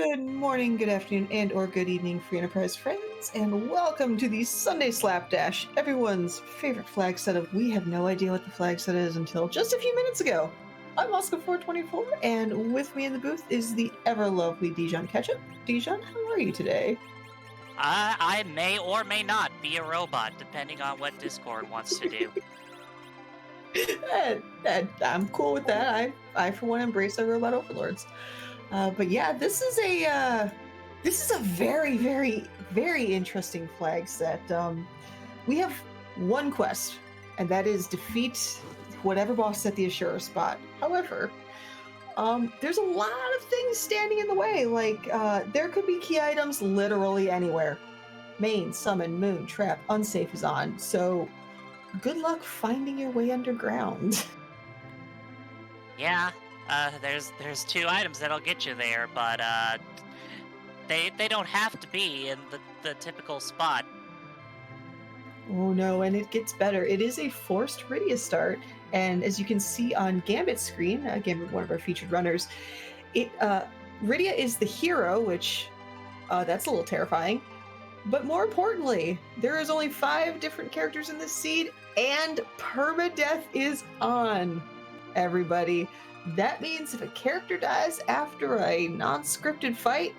Good morning, good afternoon, and or good evening, Free Enterprise friends, and welcome to the Sunday Slapdash, everyone's favorite flag setup. We have no idea what the flag set is until just a few minutes ago. I'm Oscar424, and with me in the booth is the ever-lovely Dijon Ketchup. Dijon, how are you today? I may or may not be a robot, depending on what Discord wants to do. I'm cool with that. I for one, embrace our robot overlords. But yeah, this is a very, very, very interesting flag set. We have one quest, and that is defeat whatever boss at the Assurer spot. However, there's a lot of things standing in the way. Like there could be key items literally anywhere. Main, summon, moon, trap, unsafe is on. So good luck finding your way underground. Yeah, there's two items that'll get you there, but they don't have to be in the typical spot. Oh no, and it gets better. It is a forced Rydia start, and as you can see on Gambit's screen, Gambit, one of our featured runners, Rydia is the hero, which that's a little terrifying. But more importantly, there is only 5 different characters in this seed, and perma-death is on, everybody. That means if a character dies after a non-scripted fight,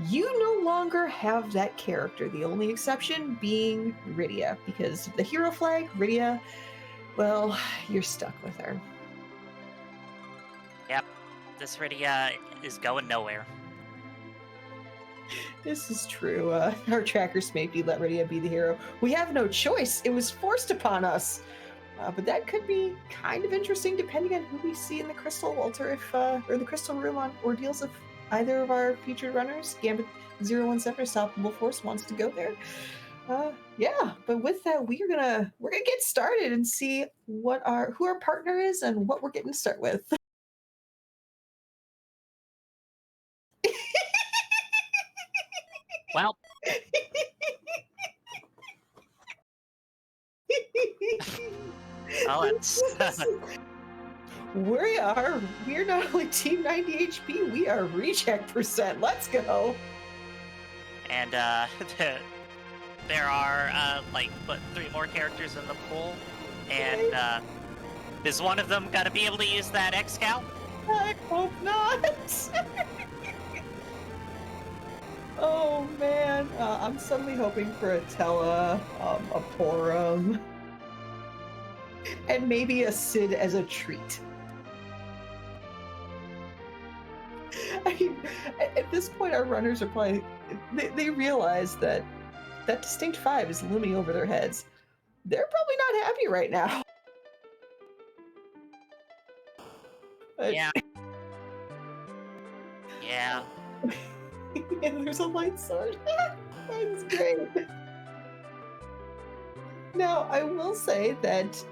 you no longer have that character. The only exception being Rydia, because the hero flag, Rydia, well, you're stuck with her. Yep, this Rydia is going nowhere. This is true. Our trackers maybe let Rydia be the hero. We have no choice. It was forced upon us. But that could be kind of interesting depending on who we see in the Crystal Vault or the Crystal Room on ordeals if either of our featured runners, Gambit 017 or Stoppable Force, wants to go there. Yeah, but with that, we're gonna get started and see who our partner is and what we're getting to start with. Well, we're not only Team 90 HP, we are recheck percent. Let's go. And there are like 3 more characters in the pool, and is one of them gonna be able to use that X-Scout? I hope not. Oh man, I'm suddenly hoping for a Tella, a Porum, and maybe a Sid as a treat. I mean, at this point, our runners are probably, they realize that Distinct 5 is looming over their heads. They're probably not happy right now. Yeah. Yeah. And there's a light sword. That's great. Now, I will say that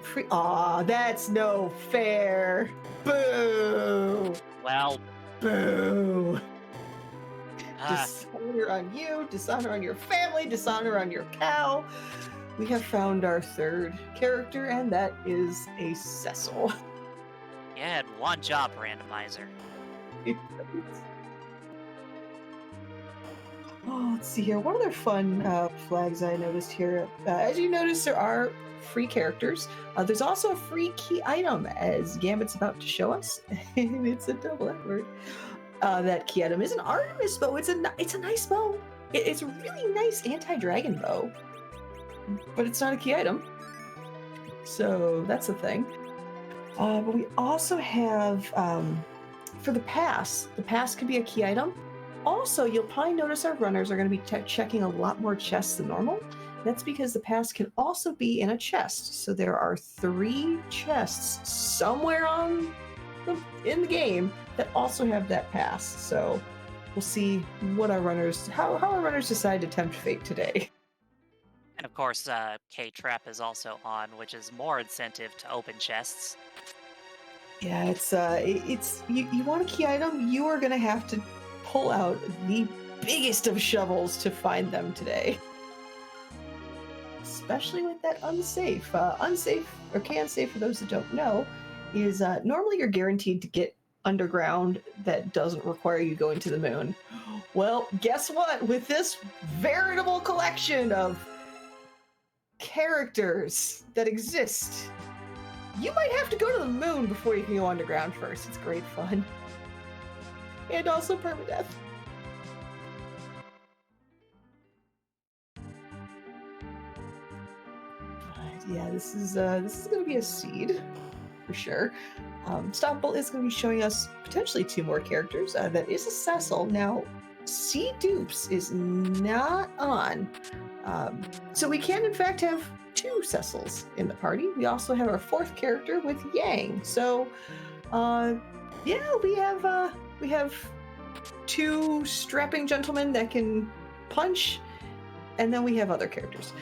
that's no fair. Boo. Well. Boo. Dishonor on you, dishonor on your family, dishonor on your cow. We have found our 3rd character, and that is a Cecil. You had one job, randomizer. Oh, let's see here. One other fun flags I noticed here. As you notice, there are free characters. There's also a free key item, as Gambit's about to show us. And it's a double N-word. That key item is an Artemis bow. It's a nice bow. It's a really nice anti-dragon bow. But it's not a key item. So that's the thing. But we also have, for the pass can be a key item. Also, you'll probably notice our runners are going to be checking a lot more chests than normal. That's because the pass can also be in a chest. So there are 3 chests somewhere in the game that also have that pass. So we'll see what how our runners decide to tempt fate today. And of course, K-Trap is also on, which is more incentive to open chests. Yeah, it's you want a key item, you are going to have to pull out the biggest of shovels to find them today. Especially with that unsafe. Unsafe, or can safe for those that don't know, is normally you're guaranteed to get underground that doesn't require you going to the moon. Well, guess what? With this veritable collection of characters that exist, you might have to go to the moon before you can go underground first. It's great fun. And also perma-death. Yeah, this is going to be a seed for sure. Stoppable is going to be showing us potentially 2 more characters. That is a Cecil. Now, C Dupes is not on, so we can in fact have 2 Cecils in the party. We also have our 4th character with Yang. So, yeah, we have 2 strapping gentlemen that can punch, and then we have other characters.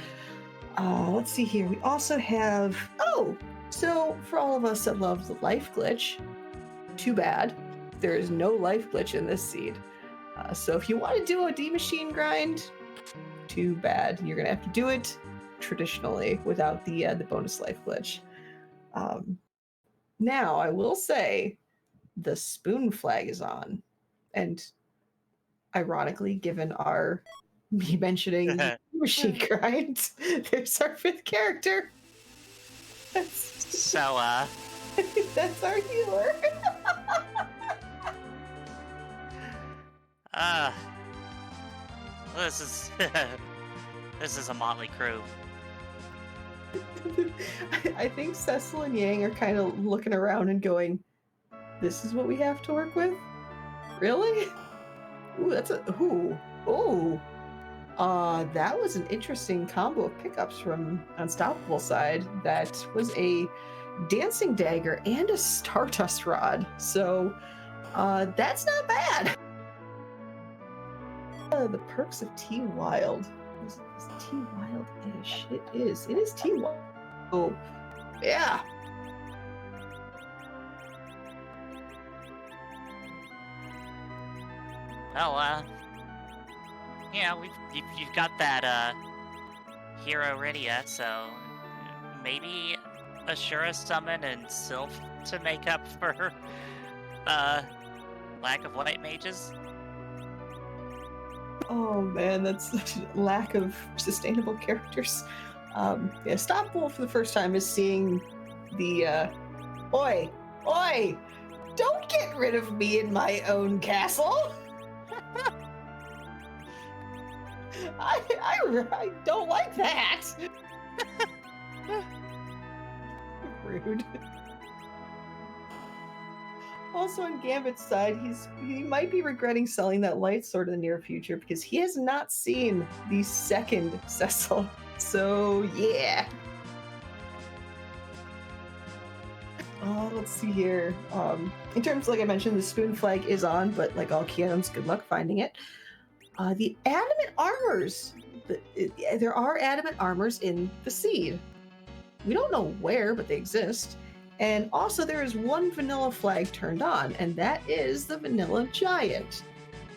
Let's see here. We also have... Oh! So, for all of us that love the life glitch, too bad. There is no life glitch in this seed. So if you want to do a D-Machine grind, too bad. You're going to have to do it traditionally without the bonus life glitch. Now, I will say, the spoon flag is on. And ironically, given me mentioning the machine grind, there's our 5th character. So, that's our healer. This is this is a motley crew. I think Cecil and Yang are kind of looking around and going, "This is what we have to work with? Really? Ooh, that's a ooh. Oh. That was an interesting combo of pickups from Unstoppable side. That was a dancing dagger and a stardust rod. So, that's not bad. The perks of T Wild. Is T Wild-ish? It is. It is T Wild. Oh, yeah. Well, yeah, you've got that hero ready yet, so maybe Ashura summon and Sylph to make up for lack of white mages. Oh man, that's lack of sustainable characters. Yeah, Stoppable for the first time is seeing the oi, don't get rid of me in my own castle. I don't like that. Rude. Also on Gambit's side, he might be regretting selling that light sword in the near future because he has not seen the 2nd Cecil. So yeah. Let's see here. In terms, like I mentioned, the spoon flag is on, but like all key items, good luck finding it. The adamant armors. There are adamant armors in the seed. We don't know where, but they exist. And also there is 1 vanilla flag turned on, and that is the vanilla giant.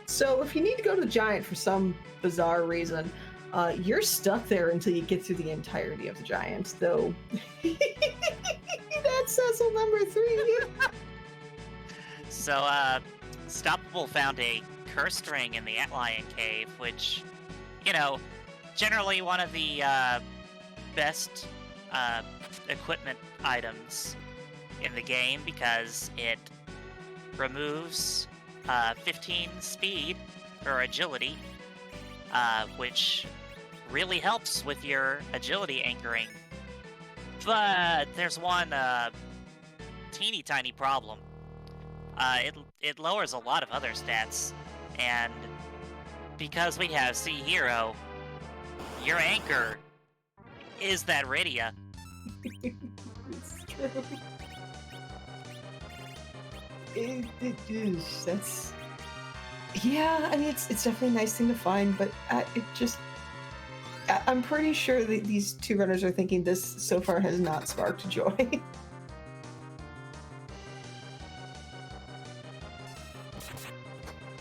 So if you need to go to the giant for some bizarre reason, you're stuck there until you get through the entirety of the giant, though. That's Cecil number 3. So, Stoppable found a cursed ring in the Antlion Cave, which, you know, generally one of the best equipment items in the game because it removes 15 speed or agility, which really helps with your agility anchoring. But there's one teeny tiny problem. It lowers a lot of other stats, and because we have C Hero, your anchor is that Rydia. It's true. It is. That's... Yeah, I mean, it's definitely a nice thing to find, but I'm pretty sure that these 2 runners are thinking this so far has not sparked joy.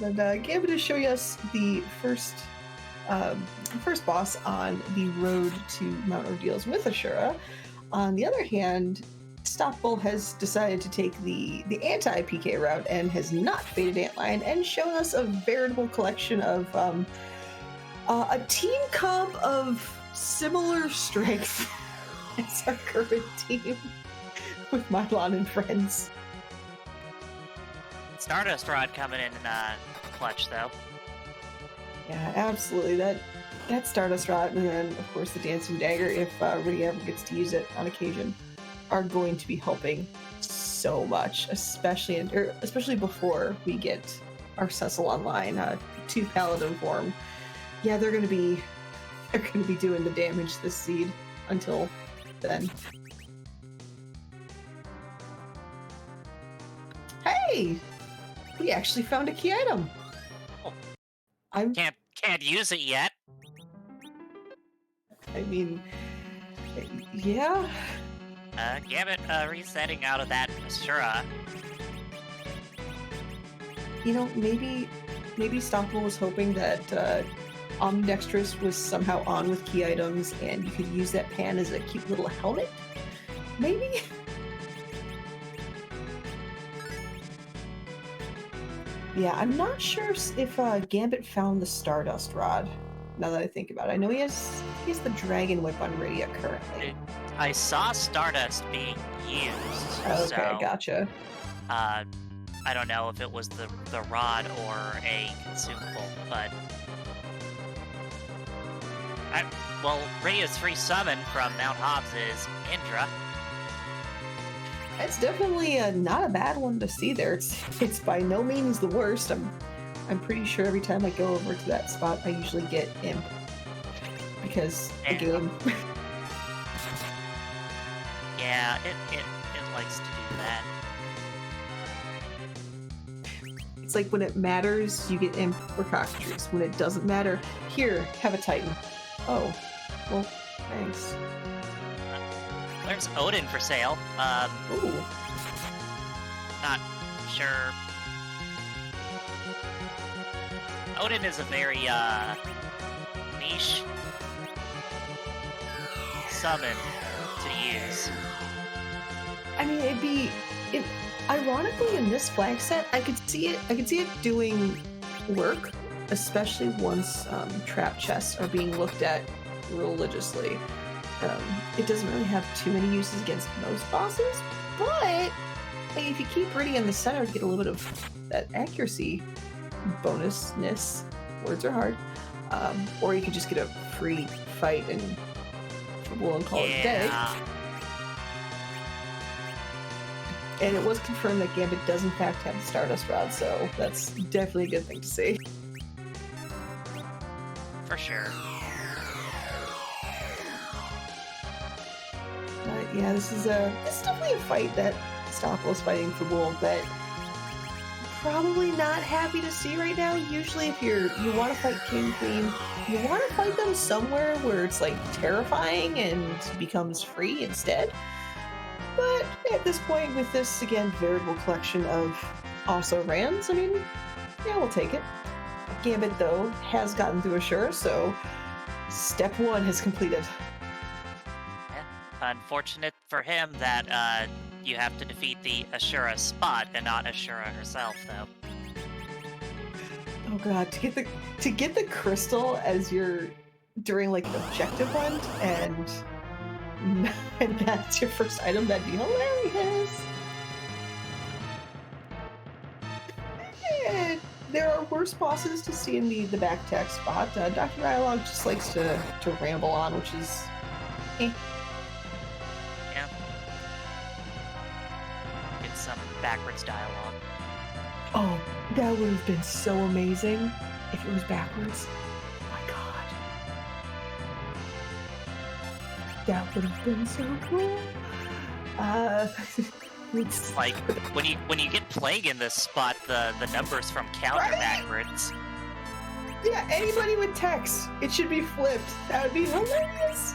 And Gambit is showing us the first boss on the road to Mount Ordeals with Ashura. On the other hand, Stoppable has decided to take the anti-PK route and has not faded Antlion and shown us a veritable collection of a team comp of similar strength as our current team with Mylon and friends. Stardust Rod coming in clutch, though. Yeah, absolutely. That Stardust Rod, and then of course the Dancing Dagger, if Riddy ever gets to use it on occasion, are going to be helping so much, especially before we get our Cecil online to Paladin form. Yeah, they're gonna be doing the damage this seed until then. Hey, we actually found a key item. Oh. I Can't use it yet. I mean, yeah. Gambit resetting out of that Ashura. You know, maybe Stockholm was hoping that Omnidextrous was somehow on with key items and you could use that pan as a cute little helmet? Maybe? Yeah, I'm not sure if Gambit found the Stardust Rod, now that I think about it. I know he has the Dragon Whip on Radia currently. I saw Stardust being used. Okay, so, gotcha. I don't know if it was the rod or a consumable, but Radia's free summon from Mount Hobbs is Indra. It's definitely not a bad one to see there. It's by no means the worst. I'm pretty sure every time I go over to that spot, I usually get Imp because the game. Yeah, it likes to do that. It's like when it matters, you get Imp or Cockatrice. When it doesn't matter, here, have a Titan. Oh, well, thanks. There's Odin for sale. Ooh. Not sure. Odin is a very niche summon to use. I mean, ironically in this flag set, I could see it doing work, especially once trap chests are being looked at religiously. It doesn't really have too many uses against most bosses, but if you keep Riddy in the center, you get a little bit of that accuracy bonusness. Words are hard. Or you could just get a free fight and we'll call it a day. And it was confirmed that Gambit does in fact have the Stardust Rod, so that's definitely a good thing to see. For sure. Yeah, this is definitely a fight that Stockwell is fighting for Wolf that probably not happy to see right now. Usually if you want to fight King Queen, you want to fight them somewhere where it's like terrifying and becomes free instead. But at this point, with this again veritable collection of also Rands, I mean, yeah, we'll take it. Gambit though has gotten through Ashura, so step 1 has completed. Unfortunate for him that you have to defeat the Ashura spot and not Ashura herself, though. Oh god, to get the crystal as you're during like an objective hunt and that's your first item, that'd be hilarious. And there are worse bosses to see in the back tech spot. Dr. Dialogue just likes to ramble on, which is Yeah. Get some backwards dialogue. Oh, that would have been so amazing if it was backwards. Oh my god. That would have been so cool. It's like when you get Plague in this spot, the numbers from counter Right? backwards. Yeah, anybody with text, it should be flipped. That would be hilarious.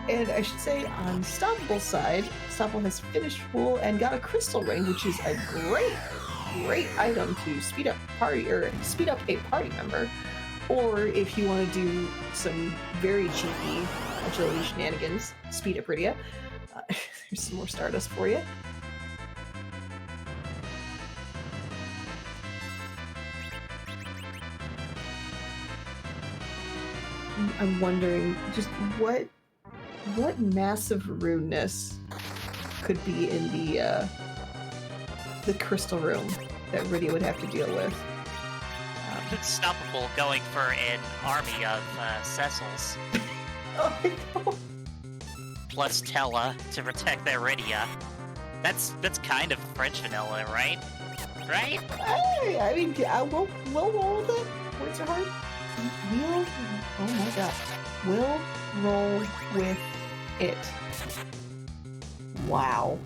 And I should say on Stoppable's side, Stoppable has finished full and got a crystal ring, which is a great item to speed up a party member. Or if you want to do some very cheeky agility shenanigans, speed up Rydia. There's some more Stardust for you. I'm wondering just what massive rudeness could be in the crystal room that Rydia would have to deal with. Unstoppable going for an army of Cecils. Oh, I know. Plus Tella to protect their Rydia. That's kind of French vanilla, right? Right? I mean, we'll roll with it. Words are hard. We'll, oh my god. We'll roll with it. Wow.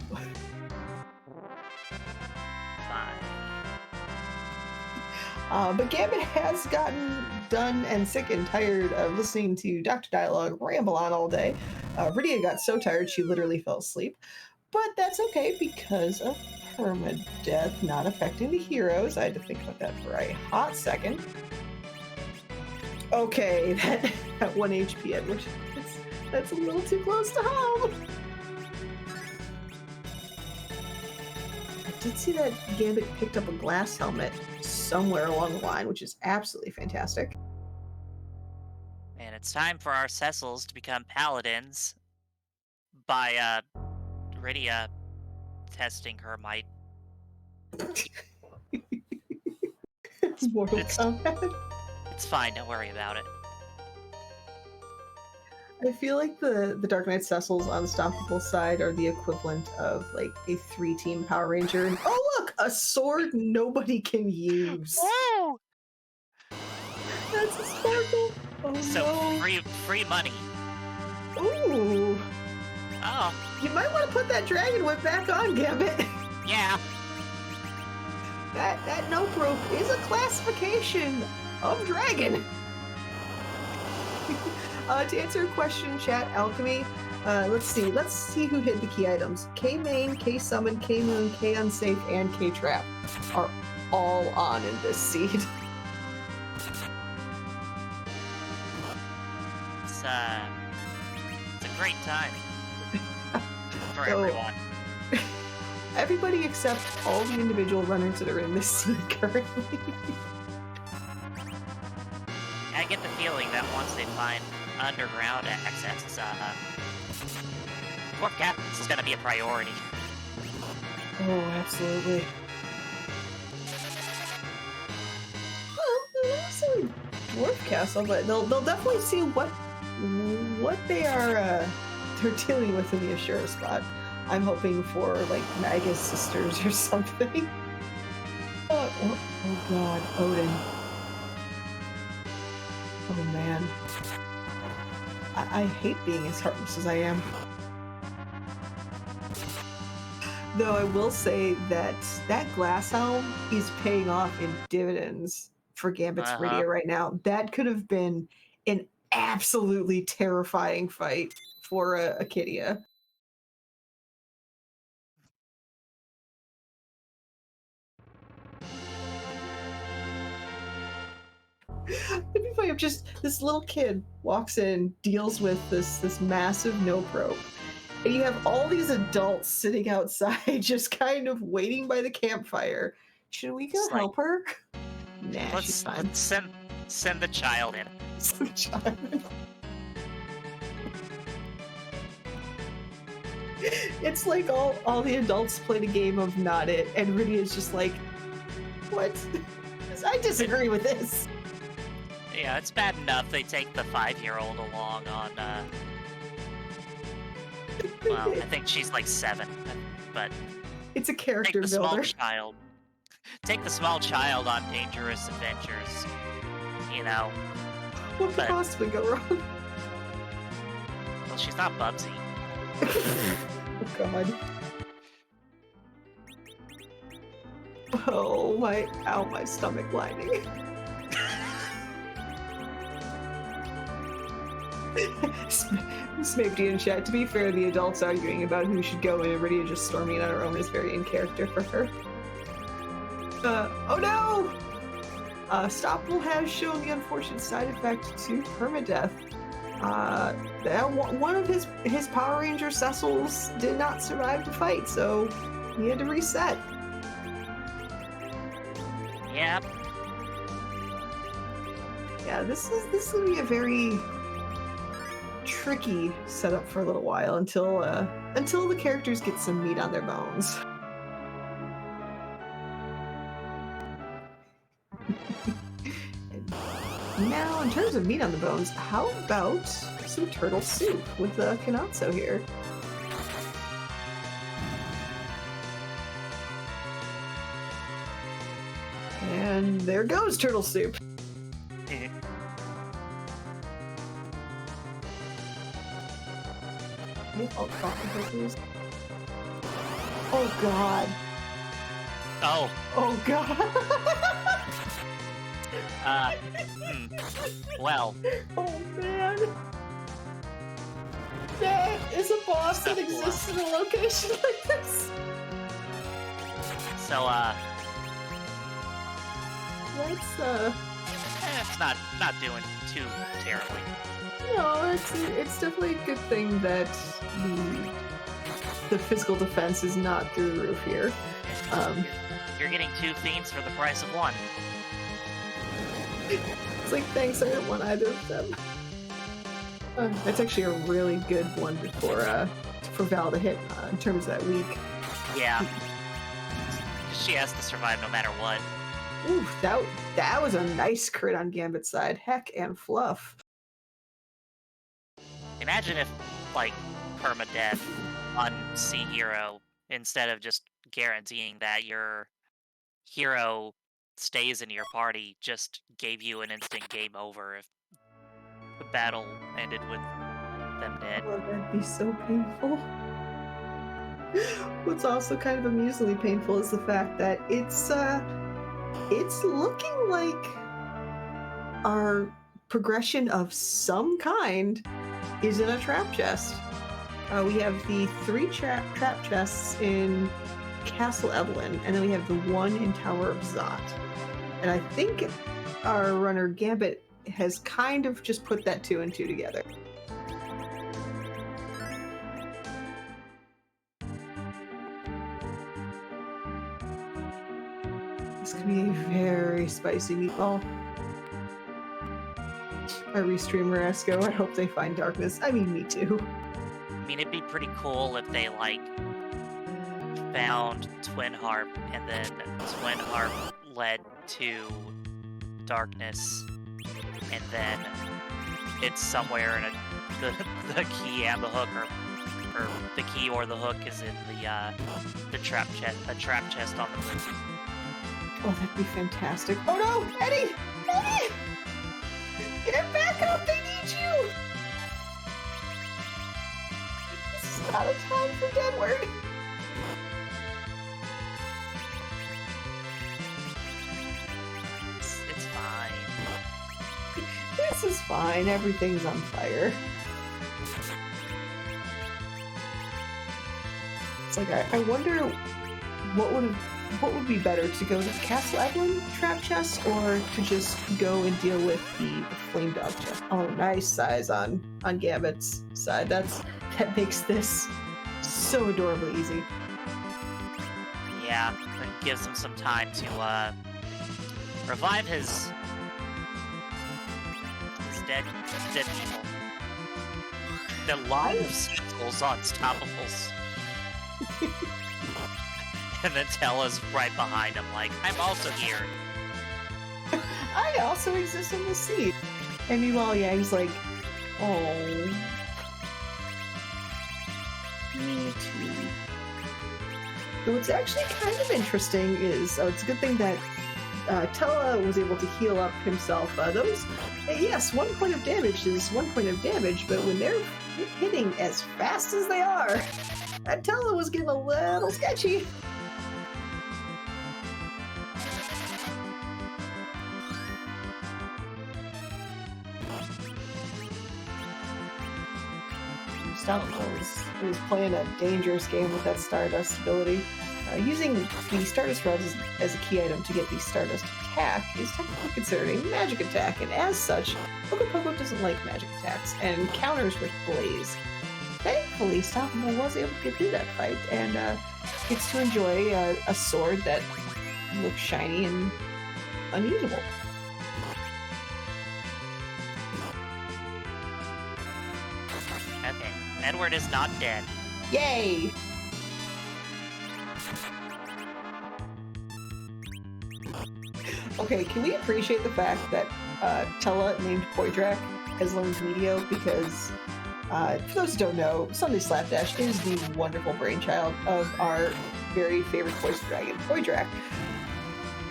But Gambit has gotten done and sick and tired of listening to Dr. Dialogue ramble on all day. Rydia got so tired she literally fell asleep. But that's okay because of perma-death not affecting the heroes. I had to think about that for a hot second. Okay, that 1 HP Edward. That's a little too close to home. I did see that Gambit picked up a glass helmet somewhere along the line, which is absolutely fantastic. And it's time for our Cecils to become paladins by Rydia testing her might. It's Mortal Kombat. It's fine, don't worry about it. I feel like the Dark Knight Cecils on Unstoppable side are the equivalent of like a 3-team Power Ranger. And oh look, a sword nobody can use. Woo! That's a sparkle. Oh So no. free money. Ooh. Oh. You might want to put that dragon whip back on, Gambit. Yeah. That nope rope is a classification of dragon. To answer your question, chat, Alchemy, let's see who hid the key items. K main, K summon, K moon, K unsafe, and K trap are all on in this seed. It's a great time for So, everyone. Everybody except all the individual runners that are in this seed currently. I get the feeling that once they find underground access, Dwarf Castle is going to be a priority. Oh, absolutely. Well, they'll see Dwarf Castle, but they'll definitely see what they are they're dealing with in the Ashura spot. I'm hoping for like Magus sisters or something. Oh god, Odin. Oh man. I hate being as heartless as I am. Though I will say that glass helm is paying off in dividends for Gambit's Rydia right now. That could have been an absolutely terrifying fight for Akidia. It'd be funny if just this little kid walks in, deals with this massive nope rope, and you have all these adults sitting outside just kind of waiting by the campfire. Should we go help her? Nah, she's fine. Let's send the child in. Send the child in. It's like all the adults played a game of Not It, and Rydia's just like, what? I disagree with this. Yeah, it's bad enough they take the 5-year-old along on, well, I think she's like 7, but... It's a character take the builder. Small child. Take the small child on dangerous adventures, you know? What could possibly go wrong? Well, she's not Bubsy. Oh god. Oh my, ow, my stomach lining. Smaped in chat. To be fair, the adults arguing about who should go in and Rydia just storming on her own is very in character for her. Oh no! Stoppable has shown the unfortunate side effect to permadeath. One of his Power Ranger Cecils did not survive the fight, so he had to reset. Yep. Yeah, this is gonna be a very tricky setup for a little while until the characters get some meat on their bones. Now, in terms of meat on the bones, how about some turtle soup with Kanatsu here? And there goes turtle soup. Oh god. Oh. Oh god. Well. Oh man. That is a boss that exists in a location like this. So, that's it's not doing too terribly. No, it's definitely a good thing that the physical defense is not through the roof here. You're getting 2 fiends for the price of 1. It's like, thanks, I didn't want either of them. That's actually a really good one for Val to hit in terms of that week. Yeah. She has to survive no matter what. Ooh, that was a nice crit on Gambit's side. Heck and fluff. Imagine if, like, perma-death on Sea Hero, instead of just guaranteeing that your hero stays in your party, just gave you an instant game over if the battle ended with them dead. Oh, that'd be so painful. What's also kind of amusingly painful is the fact that it's looking like our progression of some kind is in a trap chest. We have the 3 trap chests in Castle Eblan, and then we have the 1 in Tower of Zot. And I think our runner Gambit has kind of just put that 2 and 2 together. This could be a very spicy meatball. Our restreamer Esco, I hope they find darkness. I mean, me too. I mean, it'd be pretty cool if they, like, found Twin Harp, and then Twin Harp led to darkness, and then it's somewhere in the key and the hook, or the key or the hook is in the trap chest on the roof. Oh, that'd be fantastic. Oh no! Eddie! Eddie! Get back up! They need you! This is not a time for Deadward. It's fine. This is fine. Everything's on fire. It's like, I wonder what would be better, to go to the Castle Eblan trap chest, or to just go and deal with the Flame Dog chest? Oh, nice size on Gambit's side. That makes this so adorably easy. Yeah, it gives him some time to revive his dead people. The line of skulls unstoppables. And then Tella's right behind him, like, I'm also here. I also exist in the sea. And meanwhile, Yang's like, oh, me too. But what's actually kind of interesting is, it's a good thing that Tella was able to heal up himself. Yes, 1 point of damage is 1 point of damage, but when they're hitting as fast as they are, Tella was getting a little sketchy. Stop was playing a dangerous game with that Stardust ability. Using the Stardust Rods as a key item to get the Stardust attack is technically considered a magic attack, and as such, Poco doesn't like magic attacks and counters with Blaze. Thankfully, Stoppable was able to get through that fight and gets to enjoy a sword that looks shiny and unusable. Okay, Edward is not dead. Yay! Okay, can we appreciate the fact that Tella named Poidrak has learned Medio? Because, for those who don't know, Sunday Slapdash is the wonderful brainchild of our very favorite voice dragon, Poidrak.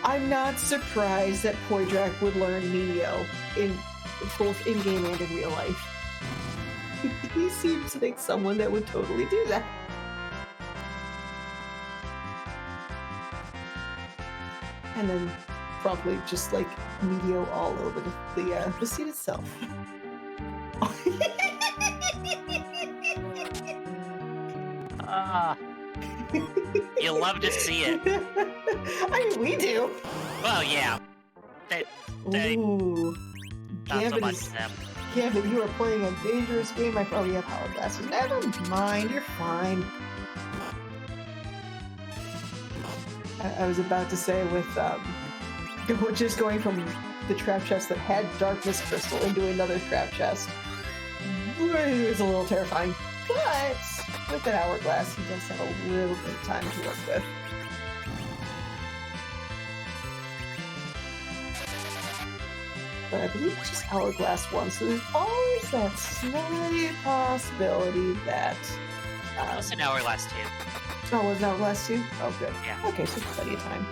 I'm not surprised that Poidrak would learn Medio in both in-game and in real life. He seems like someone that would totally do that. And then probably just like Medio all over the seat itself. You love to see it. I mean, we do. Well, yeah. Ooh. Not so much them. Gambit, you are playing a dangerous game. I probably have hourglasses. Never mind, you're fine. I was about to say with just going from the trap chest that had darkness crystal into another trap chest. It was a little terrifying. But with that hourglass, he does have a little bit of time to work with. But I believe it's just hourglass 1, so there's always that slight possibility that... It's an hourglass 2. Oh, was it hourglass 2? Oh, good. Yeah. Okay, so plenty of time.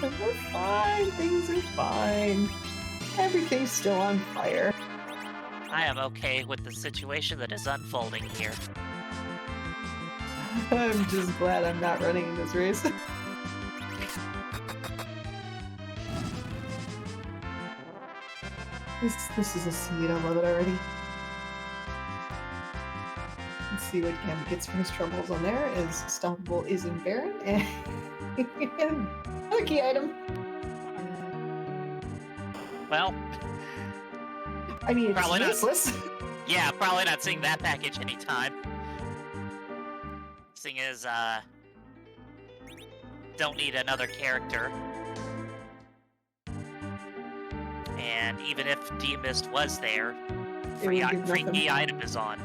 But we're fine. Things are fine. Everything's still on fire. I am okay with the situation that is unfolding here. I'm just glad I'm not running in this race. This is a seed. I love it already. Let's see what Gambit gets for his troubles on there. Is Stoppable is in Baron and another key item. Well, I mean, it's probably useless. Yeah, probably not seeing that package anytime. Seeing as, don't need another character. And even if D-Mist was there, free key item is on.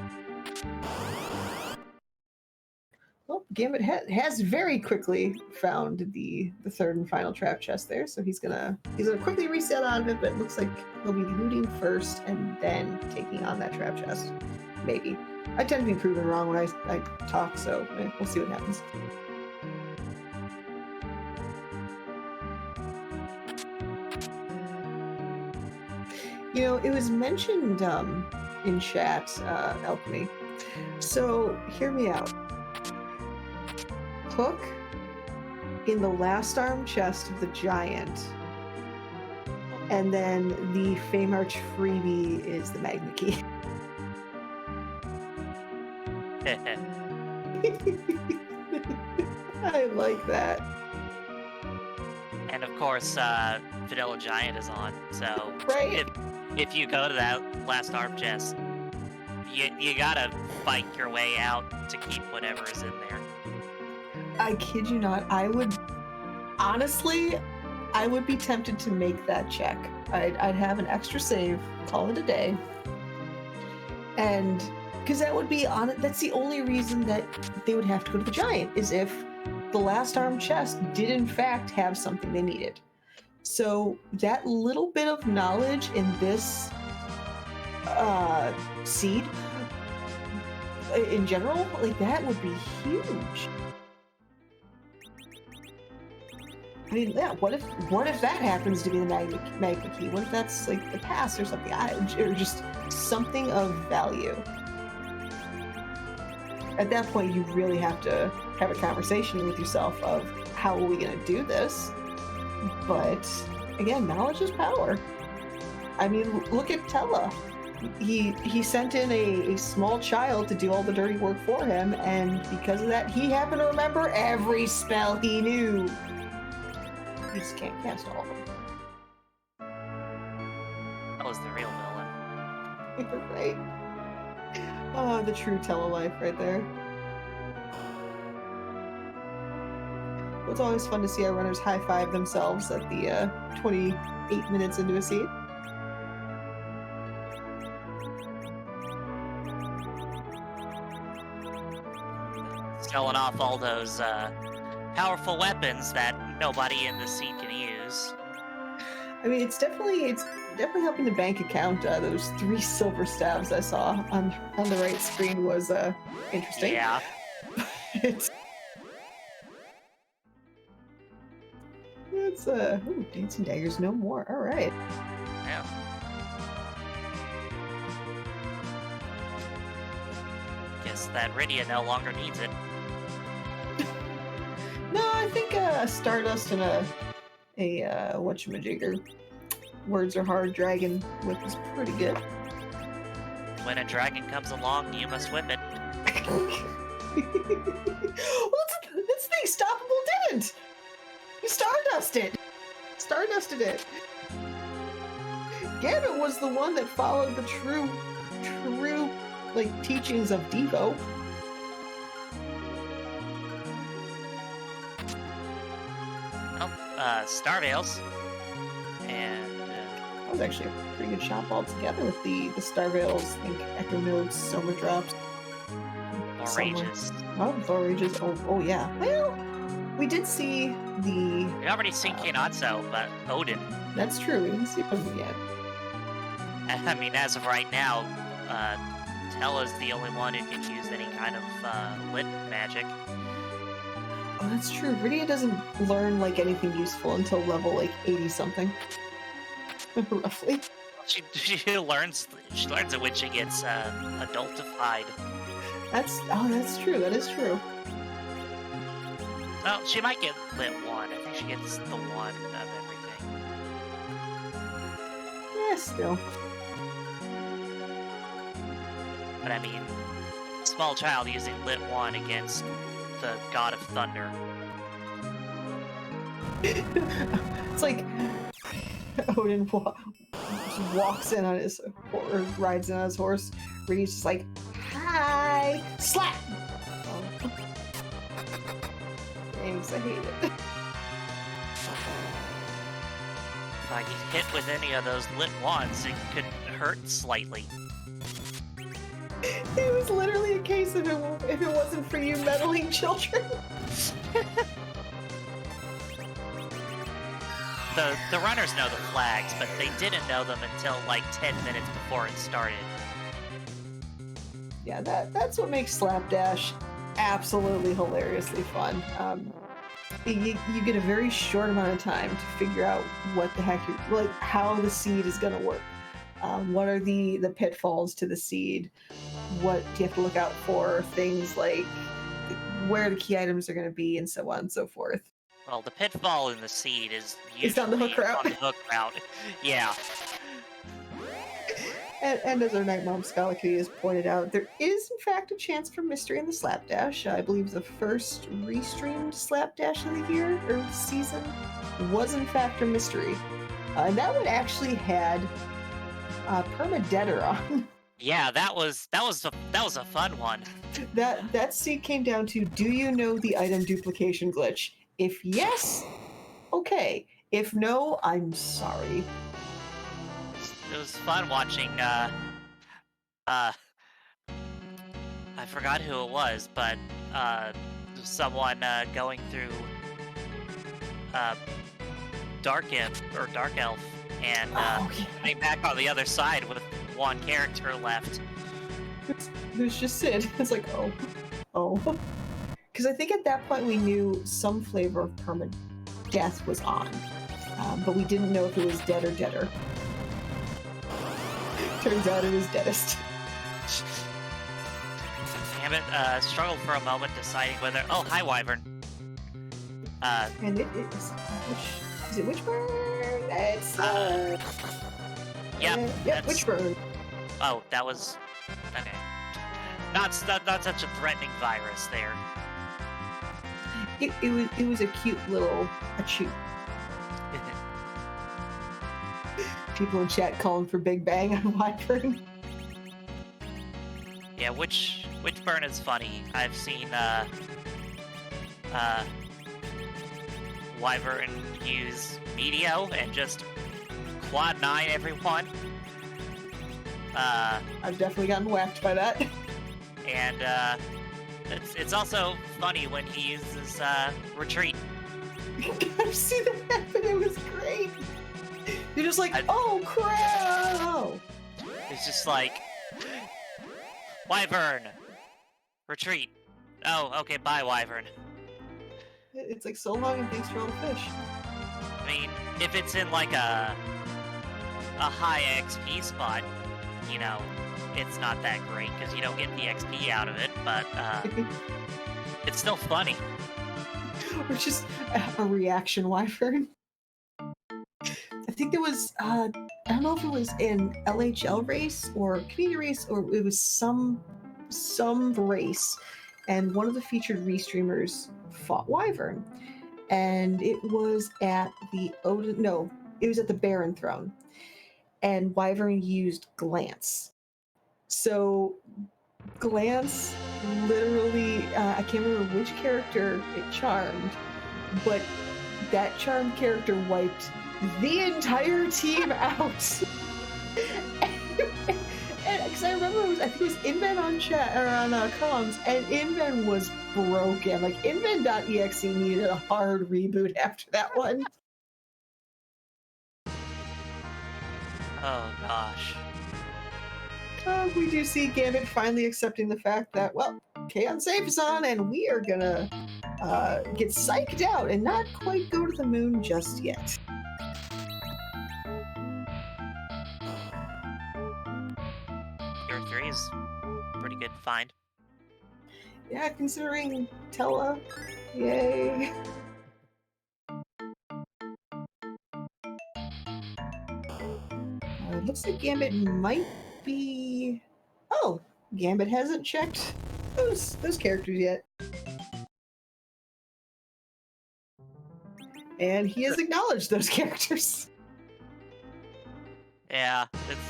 Well, Gambit has very quickly found the third and final trap chest there, so he's gonna quickly reset out of it, but it looks like he'll be looting first and then taking on that trap chest. Maybe. I tend to be proven wrong when I talk, so we'll see what happens. You know, it was mentioned in chat, Alchemy. So, hear me out. Hook in the last arm chest of the giant, and then the Feymarch freebie is the Magna Key. I like that. And of course, Vanilla Giant is on, so right. If you go to that last arm chest, you gotta fight your way out to keep whatever is in there. I kid you not, I would be tempted to make that check. I'd have an extra save, call it a day, and because that would be on it. That's the only reason that they would have to go to the giant, is if the last arm chest did in fact have something they needed. So that little bit of knowledge in this seed in general, like, that would be huge. I mean, yeah, what if that happens to be the Magna Key? What if that's like the pass or something? Or just something of value? At that point, you really have to have a conversation with yourself of, how are we going to do this? But again, knowledge is power. I mean, look at Tella. he sent in a small child to do all the dirty work for him, and because of that, he happened to remember every spell he knew. He just can't cast all of them. That was the real villain. Right? Oh, the true tell-a-life right there. It's always fun to see our runners high-five themselves at the 28 minutes into a scene. Selling off all those powerful weapons that nobody in the scene can use. I mean, it's definitely helping the bank account. Those 3 silver stabs I saw on the right screen was interesting. Yeah. It's ooh, dancing daggers no more. All right. Yeah. Guess that Rydia no longer needs it. No, I think Stardust and a whatchamajigger, Words Are Hard dragon whip is pretty good. When a dragon comes along, you must whip it. Well, this thing Stoppable didn't. He Stardusted it. Gambit was the one that followed the true like teachings of Devo. Starveils. And that was actually a pretty good shot altogether with the Starveils, I think Echo Nodes, Soma Drops. Rages. Oh, Thor Rages. Oh yeah. Well, we did see the... We already seen Kinatsu, but Odin. That's true, we didn't see Odin yet. I mean, as of right now, Tella's the only one who can use any kind of lit magic. Oh, that's true. Rydia doesn't learn, like, anything useful until level, like, 80-something. Roughly. She learns it when she gets adultified. That's true. That is true. Well, she might get lit 1. I think she gets the 1 of everything. Yeah, still. But I mean, small child using lit 1 against the god of thunder. It's like Odin walks in on his or rides in on his horse. Rydia's just like, "Hi, slap." Oh. Thanks, I hate it. If I get hit with any of those lit wands, it could hurt slightly. It was literally a case of if it wasn't for you meddling children. The runners know the flags, but they didn't know them until like 10 minutes before it started. Yeah, that's what makes Slapdash absolutely hilariously fun. You get a very short amount of time to figure out what the heck how the seed is going to work. What are the pitfalls to the seed? What do you have to look out for? Things like where the key items are going to be, and so on and so forth. Well, the pitfall in the seed is usually it's on the hook route. On the hook route. Yeah. And as our Night Mom Skalaki has pointed out, there is in fact a chance for mystery in the Slapdash. I believe the first restreamed Slapdash of the year or the season was in fact a mystery, and that one actually had perma-death on. Yeah, that was a fun one. That seed came down to, do you know the item duplication glitch? If yes, okay. If no, I'm sorry. It was fun watching, I forgot who it was, but, someone, going through, Dark Imp, or Dark Elf, and, coming back on the other side with one character left. There's just Sid. It's like, oh. Because I think at that point we knew some flavor of perma-death was on, but we didn't know if it was dead or deader. Turns out it was deadest. Damn it, struggled for a moment deciding whether... Oh, hi, Wyvern. And it is... Is it Witchburn? It's... Yep. Witchburn. Oh, that was... Okay. Not such a threatening virus there. It was a cute little achoo. People in chat calling for Big Bang on Wyvern. Yeah, which burn is funny? I've seen Wyvern use Meteo and just quad 9 everyone. I've definitely gotten whacked by that. And it's also funny when he uses retreat. I've seen that happen. It was great. You're just like, oh crap! It's just like, Wyvern, retreat. Oh, okay, bye, Wyvern. It's like, so long and thanks for all the fish. I mean, if it's in like a high XP spot, you know, it's not that great because you don't get the XP out of it, but it's still funny. Or just a reaction Wyvern. I think there was, I don't know if it was an LHL race or community race, or it was some race, and one of the featured restreamers fought Wyvern, and it was at the it was at the Baron Throne, and Wyvern used Glance. So Glance literally, I can't remember which character it charmed, but that charmed character wiped the entire team out. And because I remember, I think it was Inven on chat or on comms, and Inven was broken. Like Inven.exe needed a hard reboot after that one. Oh gosh. We do see Gambit finally accepting the fact that, well, K-On! Safe is on, and we are gonna get psyched out and not quite go to the moon just yet. Tier 3 is pretty good find. Yeah, considering Tella, yay. It looks like Gambit might be... Oh, Gambit hasn't checked those characters yet. And he has acknowledged those characters. Yeah, it's...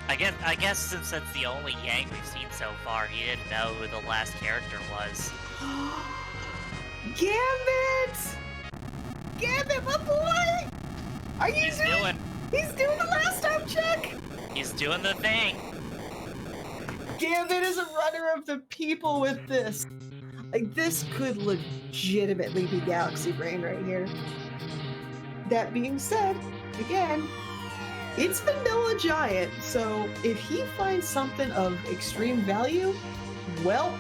I guess since that's the only Yang we've seen so far, he didn't know who the last character was. Gambit! Gambit, my boy! Are you He's doing the last time check! He's doing the thing! Gambit is a runner of the people with this. Like, this could legitimately be Galaxy Brain right here. That being said, again, it's Vanilla Giant, so if he finds something of extreme value, well,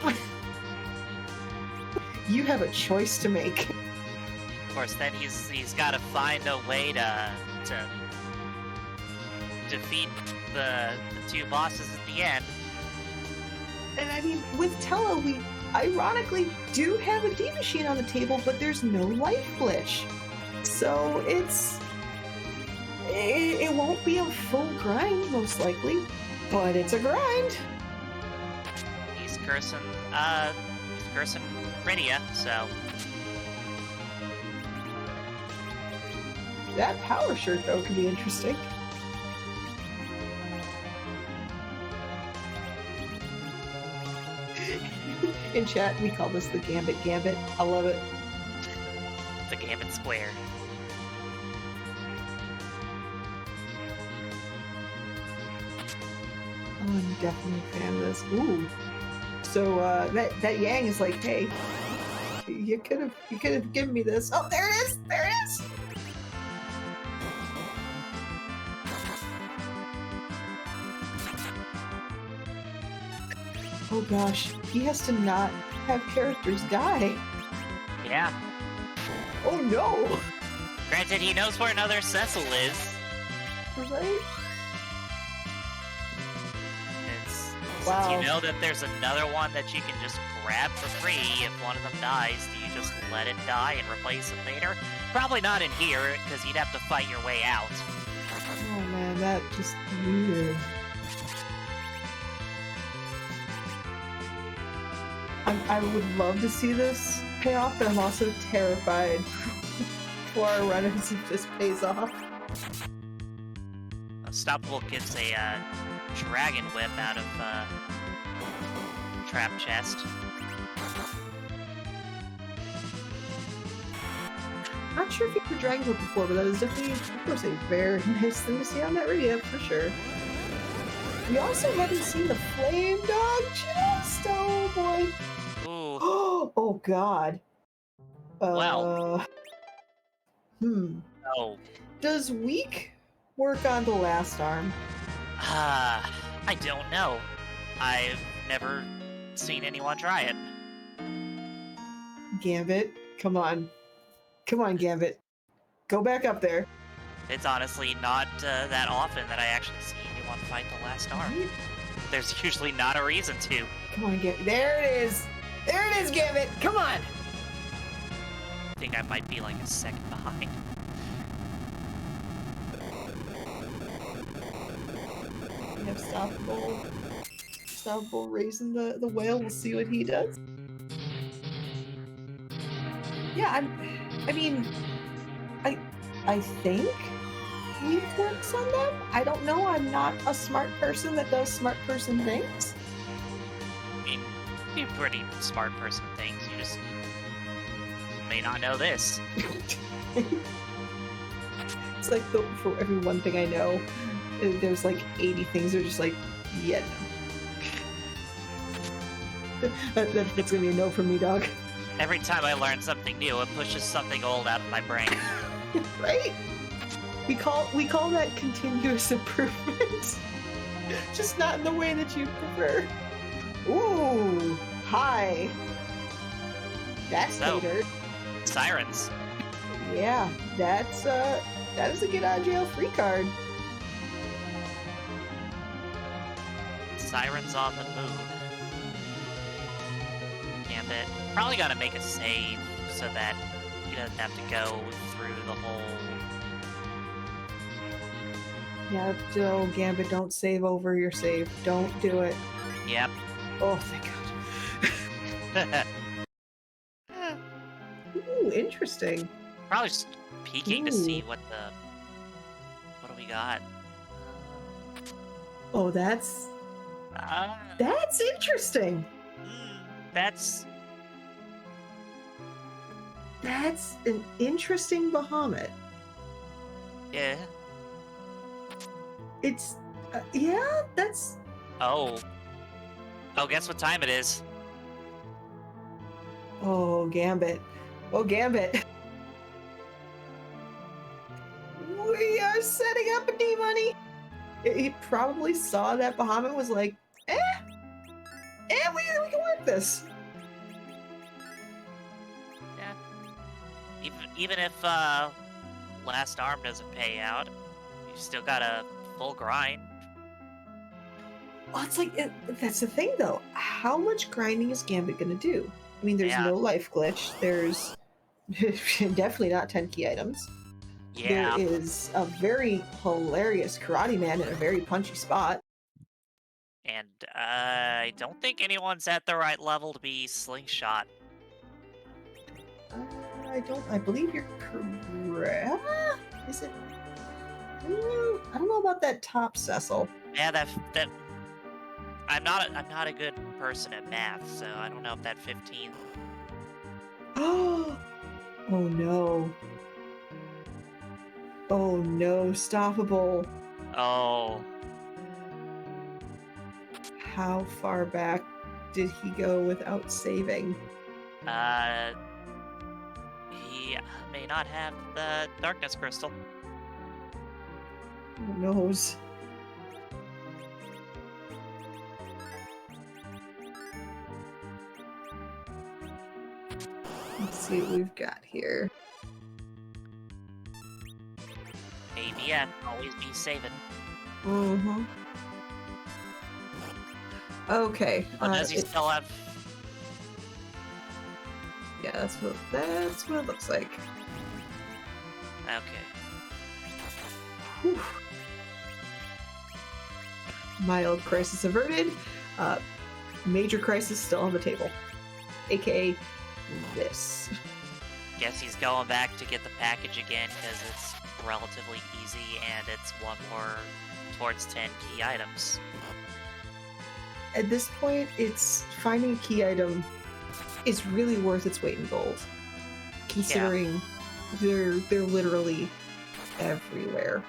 you have a choice to make. Of course, then he's got to find a way to defeat the two bosses at the end. And I mean, with Tella, we ironically do have a D machine on the table, but there's no life glitch. So it won't be a full grind, most likely, but it's a grind. He's cursing Rydia, so... That power shirt, though, could be interesting. In chat, we call this the Gambit. I love it. The Gambit Square. Oh, I'm definitely a fan of this. Ooh. So that Yang is like, hey, you could have given me this. Oh, there it is! There it is! Oh gosh, he has to not have characters die. Yeah. Oh no! Granted, he knows where another Cecil is. Right? Since you know that there's another one that you can just grab for free if one of them dies, do you just let it die and replace it later? Probably not in here, because you'd have to fight your way out. Oh man, that just weird. I would love to see this pay off, but I'm also terrified for our runners if this pays off. Unstoppable gets a dragon whip out of trap chest. Not sure if you've heard Dragon Whip before, but that is definitely, of course, a very nice thing to see on that radio, for sure. We also haven't seen the Flame Dog just, oh boy. Ooh. Oh god. Well. Oh. Does weak work on the last arm? I don't know. I've never seen anyone try it. Gambit, come on. Come on, Gambit. Go back up there. It's honestly not that often that I actually see anyone fight the last arm. There's usually not a reason to. Come on, Gambit. There it is! There it is, Gambit! Come on! I think I might be like a second behind. We have Stoppable raising the whale. We'll see what he does. Yeah, I think weak works on them. I don't know. I'm not a smart person that does smart person things. I mean, you do pretty smart person things. You just may not know this. It's like for every one thing I know, there's like 80 things that are just like, yeah, no. That's gonna be a no from me, dog. Every time I learn something new, it pushes something old out of my brain. Right? We call that continuous improvement. Just not in the way that you prefer. Ooh, hi. That's later. Sirens. Yeah, that is a get out of jail free card. Sirens on the moon. Gambit. Probably gotta make a save so that he doesn't have to go through the whole... Yeah, Joe, Gambit, don't save over your save. Don't do it. Yep. Oh, thank God. Ooh, interesting. Probably just peeking to see what do we got? Oh, that's interesting. That's an interesting Bahamut. Yeah. It's yeah, that's... Oh, guess what time it is? Oh, Gambit. Oh, Gambit. We are setting up a D-Money. He probably saw that Bahamut was like, we can work this. Yeah. Even if last arm doesn't pay out, you still got a full grind. Well, it's like, that's the thing though. How much grinding is Gambit gonna do? I mean, there's no life glitch. There's definitely not 10 key items. Yeah. There is a very hilarious Karate Man in a very punchy spot. And I don't think anyone's at the right level to be Slingshot. I believe you're correct. Is it? I don't know about that top Cecil. Yeah, that I'm not a good person at math, so I don't know if that 15. Oh no. Oh no, Stoppable. Oh. How far back did he go without saving? He may not have the darkness crystal. Who knows? Let's see what we've got here. ABF, always be saving. Mm-hmm. Okay. Does he still have... Yeah, that's what it looks like. Okay. Whew. Mild crisis averted. Major crisis still on the table. aka this. Guess he's going back to get the package again because it's relatively easy and it's one more towards 10 key items. At this point, it's finding a key item is really worth its weight in gold, considering they're literally everywhere,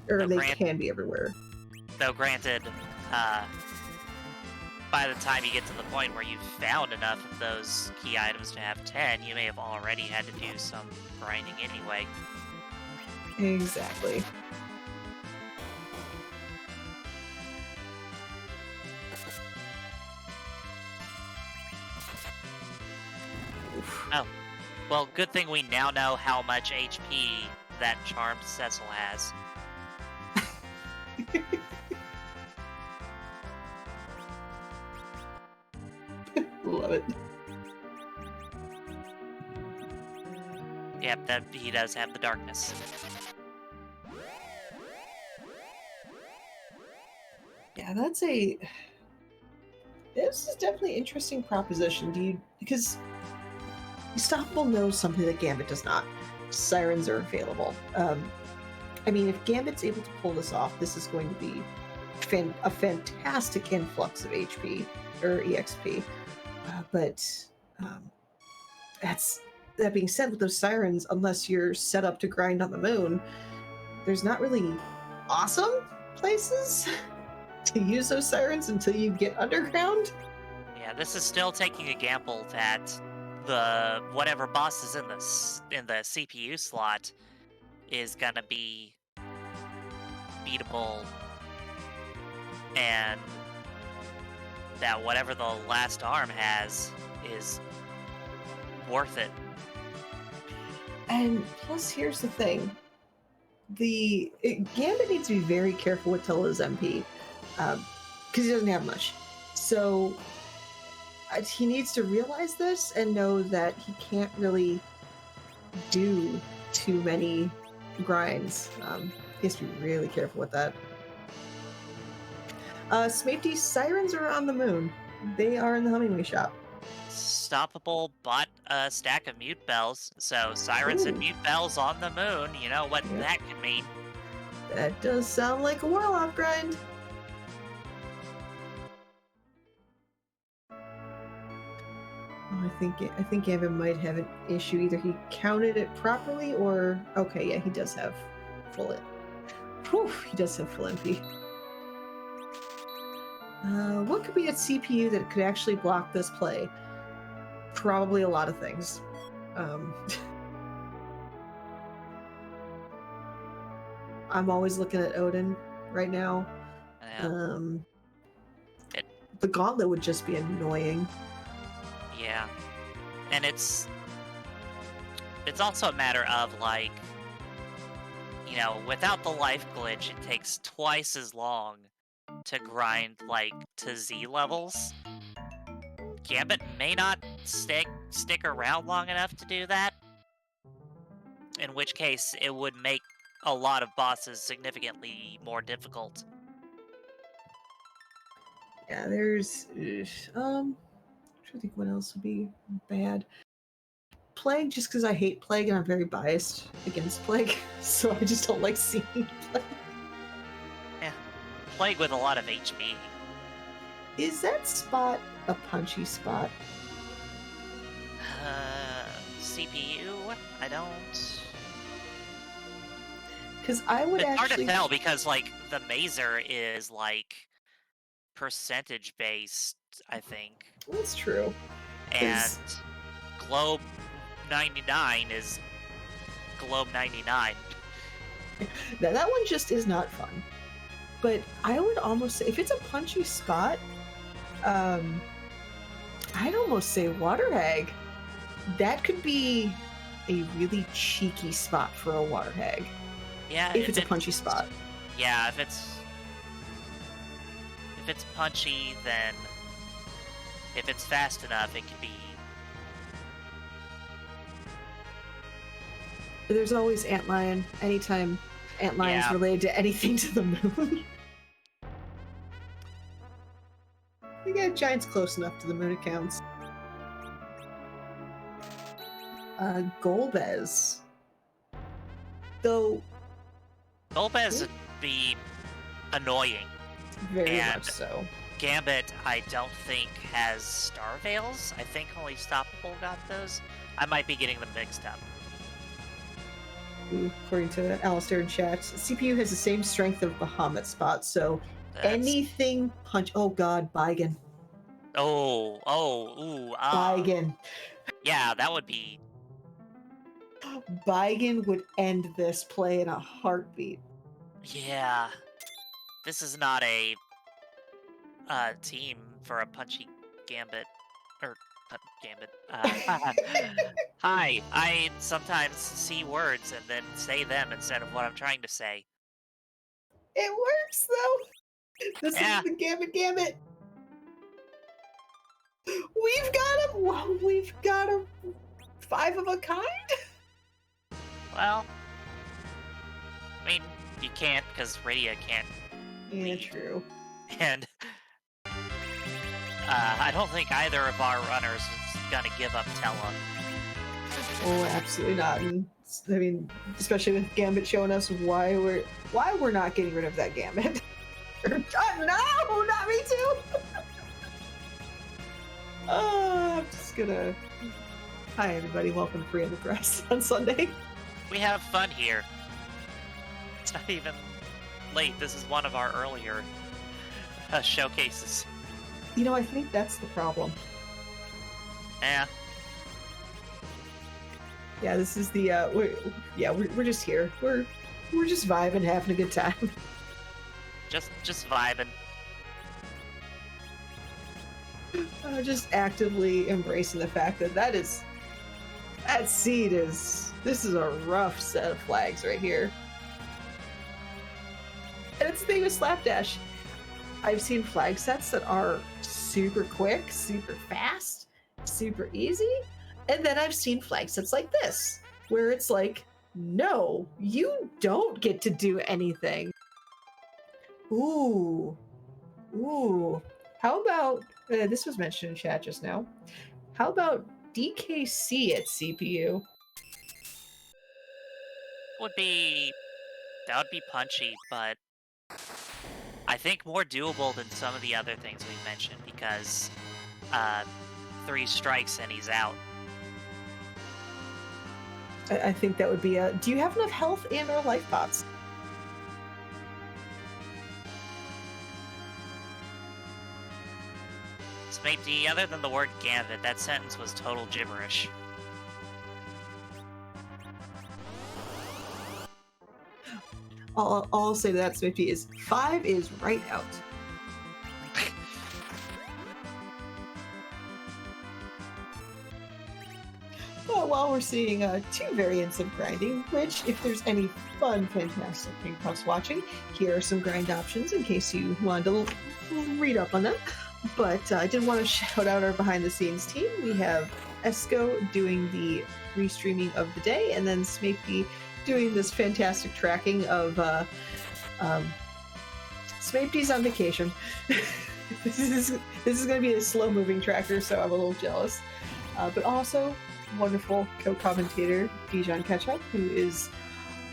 or they can be everywhere. Though granted, by the time you get to the point where you've found enough of those key items to have 10, you may have already had to do some grinding anyway. Exactly. Oh, well, good thing we now know how much HP that charmed Cecil has. Love it. Yep, that he does have the darkness. Yeah, this is definitely an interesting proposition. Because Unstoppable knows something that Gambit does not. Sirens are available. I mean, if Gambit's able to pull this off, this is going to be a fantastic influx of HP or EXP. That being said, with those sirens, unless you're set up to grind on the moon, there's not really awesome places to use those sirens until you get underground. Yeah, this is still taking a gamble that the whatever boss is in the CPU slot is gonna be beatable, and that whatever the last arm has is worth it. And plus, here's the thing: Gambit needs to be very careful with Tilla's MP because he doesn't have much. So he needs to realize this and know that he can't really do too many grinds. He has to be really careful with that. Safety sirens are on the moon. They are in the Hummingway shop. Stoppable bought a stack of mute bells, so sirens and mute bells on the moon. You know what that could mean. That does sound like a Warlock grind. Oh, I think Gavin might have an issue. Either he counted it properly, or okay, yeah, he does have full it. He does have full MP. What could be at CPU that could actually block this play? Probably a lot of things. I'm always looking at Odin right now. The gauntlet would just be annoying. Yeah, and it's also a matter of, like, you know, without the life glitch, it takes twice as long to grind, like, to Z levels. Gambit may not stick around long enough to do that, in which case it would make a lot of bosses significantly more difficult. Yeah, there's I'm trying to think what else would be bad. Plague, just because I hate Plague and I'm very biased against Plague, so I just don't like seeing Plague. Yeah, Plague with a lot of HP. Is that spot a punchy spot? CPU? I don't... Because I would It's actually... hard to tell because, like, the Mazer is, like, percentage-based, I think. That's true. And Globe 99 is Globe 99. Now, that one just is not fun. But I would almost say, if it's a punchy spot, I'd almost say Water Hag. That could be a really cheeky spot for a Water Hag. Yeah, if it's a punchy spot. Yeah, if it's punchy, then if it's fast enough, it could be. There's always Antlion. Anytime Antlion's related to anything to the moon. We got giants close enough to the moon accounts. Golbez. Though Golbez would be annoying. very And much so. Gambit, I don't think has Star Veils. I think only Stoppable got those. I might be getting them mixed up. According to Alistair in chat, CPU has the same strength of Bahamut spot, so anything punch. Oh god, Baigen. Baigen. Yeah, that would be. Baigen would end this play in a heartbeat. Yeah. This is not a team for a punchy Gambit. Or Gambit. Hi, I sometimes see words and then say them instead of what I'm trying to say. It works though. This is the Gambit. We've got a 5 of a kind. Well, I mean, you can't because Radia can't. Yeah, lead. true. And I don't think either of our runners is gonna give up Tella. Oh, absolutely not. And I mean, especially with Gambit showing us why we're not getting rid of that Gambit. No, not me too. I'm just gonna. Hi everybody, welcome to Free in the Press on Sunday. We have fun here. It's not even late. This is one of our earlier showcases. You know, I think that's the problem. Yeah. Yeah, this is the we're just here. We're just vibing, having a good time. Just vibing. Just actively embracing the fact that seed is. This is a rough set of flags right here. And it's the thing with Slapdash. I've seen flag sets that are super quick, super fast, super easy. And then I've seen flag sets like this, where it's like, no, you don't get to do anything. Ooh. How about, this was mentioned in chat just now. How about DKC at CPU? That would be punchy, but I think more doable than some of the other things we've mentioned because 3 strikes and he's out. I think that would be a. Do you have enough health and or life pots? Smatey, other than the word Gambit, that sentence was total gibberish. All I'll say to that, Smithy, is 5 is right out. While we're seeing 2 variants of grinding, which, if there's any fun, fantastic ping puffs watching, here are some grind options in case you wanted to read up on them. But I did want to shout out our behind-the-scenes team. We have Esco doing the restreaming of the day, and then Smatey doing this fantastic tracking of Smatey's on vacation. This is going to be a slow-moving tracker, so I'm a little jealous. But also, wonderful co-commentator Dijon Ketchup, who is,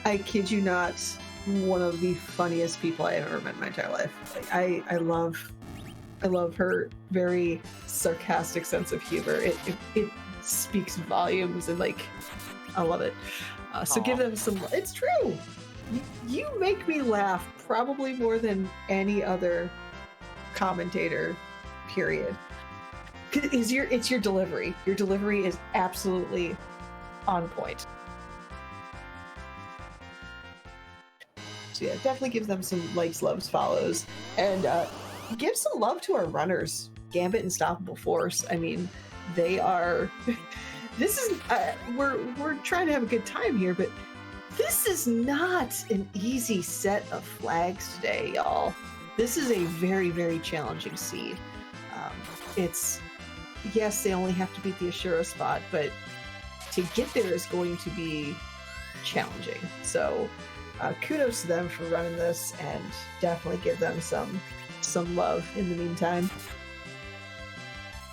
I kid you not, one of the funniest people I have ever met in my entire life. Like, I love her very sarcastic sense of humor. It speaks volumes, and like, I love it. So give them some. It's true. You make me laugh probably more than any other commentator. Period. It's your delivery. Your delivery is absolutely on point. So yeah, definitely give them some likes, loves, follows, and give some love to our runners, Gambit and Stoppable Force. I mean, they are. This is we're trying to have a good time here, but this is not an easy set of flags today, y'all. This is a very, very challenging seed. It's yes, they only have to beat the Ashura spot, but to get there is going to be challenging. So kudos to them for running this, and definitely give them some love in the meantime.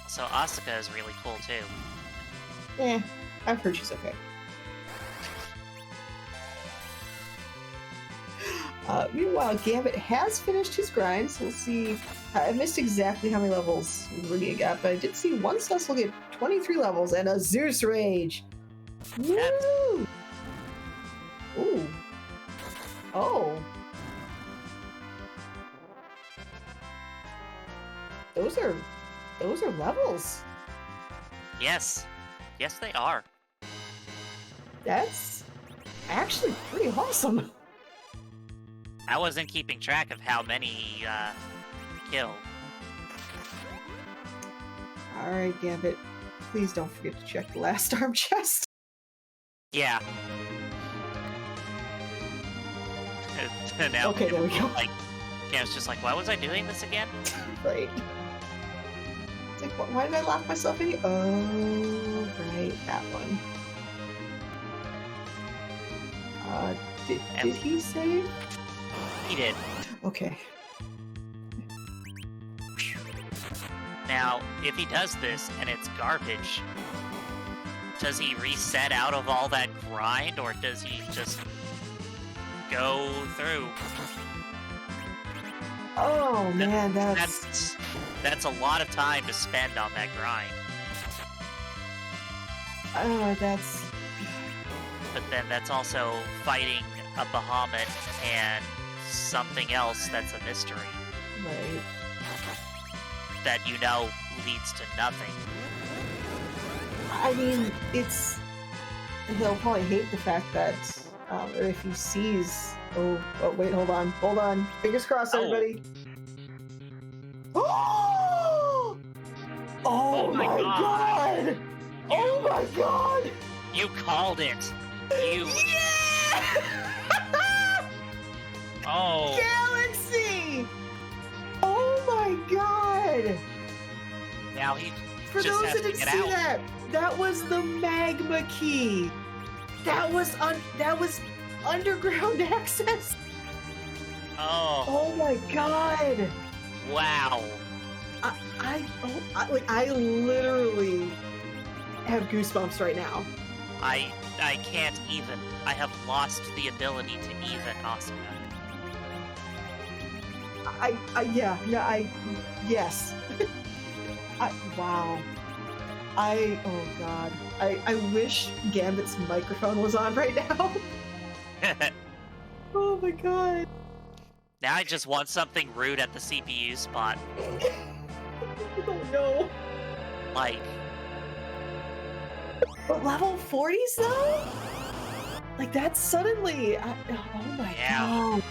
So Asuka is really cool too. I've heard she's okay. Meanwhile, Gambit has finished his grind, so we'll see. I missed exactly how many levels Rudia got, but I did see one Cecil get 23 levels and a Zeus Rage. Woo! Ooh. Oh. Those are levels. Yes. Yes, they are. That's actually pretty awesome. I wasn't keeping track of how many killed. Alright, Gambit. Please don't forget to check the last arm chest. Yeah. Now, Okay, there we go. Like, yeah, it's just like, why was I doing this again? Right. It's like, why did I lock myself in here? Oh, right, that one. Did he save? He did. Okay. Now, if he does this and it's garbage, does he reset out of all that grind, or does he just go through? Oh man, that's a lot of time to spend on that grind. That's. But then that's also fighting a Bahamut and something else that's a mystery Right. that you know leads to nothing. I mean, he'll probably hate the fact that, or if he sees. Oh, wait, hold on. Fingers crossed, everybody. Oh! Oh my god! Oh my god! You called it. You. Yeah! Oh. Galaxy! Oh my god! Now he. For just those has who to didn't get see out. that, that was the Magna Key. That was underground access. Oh. Oh my god! Wow. I literally have goosebumps right now. I can't even. I have lost the ability to even, Asuka. Yes. Wow. Oh god. I wish Gambit's microphone was on right now. Oh my god. Now I just want something rude at the CPU spot. Oh no. Like. But level 40s though? Like that's suddenly. Oh my god.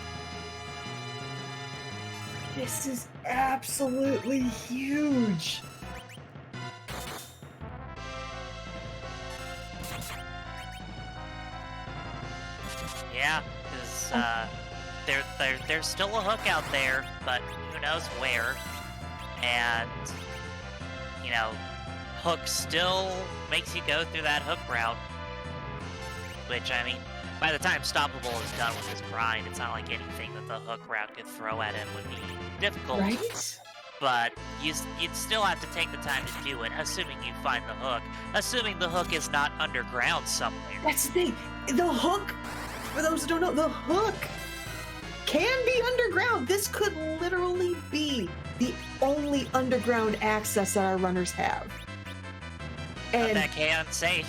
This is absolutely huge. Yeah, because there's still a hook out there, but who knows where. And, you know, hook still makes you go through that hook route. Which, I mean, by the time Stoppable is done with his grind, it's not like anything that the hook route could throw at him would be difficult. Right? But you'd still have to take the time to do it, assuming you find the hook. Assuming the hook is not underground somewhere. That's the thing. The hook, for those who don't know, the hook can be underground. This could literally be the only underground access that our runners have. But And that can't safe.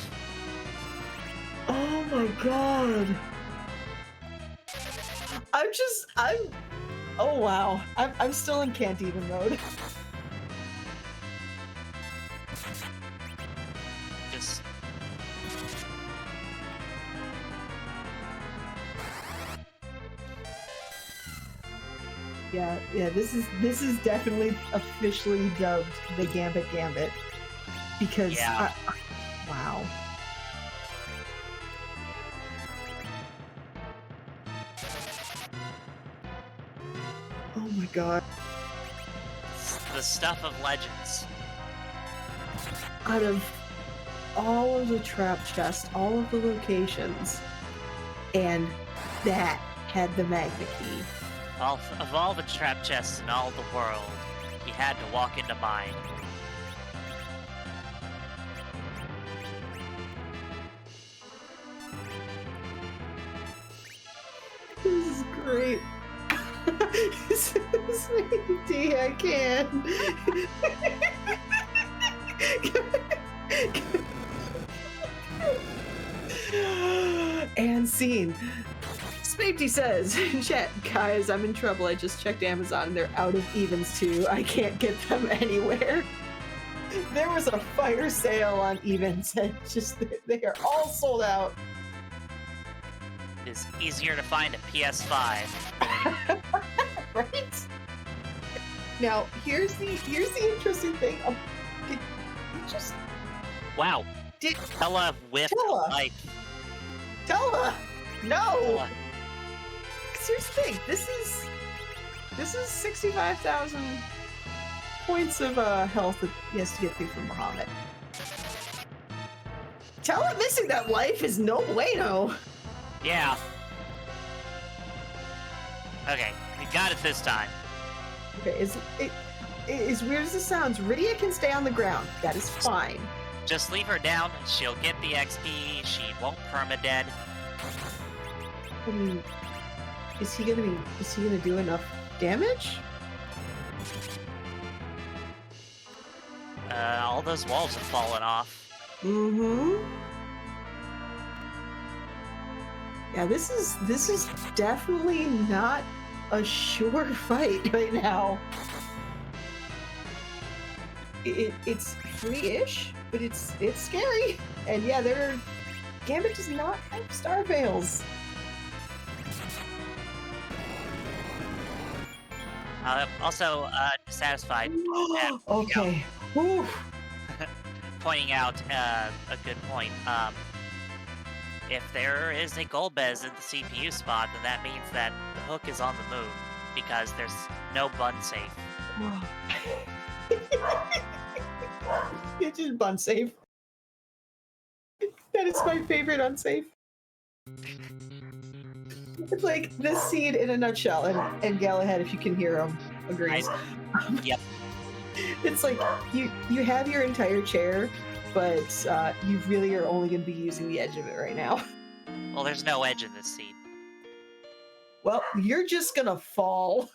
oh my god. Oh wow. I'm still in can't even mode. Just. Yeah, this is definitely officially dubbed the Gambit because Yeah. wow. Oh my god. The stuff of legends. Out of all of the trap chests, all of the locations, and that had the Magna Key. Of all the trap chests in all the world, he had to walk into mine. This is great. Sweetie, I can. And scene. Spapety says, chat, guys, I'm in trouble. I just checked Amazon and they're out of evens too. I can't get them anywhere. There was a fire sale on evens and just they are all sold out. It's easier to find a PS5. Right? Now, here's the interesting thing. Did you just Wow. did Tella whiffed Tella. life. Tella? No. Tella. 'Cause here's the thing. This is 65,000 points of health that he has to get through from Muhammad. Tella missing that life is no bueno. Yeah. Okay, we got it this time. Okay, as weird as it sounds, Rydia can stay on the ground. That is fine. Just leave her down. She'll get the XP. She won't perma-dead. I mean, is he gonna do enough damage? All those walls have fallen off. Mm-hmm. Yeah, this is definitely not a sure fight right now. It's free-ish, but it's scary. And yeah, Gambit does not have star veils. Also, satisfied at Okay. Whew. pointing out a good point. If there is a Golbez in the CPU spot, then that means that the hook is on the move because there's no bun safe. It's just bun safe. That is my favorite unsafe. It's like this scene in a nutshell, and Galahad, if you can hear him, agrees. Yep. It's like you have your entire chair, but you really are only going to be using the edge of it right now. Well, there's no edge in this seat. Well, you're just gonna fall.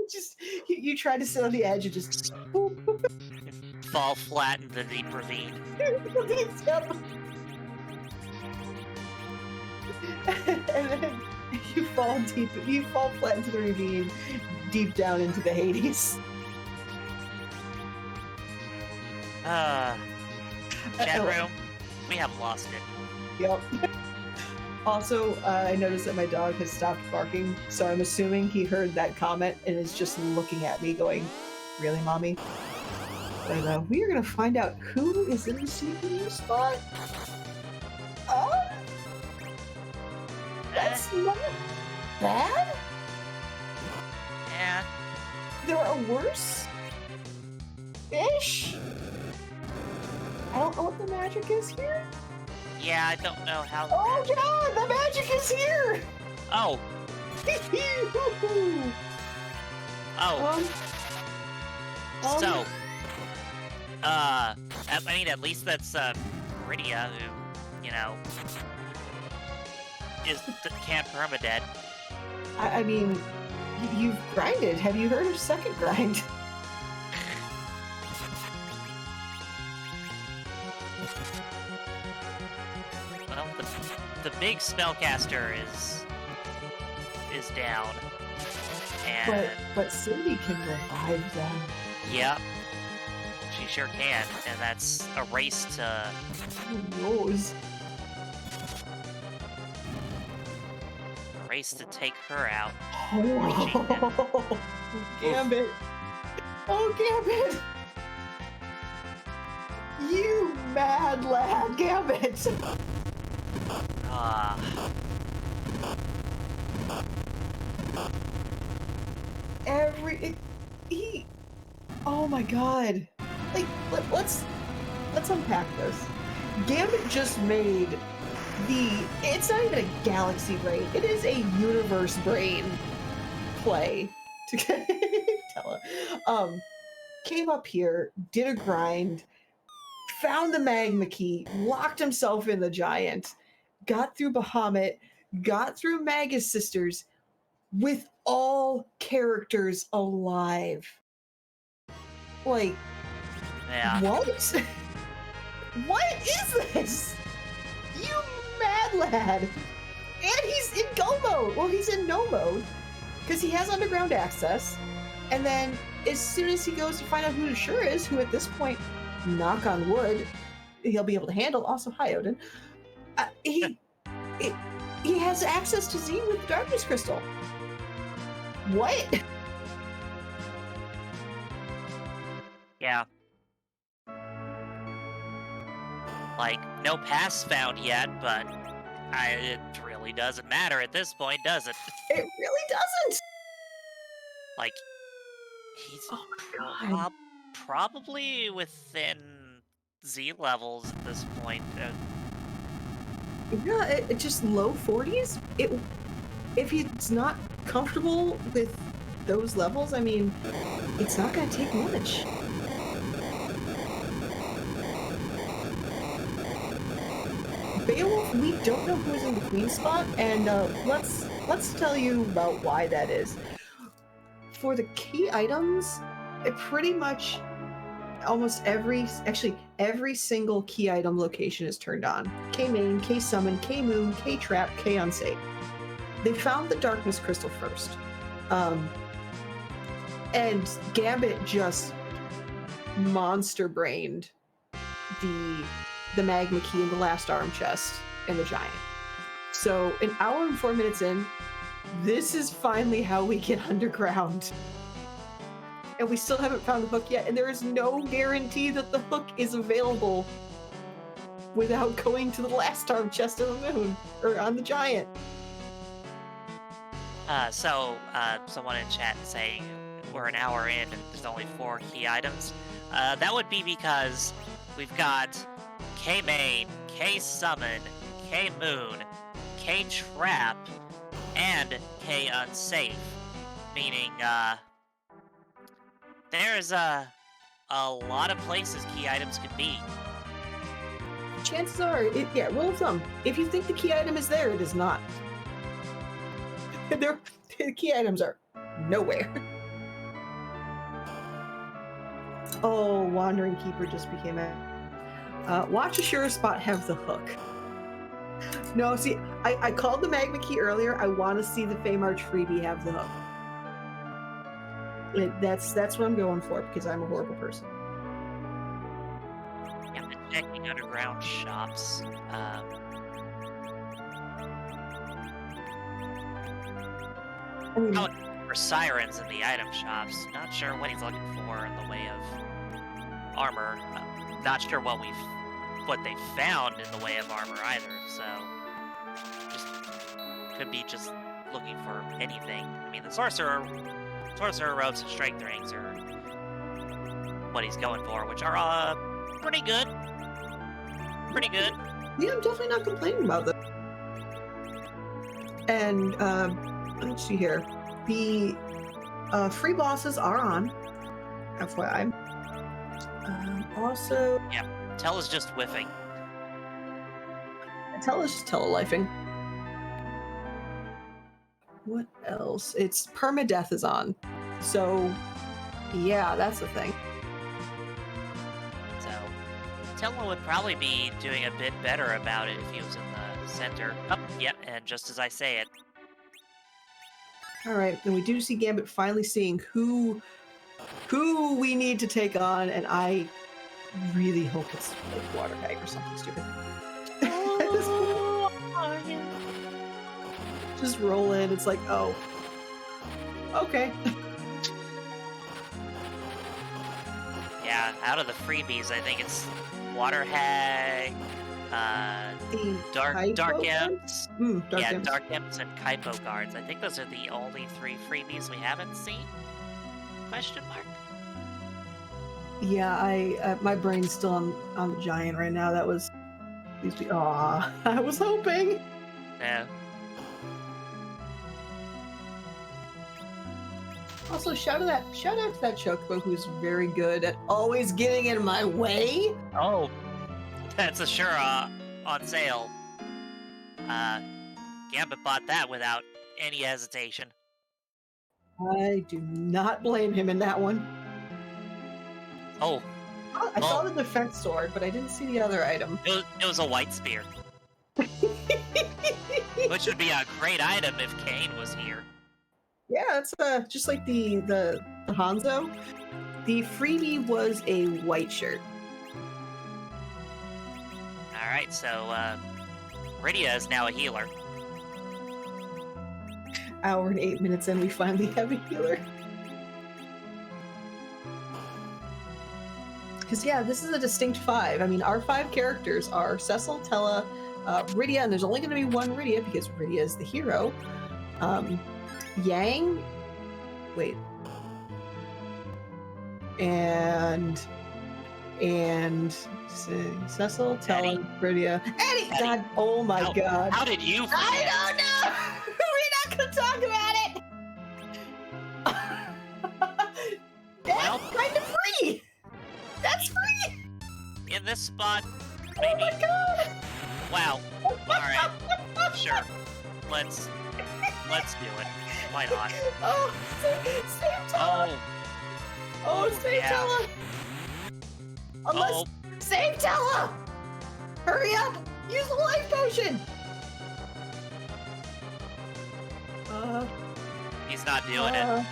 Just you try to sit on the edge and just Fall flat in the deep ravine. And then you fall deep. You fall flat into the ravine, deep down into the Hades. Chat room, we have lost it. Yep. Also, I noticed that my dog has stopped barking, so I'm assuming he heard that comment and is just looking at me going, "Really, mommy?" But we are going to find out who is in the CPU spot. Oh! That's not bad? Yeah. There are worse? Ish? I don't know what the magic is here. Yeah, I don't know how. Oh god, the magic is here! Oh. Oh. So. I mean, at least that's Rydia, who, you know, can't perma-dead. I mean, you've grinded. Have you heard of second grind? Well, the big spellcaster is down, and but Cindy can revive them. Yep, she sure can, and that's a race to. Who knows? A race to take her out. Oh, Gambit! Oh, Gambit! You mad lad, Gambit! Oh my god! Like, let's unpack this. Gambit just made it's not even a galaxy brain, it is a universe brain play to tell it. Came up here, did a grind, found the Magna Key, locked himself in the giant, got through Bahamut, got through Magus Sisters with all characters alive. Like, Yeah. what? What is this? You mad lad. And he's in go mode. Well, he's in no mode because he has underground access. And then as soon as he goes to find out who Ashura is, who at this point, knock on wood, he'll be able to handle. Also, hi, Odin. He has access to Z with the Darkness Crystal. What? Yeah. Like, no pass found yet, but it really doesn't matter at this point, does it? It really doesn't. Like, he's Oh my god. probably within Z levels at this point. Yeah, it just low 40s. If he's not comfortable with those levels, I mean, it's not going to take much. Beowulf, we don't know who's in the queen spot, and let's tell you about why that is. For the key items, it pretty much almost every single key item location is turned on. K main, K summon, K moon, K trap, K unsafe. They found the darkness crystal first. And Gambit just monster brained the Magna Key in the last arm chest and the giant. So an hour and 4 minutes in, this is finally how we get underground. And we still haven't found the hook yet, and there is no guarantee that the hook is available without going to the last arm chest of the moon, or on the giant. Someone in chat saying we're an hour in and there's only 4 key items. That would be because we've got K main, K summon, K moon, K trap, and K unsafe. Meaning, there's a lot of places key items could be. Chances are, rule of thumb, if you think the key item is there, it is not. The key items are nowhere. Oh, Wandering Keeper just became a... watch Ashura spot have the hook. No, see, I called the Magna Key earlier. I want to see the Feymarch freebie have the hook. That's what I'm going for, because I'm a horrible person. Yeah, I'm checking underground shops. Looking for sirens in the item shops. Not sure what he's looking for in the way of armor. Not sure what they found in the way of armor either. So, could be just looking for anything. I mean, the sorcerer robes and strength rings are what he's going for, which are pretty good. Pretty good. Yeah, I'm definitely not complaining about them. And let's see here. The free bosses are on, FYI. Also, yeah, Tell is just whiffing. Tell is just telelifing. What else? It's perma-death is on. So, yeah, that's the thing. So, Tella would probably be doing a bit better about it if he was in the center. Oh, yep, and just as I say it. Alright, and we do see Gambit finally seeing who we need to take on, and I really hope it's like water bag or something stupid. Just roll in, it's like, oh. Okay. Yeah, out of the freebies, I think it's Water Hag, Dark Imps. Dark Imps and Kaipo Guards. I think those are the only 3 freebies we haven't seen? Question mark? Yeah, my brain's still on the giant right now. That was... Aw, I was hoping! Yeah. Also, shout out to that Chocobo who's very good at always getting in my way. Oh, that's Ashura on sale. Gambit bought that without any hesitation. I do not blame him in that one. Oh, I saw the defense sword, but I didn't see the other item. it was a white spear. Which would be a great item if Kane was here. Yeah, it's just like the Hanzo. The freebie was a white shirt. Alright, so Rydia is now a healer. Hour and 8 minutes in, we finally have a healer. Because, yeah, this is a distinct 5. I mean, our 5 characters are Cecil, Tella, Rydia, and there's only going to be one Rydia because Rydia is the hero. Yang, wait, and Cecil, Tella, Rydia, Eddie. God, oh my God! How did you? I don't know. We're not going to talk about it. That's kind of free. That's free. In this spot, maybe. Oh my God! Wow. All right. Sure. Let's do it. Why not? Oh, save Tella! Oh, save Tella! Unless save Tella! Hurry up! Use the life potion! He's not doing it.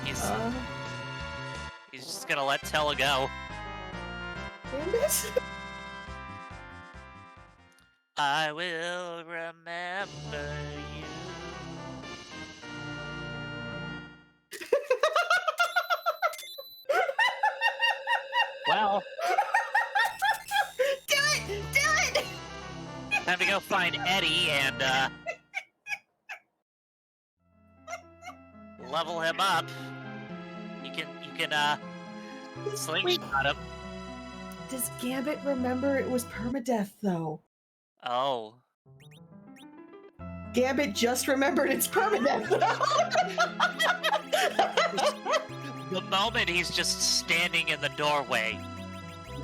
He's just gonna let Tella go. Candace? I will remember you. Well, do it! Time to go find Eddie and level him up. You can slingshot him. Does Gambit remember it was perma-death though? Oh. Gambit just remembered it's perma-death. The moment he's just standing in the doorway.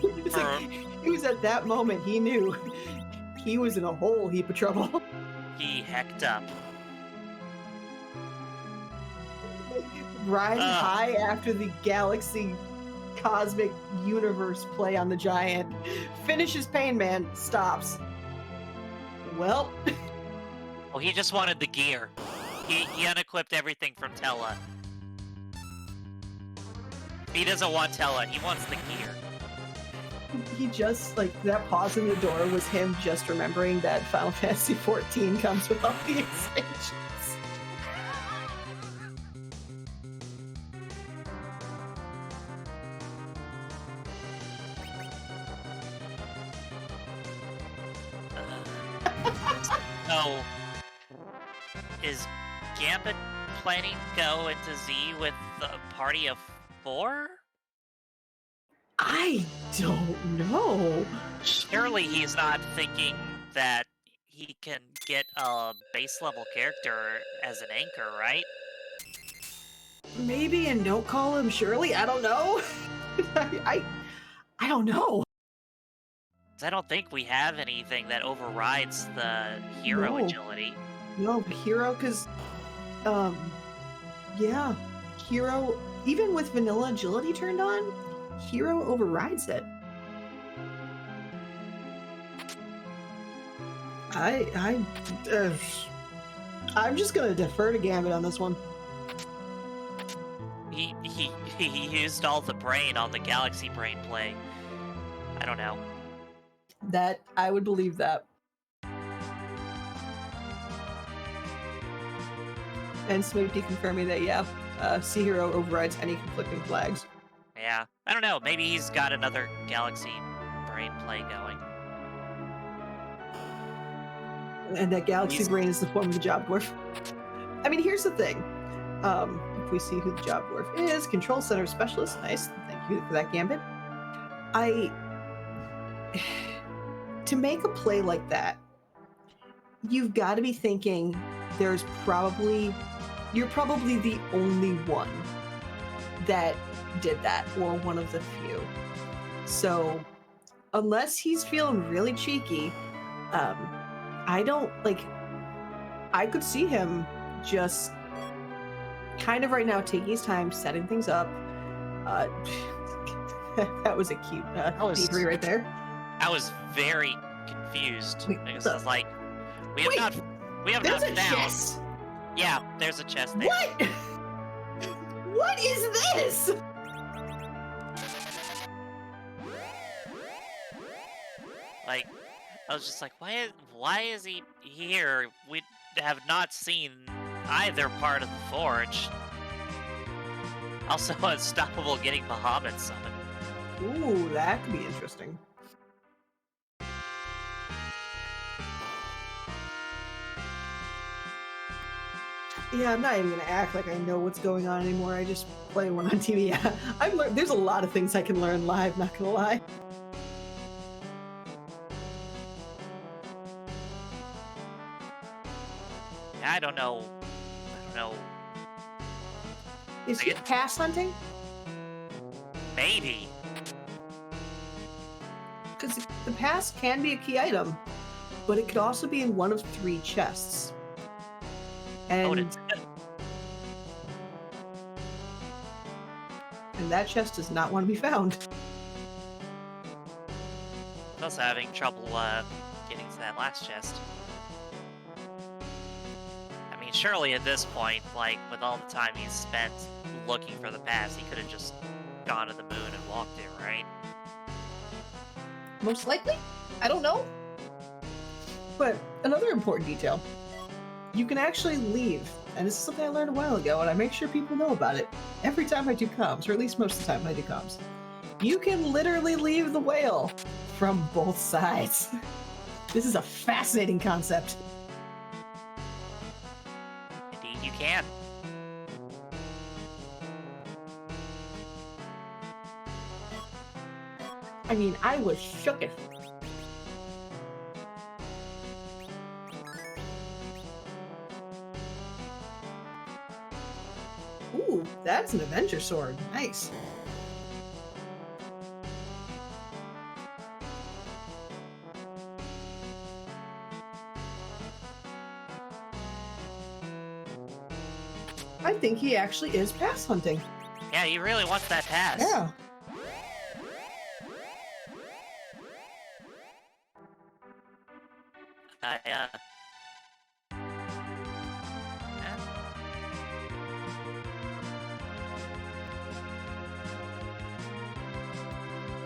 It was at that moment he knew he was in a whole heap of trouble. He hecked up. Riding high after the galaxy cosmic universe play on the giant. Finishes Pain Man, stops. Well. Well, he just wanted the gear. He unequipped everything from Tella. He doesn't want Tella, he wants the gear. He just, like, that pause in the door was him just remembering that Final Fantasy XIV comes with all the expansions. So, is Gambit planning to go into Z with a party of 4? I don't know. Surely he's not thinking that he can get a base level character as an anchor, right? Maybe, and don't call him Shirley. I don't know. I don't know. I don't think we have anything that overrides the hero agility. No, hero, because, yeah, hero, even with vanilla agility turned on, hero overrides it. I'm just gonna defer to Gambit on this one. He used all the brain on the Galaxy Brain play. I don't know. That, I would believe that. And Smoothie confirming that, yeah, C-Hero overrides any conflicting flags. Yeah, I don't know. Maybe he's got another Galaxy Brain play going. And that Galaxy Brain is the form of the Job Dwarf. I mean, here's the thing. If we see who the Job Dwarf is, Control Center Specialist. Nice. Thank you for that, Gambit. To make a play like that, you've got to be thinking you're probably the only one that did that, or one of the few. So unless he's feeling really cheeky, I don't, like, I could see him just kind of right now taking his time, setting things up. That was a cute D3 right there. I was very confused. Wait, because I was like, we have not there's a found. chest! Yeah, there's a chest there. What? What is this? Like, I was just like, why is he here? We have not seen either part of the forge. Also, Unstoppable getting Bahamut summoned. Ooh, that could be interesting. Yeah, I'm not even gonna act like I know what's going on anymore. I just play one on TV. There's a lot of things I can learn live, not gonna lie. I don't know. Is he pass hunting? Maybe. Because the pass can be a key item, but it could also be in one of 3 chests. And that chest does not want to be found. I was also having trouble getting to that last chest. I mean, surely at this point, like, with all the time he's spent looking for the pass, he could have just gone to the moon and walked it, right? Most likely? I don't know. But another important detail. You can actually leave, and this is something I learned a while ago, and I make sure people know about it every time I do comms, or at least most of the time I do comms. You can literally leave the whale from both sides. This is a fascinating concept. Indeed, you can. I mean, I was shooketh. Ooh, that's an Avenger sword. Nice. I think he actually is pass hunting. Yeah, he really wants that pass. Yeah. Yeah.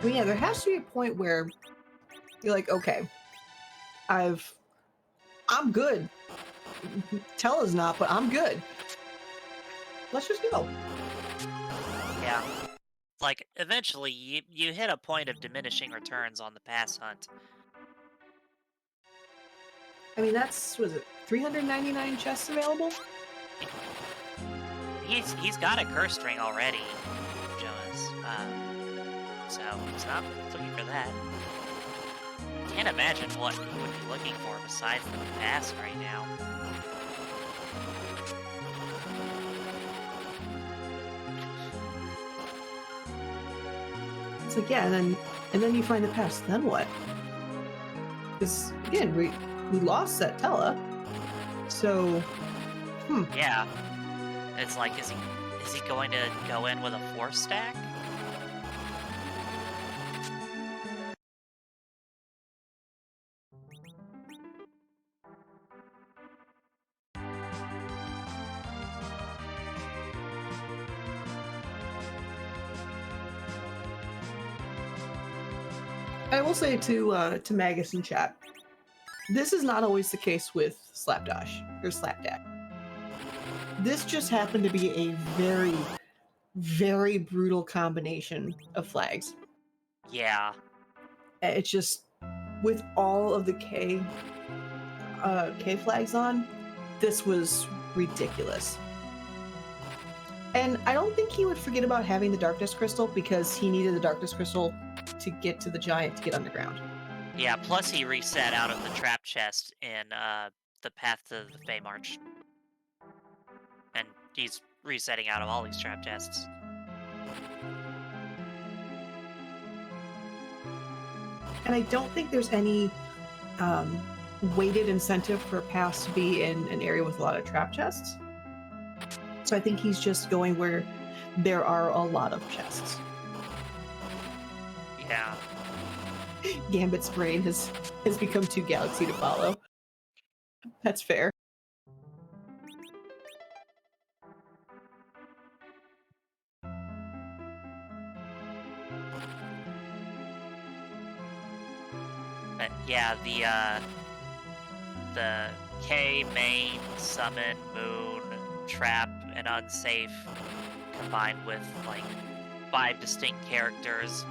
I mean, yeah, there has to be a point where you're like, okay, I'm good. Tella's not, but I'm good. Let's just go. Yeah. Like, eventually, you hit a point of diminishing returns on the pass hunt. I mean, was it 399 chests available? He's got a curse string already, Jonas. So he's not looking for that. Can't imagine what he would be looking for besides the pass right now. It's like, yeah, and then you find the pass. Then what? Because again, we lost that Tella, so Yeah, it's like, is he going to go in with a 4-stack? I will say to Magus in chat, this is not always the case with Slapdash or Slapdash. This just happened to be a very, very brutal combination of flags. Yeah. It's just, with all of the K flags on, this was ridiculous. And I don't think he would forget about having the Darkness Crystal because he needed the Darkness Crystal to get to the Giant to get underground. Yeah, plus he reset out of the trap chest in the path to the Fey March. And he's resetting out of all these trap chests. And I don't think there's any weighted incentive for a pass to be in an area with a lot of trap chests. So I think he's just going where there are a lot of chests. Yeah. Gambit's brain has become too galaxy to follow. That's fair. But yeah, the K, main, summon, moon, trap, and unsafe combined with like 5 distinct characters,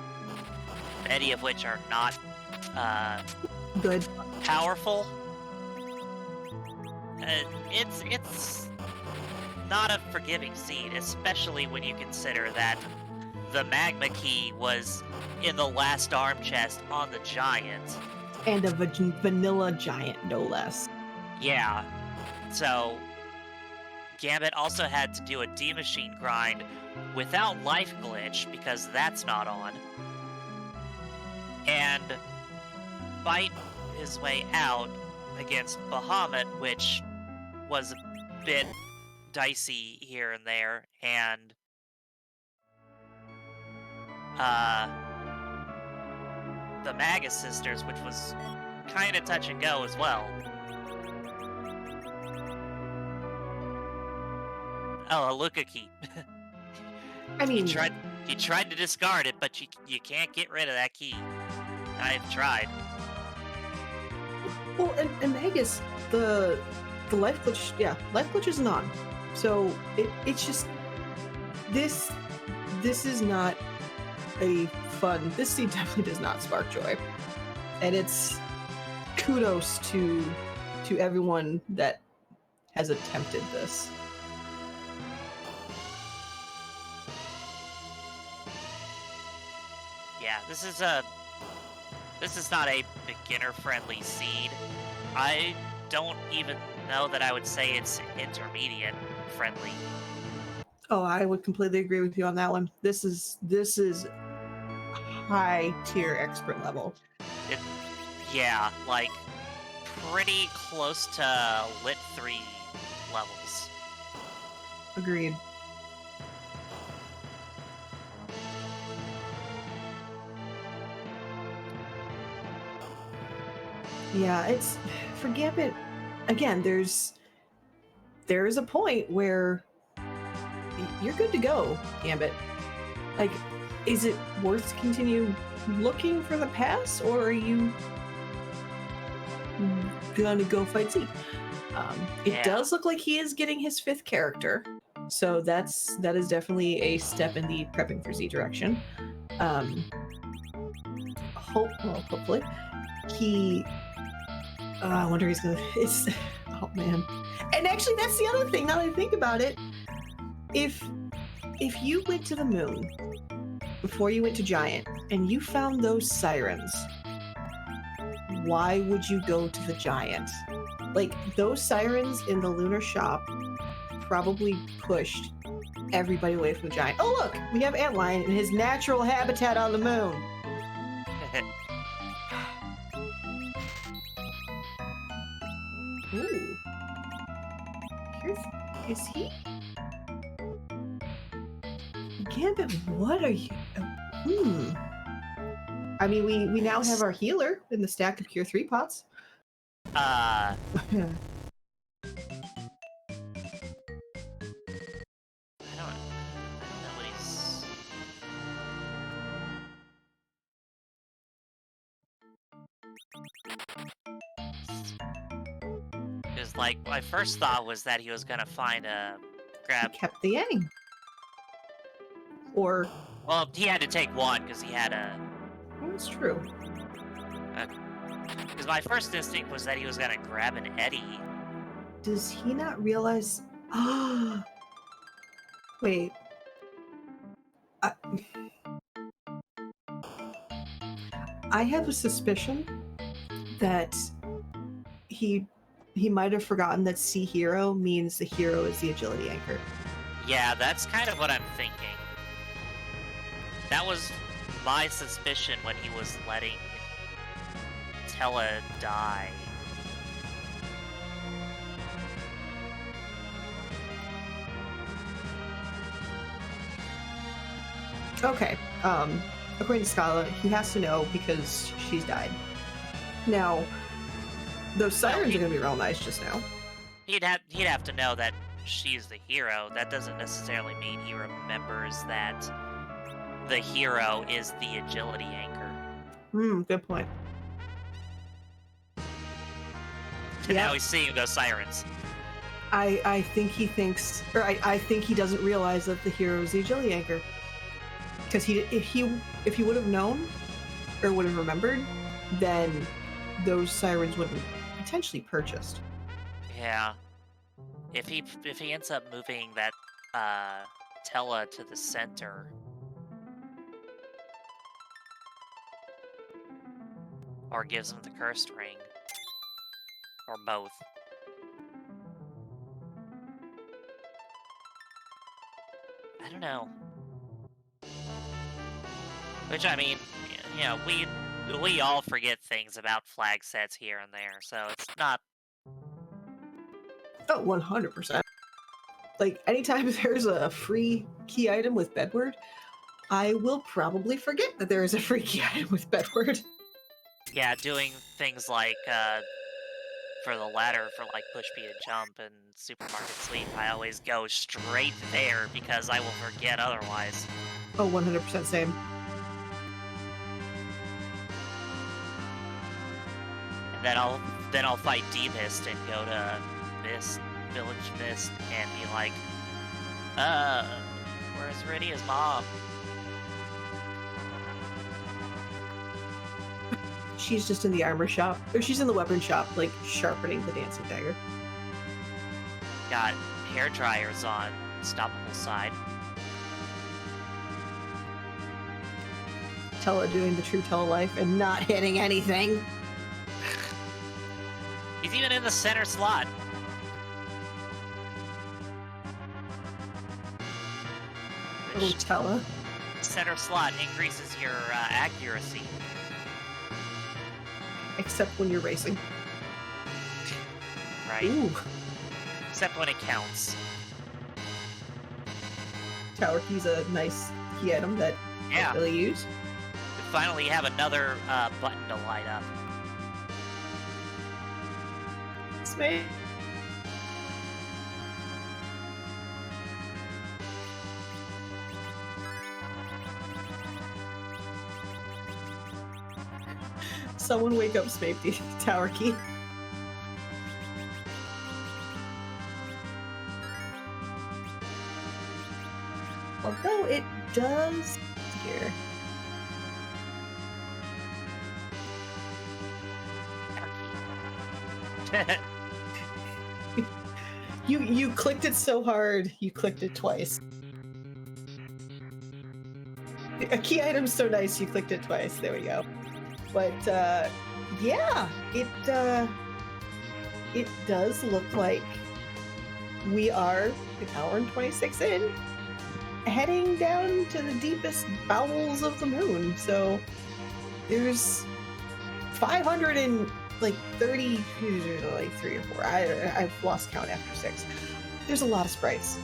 many of which are not Good. powerful. It's not a forgiving seed, especially when you consider that the Magna Key was in the last arm chest on the giant. And a vanilla giant, no less. Yeah. So Gambit also had to do a D-Machine grind without life glitch, because that's not on. And fight his way out against Bahamut, which was a bit dicey here and there, and the Magus Sisters, which was kind of touch and go as well. Oh, a Luca key. I mean, he tried to discard it, but you can't get rid of that key. I've tried. well, and Magus, the life glitch, life glitch isn't on. So it's just this is not a fun. This scene definitely does not spark joy, and it's kudos to everyone that has attempted this. Yeah, this is not a beginner-friendly seed. I don't even know that I would say it's intermediate-friendly. Oh, I would completely agree with you on that one. This is high tier expert level. Yeah, like pretty close to Lit 3 levels. Agreed. Yeah, it's for Gambit. Again, there is a point where you're good to go, Gambit. Like, is it worth to continue looking for the pass, or are you gonna go fight Z? It does look like he is getting his 5th character, so that is definitely a step in the prepping for Z direction. Hopefully, he. I wonder he's gonna. It's. Oh man. And actually, that's the other thing. Now that I think about it, if you went to the moon before you went to Giant and you found those sirens, why would you go to the Giant? Like, those sirens in the lunar shop probably pushed everybody away from the Giant. Oh look, we have Antlion in his natural habitat on the moon. Ooh. Is he? Gambit, what are you? I mean, we now have our healer in the stack of Cure 3 pots. I don't know what he's... Because, like, my first thought was that he was gonna find a grab. He kept the Yang. Or... Well, he had to take one, because he had a... That's true. Because my first instinct was that he was gonna grab an Eddie. Does he not realize... Ah, wait. I have a suspicion that he might have forgotten that C hero means the hero is the agility anchor. Yeah, that's kind of what I'm thinking. That was my suspicion when he was letting Tella die. Okay. According to Scala, he has to know because she's died. Now, those sirens are going to be real nice just now. He'd have to know that she's the hero. That doesn't necessarily mean he remembers that the hero is the agility anchor. Good point. And now he's seeing those sirens. I think he thinks, or I think he doesn't realize that the hero is the agility anchor. Because if he would have known, or would have remembered, then those sirens would have potentially purchased. Yeah. If he ends up moving that Tella to the center, or gives him the cursed ring, or both. I don't know. Which, I mean, you know, we all forget things about flag sets here and there, so it's not... Oh, 100%. Like, anytime there's a free key item with Bedward, I will probably forget that there is a free key item with Bedward. Yeah, doing things like, for the ladder, for like push, beat, and jump, and supermarket sweep, I always go straight there because I will forget otherwise. Oh, 100% same. And then I'll fight D-Mist and go to Village Mist and be like, where's Rydia's mom? She's just in the armor shop, or she's in the weapon shop, like, sharpening the dancing dagger. Got hair dryers on stoppable side. Tella doing the true Tella life and not hitting anything. He's even in the center slot. Oh, Tella. Center slot increases your accuracy. Except when you're racing. Right. Ooh. Except when it counts. Tower key's a nice key item that I don't really use. We finally have another button to light up. Smash. Someone wake up Snape, Tower Key. Although it does here. You clicked it so hard, you clicked it twice. A key item's so nice, you clicked it twice. There we go. But yeah, it does look like we are an hour and 26 in, heading down to the deepest bowels of the moon. So there's 530, like 3 or 4. I've lost count after 6. There's a lot of sprites.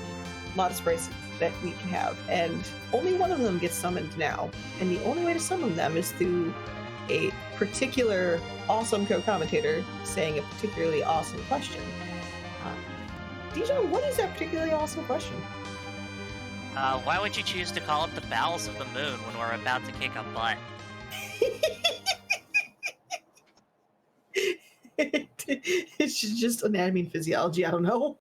That we can have, and only one of them gets summoned now. And the only way to summon them is through a particular awesome co-commentator saying a particularly awesome question. Dijon, what is that particularly awesome question? Why would you choose to call it the bowels of the moon when we're about to kick a butt? It's just anatomy and physiology, I don't know.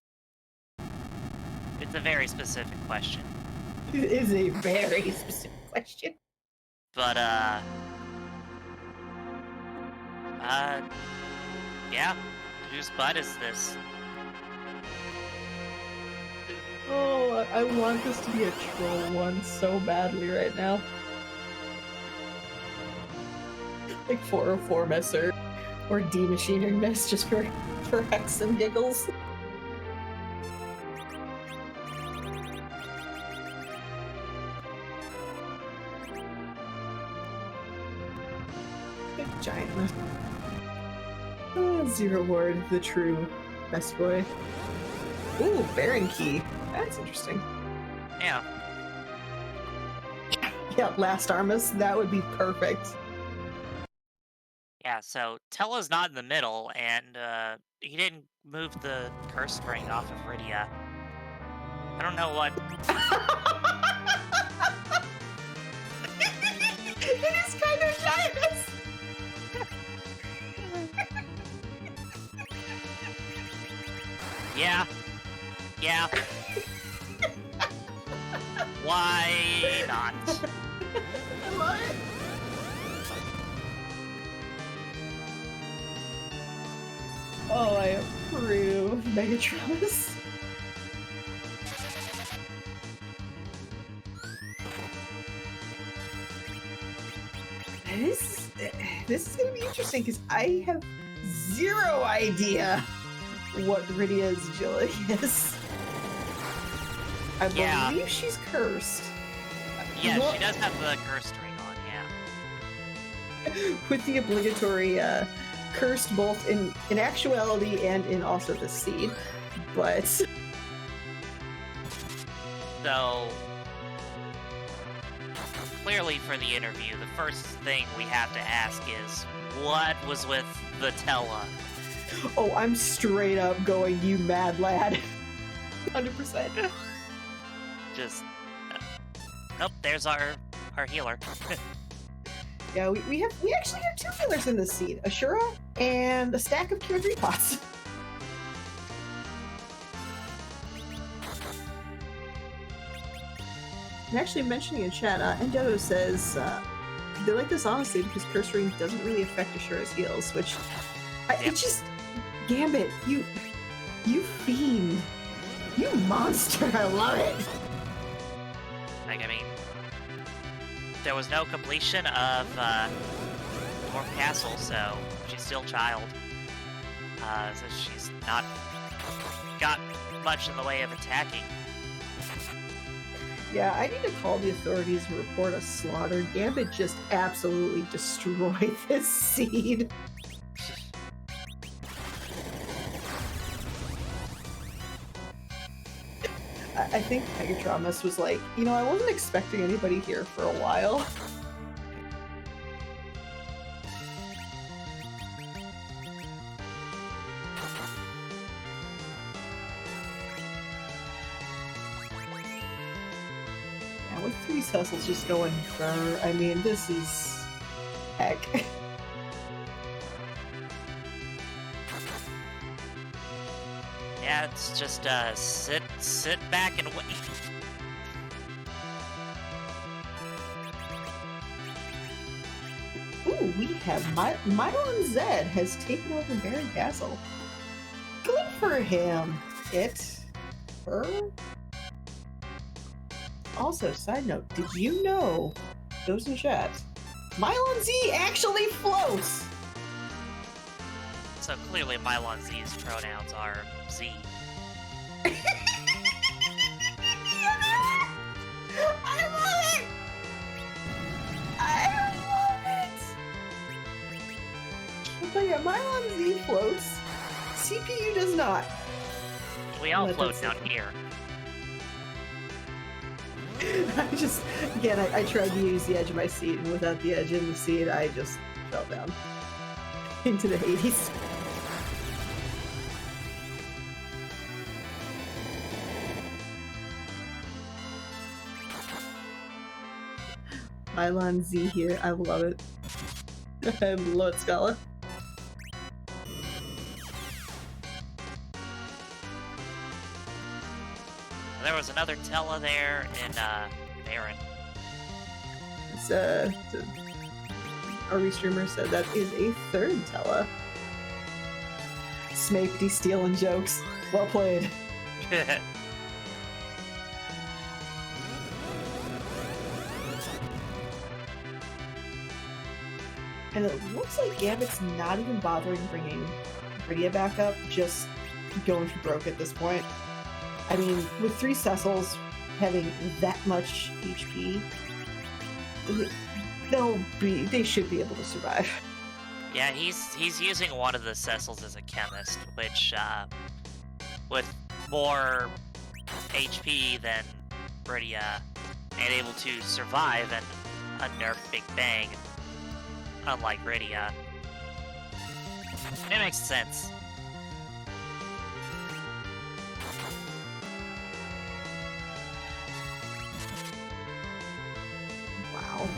It's a very specific question. It is a very specific question. But, yeah. Whose butt is this? Oh, I want this to be a troll one so badly right now. Like 404 miss or D-machinery miss just for hex and giggles. Giant miss. Zero Ward, the true best boy. Ooh, Baron Key. That's interesting. Yeah. Yeah, last Armus, that would be perfect. Yeah, so Tella's not in the middle, and he didn't move the curse spring off of Rydia. I don't know what. It is kind of giant. Yeah. Yeah. Why not? I love it. Oh, I approve. Megatronus. This is gonna be interesting because I have zero idea what Rydia's agility is. I believe she's cursed. Yeah, Well, she does have the curse ring on, yeah. with the obligatory cursed both in actuality and in also the seed. But So, clearly for the interview, the first thing we have to ask is, what was with the Tella? oh, I'm straight up going, you mad lad. 100%. Just, oh, there's our healer. Yeah, we actually have 2 healers in this seed, Ashura and a stack of Cure 3 pots. And actually mentioning in chat, Endoto says they like this honestly because Curse Ring doesn't really affect Ashura's heals, which it's just Gambit, you fiend, you monster, I love it. Like, I mean, there was no completion of Dwarf Castle, so she's still child. So she's not got much in the way of attacking. Yeah, I need to call the authorities and report a slaughter. Gambit just absolutely destroyed this seed. I think Megatronus was like, you know, I wasn't expecting anybody here for a while. Yeah, with 3 Cecils just going for, I mean, this is heck. Yeah, it's just sit back and wait. Ooh, we have Mylon Zed has taken over Baron Castle. Good for him. Her. Also, side note, did you know, those in chat, Mylon Z actually floats? So clearly Mylon Z's pronouns are Z. I love it! I love it! But yeah, Mylon Z floats. CPU does not. We all float down here. I just, again, I tried to use the edge of my seat, and without the edge in the seat, I just fell down into the Hades. Mylon Z here, I love it. I love it, Scala. There was another Tella there in Baron. It's, our restreamer said that is a 3rd Tella. Smapety stealing jokes. Well played. And it looks like Gambit's not even bothering bringing Rydia back up, just going for broke at this point. I mean, with 3 Cecils having that much HP, they should be able to survive. Yeah, he's using one of the Cecils as a chemist, which with more HP than Rydia and able to survive and a nerf Big Bang, unlike Rydia. It makes sense. Wow.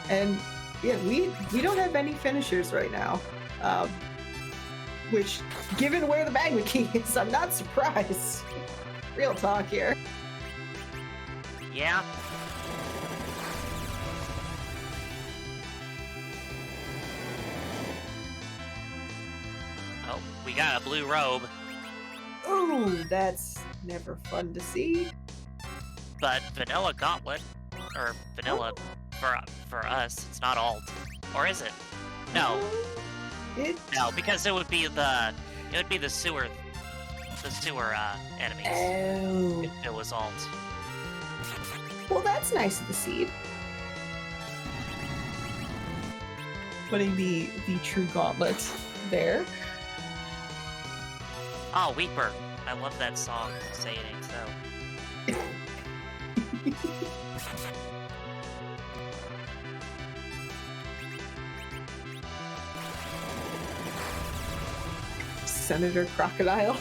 And yeah, we don't have any finishers right now. Which, given where the Magna Key is, I'm not surprised. Real talk here. Yeah. Oh, we got a blue robe. Ooh, that's never fun to see. But vanilla gauntlet, or vanilla for us, it's not alt, or is it? No, no, because it would be the sewer enemies. Oh. If it was alt. Well, that's nice of the seed. Putting the true gauntlet there. Oh, Weeper! I love that song. Say it ain't so. Senator Crocodile.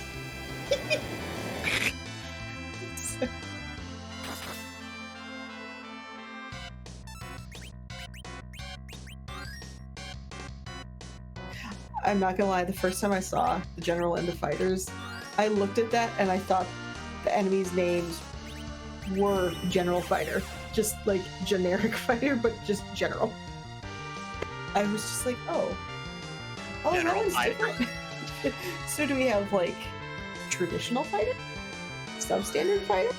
I'm not gonna lie, the first time I saw the general and the fighters, I looked at that and I thought the enemies' names were General Fighter. Just like generic fighter, but just general. I was just like, oh, General that one's Fighter. different. So do we have like traditional fighter, substandard fighter,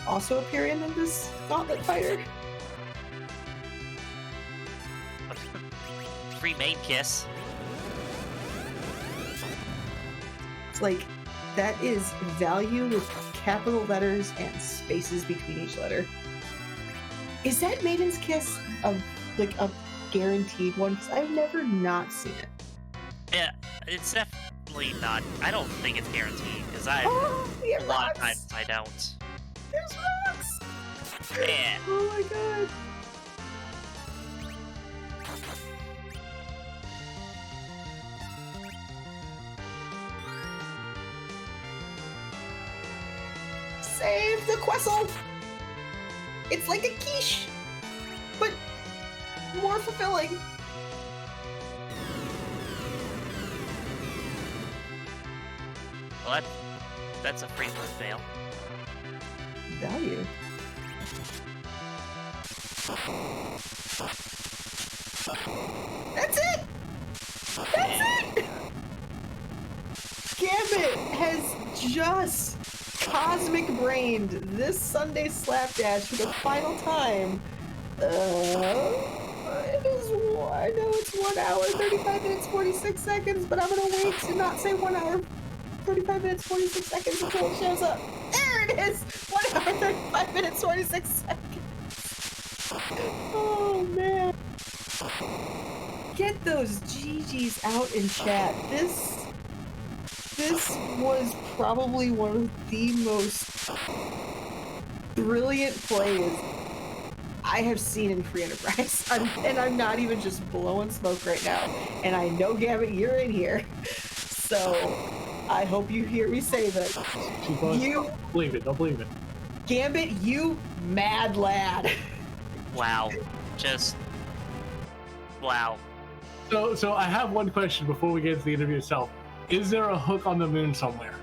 also appearing in this gauntlet fighter? Free main kiss. It's like that is value with capital letters and spaces between each letter. Is that Maiden's Kiss a guaranteed one? Because I've never not seen it. Yeah, it's definitely not. I don't think it's guaranteed because a lot rocks. of times I don't. There's rocks. Yeah. Oh my god. Save the Quessel! It's like a quiche, but more fulfilling. Well, that's a free move fail. Value. That's it! That's it! Gambit has just cosmic brained this Sunday Slapdash for the final time. It is, I know it's 1 hour, 35 minutes, 46 seconds, but I'm gonna wait to not say 1 hour, 35 minutes, 46 seconds until it shows up. There it is! 1 hour, 35 minutes, 26 seconds. Oh, man. Get those GGs out in chat. This was probably one of the most brilliant plays I have seen in Free Enterprise. And I'm not even just blowing smoke right now. And I know, Gambit, you're in here. So I hope you hear me say that. You don't believe it. Don't believe it. Gambit, you mad lad. Wow. Just wow. So I have one question before we get to the interview itself. Is there a hook on the moon somewhere?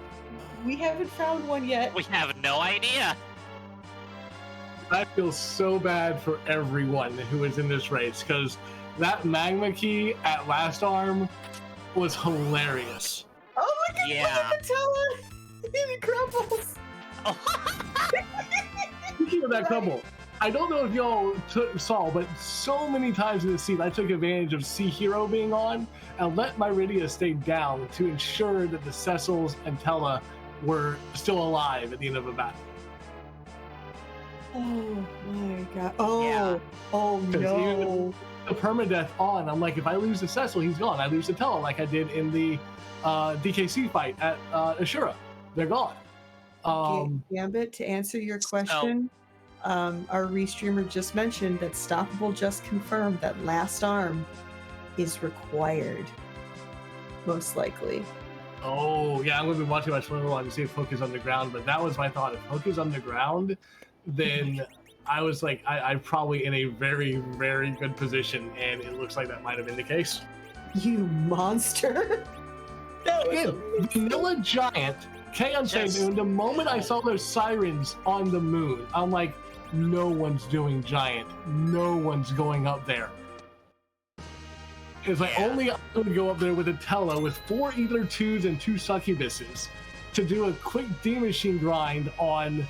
We haven't found one yet. We have no idea. I feel so bad for everyone who is in this race because that Magna Key at Last Arm was hilarious. Oh my god, Yeah. look at Matella! He crumbles! Speaking of that couple, I don't know if y'all saw, but so many times in the scene, I took advantage of Sea Hero being on and let my Rydia stay down to ensure that the Cecils and Tella were still alive at the end of a battle. Oh my god. Oh, Yeah. oh 'Cause no. even the perma-death on, I'm like, if I lose the Cecil, he's gone. I lose the Tella like I did in the DKC fight at Ashura. They're gone. Gambit, to answer your question, our restreamer just mentioned that Stoppable just confirmed that Last Arm is required, most likely. Oh, yeah, I'm going to be watching my Twitter line to see if Hook is underground, but that was my thought. If Hook is underground, then I was like, I'm probably in a very, very good position, and it looks like that might have been the case. You monster! That was Again, Vanilla Giant, K Unchained, and the moment I saw those sirens on the moon, I'm like, no one's doing Giant. No one's going up there. It's like only I would go up there with a Tella with 4 Ether 2s and 2 Succubuses to do a quick D-Machine grind on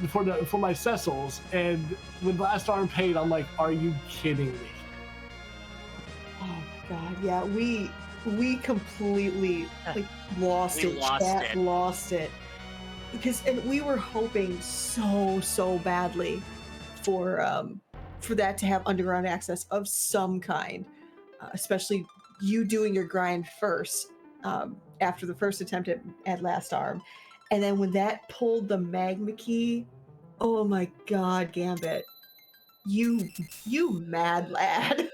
for my Cecils, and with Last Arm paid, I'm like, are you kidding me? Oh my god, yeah, we completely like lost We it. lost Chat it. lost it. And we were hoping so badly for that to have underground access of some kind, especially you doing your grind first after the first attempt at Last Arm, and then when that pulled the Magna Key, oh my god, Gambit, you mad lad.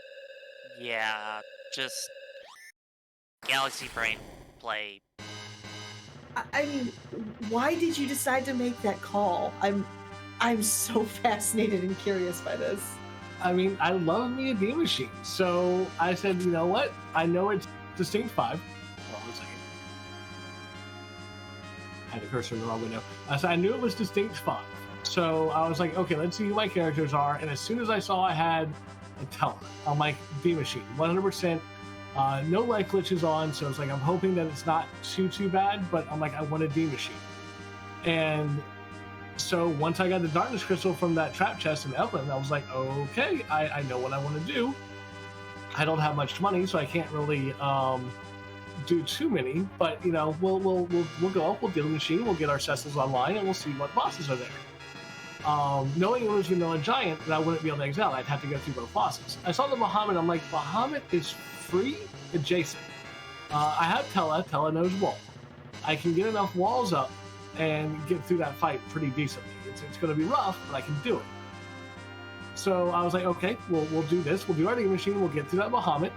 Yeah, just Galaxy Brain play. I mean, why did you decide to make that call? I'm so fascinated and curious by this. I mean, I love me a D-Machine, so I said, you know what? I know it's Distinct 5. Hold on a second. I had the cursor in the wrong window. So I knew it was Distinct 5. So I was like, okay, let's see who my characters are. And as soon as I saw I had a Teller, I'm like, D-Machine, 100%. No life glitches on, so it's like I'm hoping that it's not too bad, but I'm like, I want a D-Machine. And so once I got the Darkness Crystal from that trap chest in Eblan, I was like, okay, I know what I want to do. I don't have much money, so I can't really do too many, but you know, we'll go up, we'll deal the machine, we'll get our Cecils online, and we'll see what bosses are there. Knowing it was Vanilla Giant, that I wouldn't be able to exile, I'd have to go through both bosses. I saw the Bahamut, I'm like, Bahamut is free adjacent. I have Tella knows wall. I can get enough walls up and get through that fight pretty decently. It's going to be rough, but I can do it. So I was like, okay, we'll do this. We'll do our D-Machine. We'll get through that Bahamut.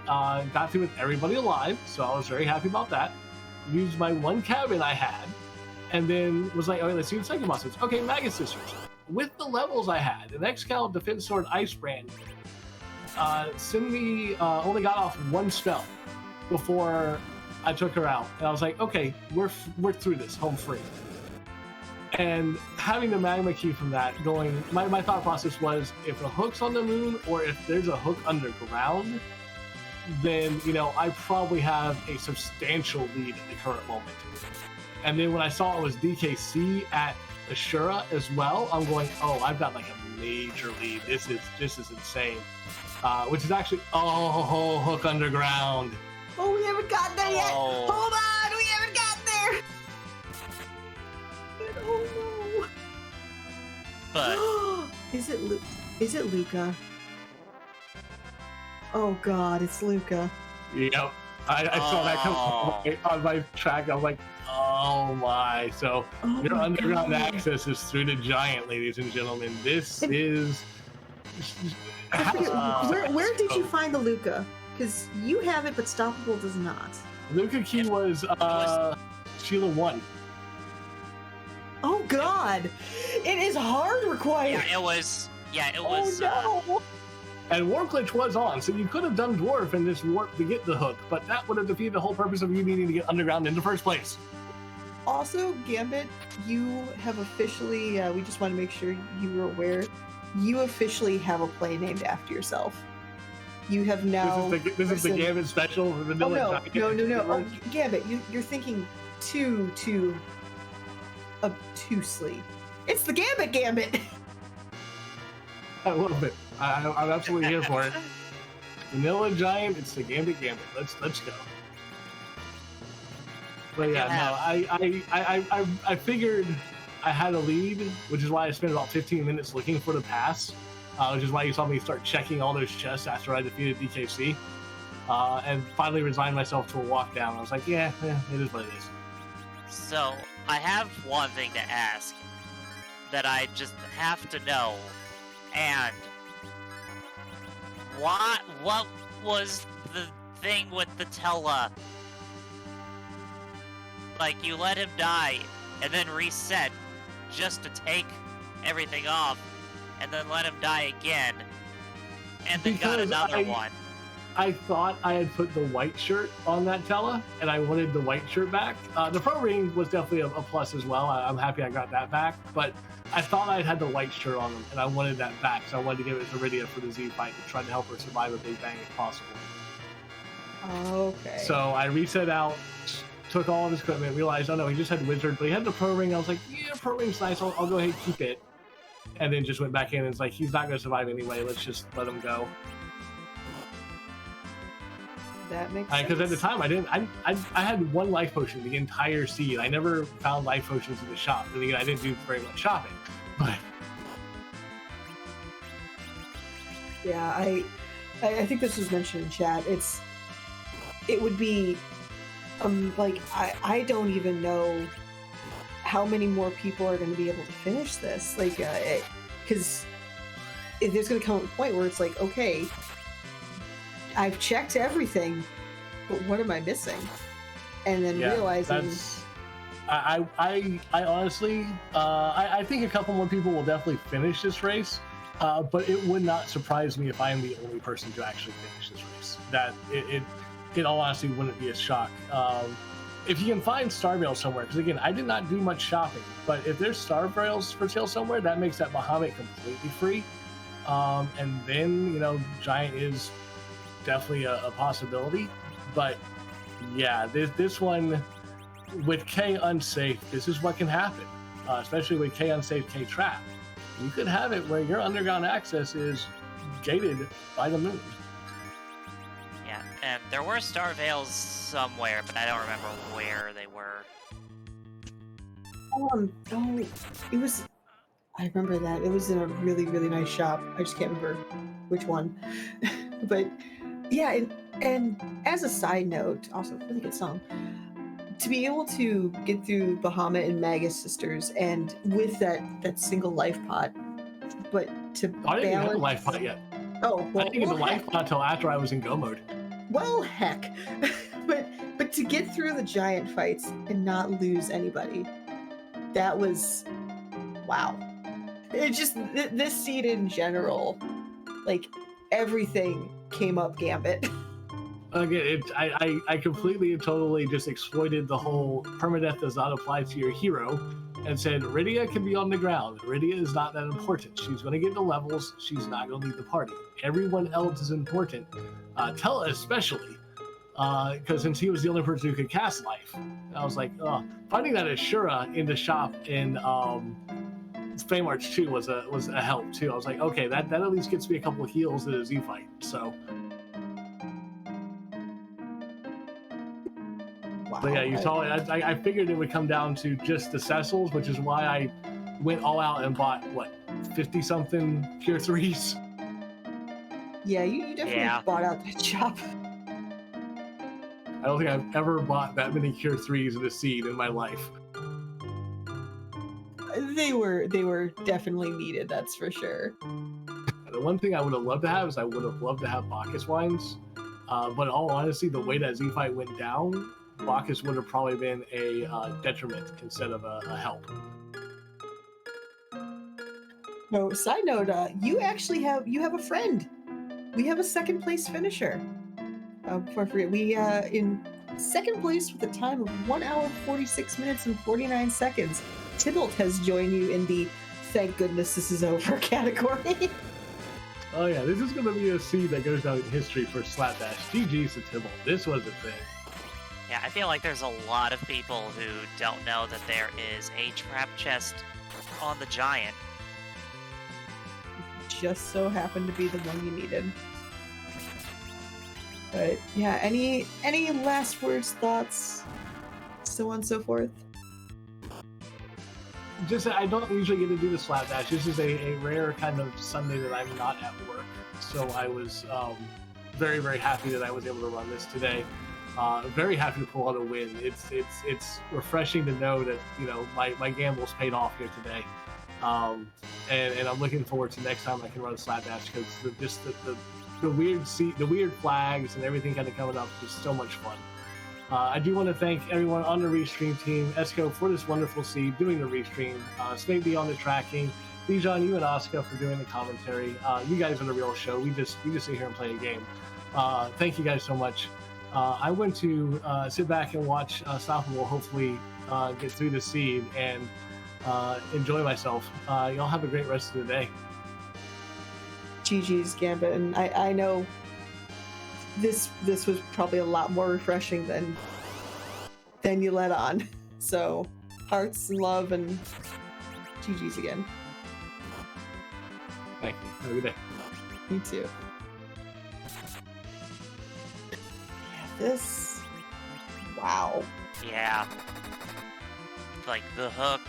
Got through with everybody alive, so I was very happy about that. Used my one cabin I had, and then was like, okay, let's see the second boss. Okay, Magus Sisters. With the levels I had, an Excal, Defense Sword, Ice Brand, Cindy only got off one spell before I took her out. And I was like, okay, we're through this, home free. And having the Magna Key from that going, my thought process was, if a hook's on the moon or if there's a hook underground, then, you know, I probably have a substantial lead at the current moment. And then when I saw it was DKC at Ashura as well, I'm going, oh, I've got like a major lead. This is insane. Which is actually, hook underground. Oh, we haven't gotten there yet. Oh. Hold on, we haven't gotten there. Oh no. But Is it Luca? Oh god, it's Luca. Yep. I saw that come on my track. I was like, oh my. So Oh your my underground God. access is through the Giant, ladies and gentlemen. This is... Where did you find the Luca? Because you have it, but Stoppable does not. Luca Key was Sheila 1. Oh god! It is hard required! yeah, it was. Oh no! And Warp Glitch was on, so you could have done Dwarf and just warp to get the hook, but that would have defeated the whole purpose of you needing to get underground in the first place. Also, Gambit, you have officially, we just want to make sure you were aware, you officially have a play named after yourself. You have now... This is the Gambit special for Vanilla Giant. No. Oh, Gambit, you're thinking too obtusely. It's the Gambit! I love it. I'm absolutely here for it. Vanilla Giant, it's the Gambit. Let's go. But yeah, no, I figured I had a lead, which is why I spent about 15 minutes looking for the pass, which is why you saw me start checking all those chests after I defeated DKC, and finally resigned myself to a walk down. I was like, yeah, it is what it is. So I have one thing to ask. that I just have to know. And what was the thing with the Tella? Like, you let him die and then reset just to take everything off, and then let him die again, and then got another one. I thought I had put the white shirt on that Tella, and I wanted the white shirt back. The pro ring was definitely a plus as well. I'm happy I got that back, but I thought I had the white shirt on him, and I wanted that back, so I wanted to give it to Rydia for the Z fight and try to help her survive a big bang if possible. Okay. So I reset out, took all of his equipment, realized, oh no, he just had Wizard, but he had the pro ring. I was like, yeah, pro ring's nice, I'll go ahead and keep it. And then just went back in and it's like, he's not going to survive anyway, let's just let him go. That makes sense. Because at the time, I had one life potion the entire seed. I never found life potions in the shop. And again, I didn't do very much shopping. But yeah, I think this was mentioned in chat. It would be like I don't even know how many more people are going to be able to finish this. Like, because there's going to come a point where it's like, okay, I've checked everything, but what am I missing? And then realizing. I honestly, I think a couple more people will definitely finish this race, but it would not surprise me if I am the only person to actually finish this race. That it in all honesty wouldn't be a shock. If you can find Star Rails somewhere, because again, I did not do much shopping, but if there's Star Rails for sale somewhere, that makes that Bahamut completely free. And then, Giant is definitely a possibility. But yeah, this one with K unsafe, this is what can happen, especially with K unsafe, K trap. You could have it where your underground access is gated by the moon. Yeah, and there were Star Veils somewhere, but I don't remember where they were. It was. I remember that. It was in a really, really nice shop. I just can't remember which one. But yeah, and as a side note, also really good song. To be able to get through Bahamut and Magus Sisters, and with that single life pot, but to I didn't even have a balance. life pot yet. Oh, well, I didn't get the life pot until after I was in go mode. Well, heck. but to get through the giant fights and not lose anybody, that was wow. It just this seed in general, like everything came up Gambit. Again, I completely and totally just exploited the whole permadeath does not apply to your hero and said Rydia can be on the ground. Rydia is not that important. She's going to get the levels. She's not going to lead the party. Everyone else is important. Tella especially, because since he was the only person who could cast life. I was like, finding that Ashura in the shop in Flame Arch 2 was a help too. I was like, okay, that at least gets me a couple of heals in a Z fight. So. Wow. But yeah, you saw it. I figured it would come down to just the Cecils, which is why I went all out and bought, 50-something Cure 3s? Yeah, you definitely bought out that shop. I don't think I've ever bought that many Cure 3s in a seed in my life. They were definitely needed, that's for sure. The one thing I would have loved to have is I would have loved to have Bacchus wines. But in all honesty, the way that Z fight went down, Bacchus would have probably been a detriment instead of a help. No, side note, you actually have a friend. We have a second place finisher. Before I forget, we in second place with a time of 1 hour 46 minutes and 49 seconds. Tybalt has joined you in the "thank goodness this is over" category. Oh yeah, this is going to be a seed that goes down in history for Slapdash. GG's to Tybalt. This was a thing. Yeah, I feel like there's a lot of people who don't know that there is a trap chest on the Giant. Just so happened to be the one you needed. But yeah, any last words, thoughts, so on and so forth? Just, I don't usually get to do the Slapdash. This is a rare kind of Sunday that I'm not at work. So I was very, very happy that I was able to run this today. Very happy to pull out a win. It's refreshing to know that, my gambles paid off here today. And I'm looking forward to next time I can run Slapdash because just the weird flags and everything kind of coming up is so much fun. I do want to thank everyone on the restream team, Esco for this wonderful seed, doing the restream, Snape on the tracking, Bijan, you and Oscar for doing the commentary. You guys are the real show. We just sit here and play a game. Thank you guys so much. I'm going to sit back and watch Stoppable hopefully get through the seed and enjoy myself. Y'all have a great rest of the day. GG's Gambit, and I know this was probably a lot more refreshing than you let on. So hearts and love and GG's again. Thank you. Have a good day. Me too. This, wow. Yeah. Like the hook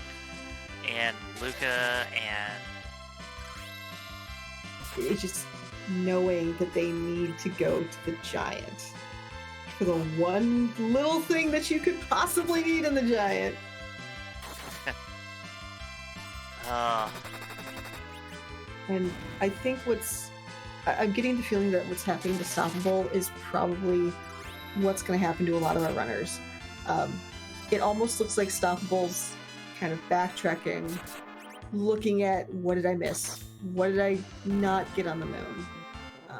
and Luca and it's just knowing that they need to go to the giant for the one little thing that you could possibly need in the giant. And I think I'm getting the feeling that what's happening to Stoppable is probably what's going to happen to a lot of our runners. It almost looks like Stoppable's kind of backtracking, looking at what did I miss? What did I not get on the moon?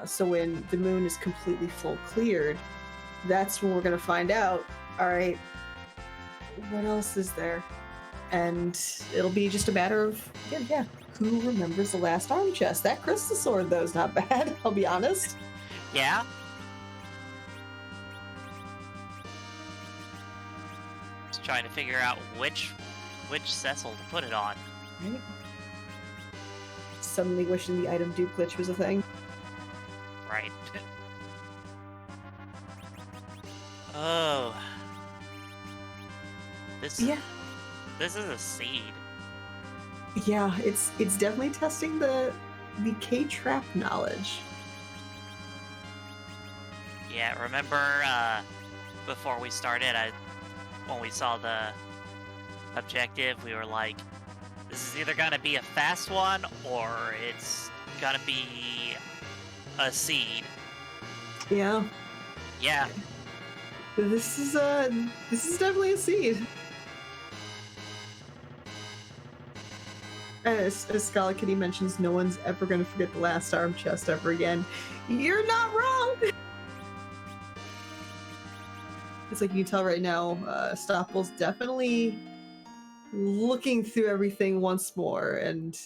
So when the moon is completely full cleared, that's when we're going to find out, all right, what else is there? And it'll be just a matter of, yeah, who remembers the last arm chest? That crystal sword, though, is not bad, I'll be honest. yeah. Just trying to figure out which Cecil to put it on. Right? Suddenly wishing the item dupe glitch was a thing. Right. Oh. This is a seed. Yeah, it's definitely testing the K-trap knowledge. Yeah, remember before we started, when we saw the objective, we were like, this is either gonna be a fast one or it's gonna be a seed. Yeah. Yeah. This is definitely a seed. As Scala Kitty mentions, no one's ever going to forget the last arm chest ever again. You're not wrong! It's like you can tell right now, Stoppable's definitely looking through everything once more and,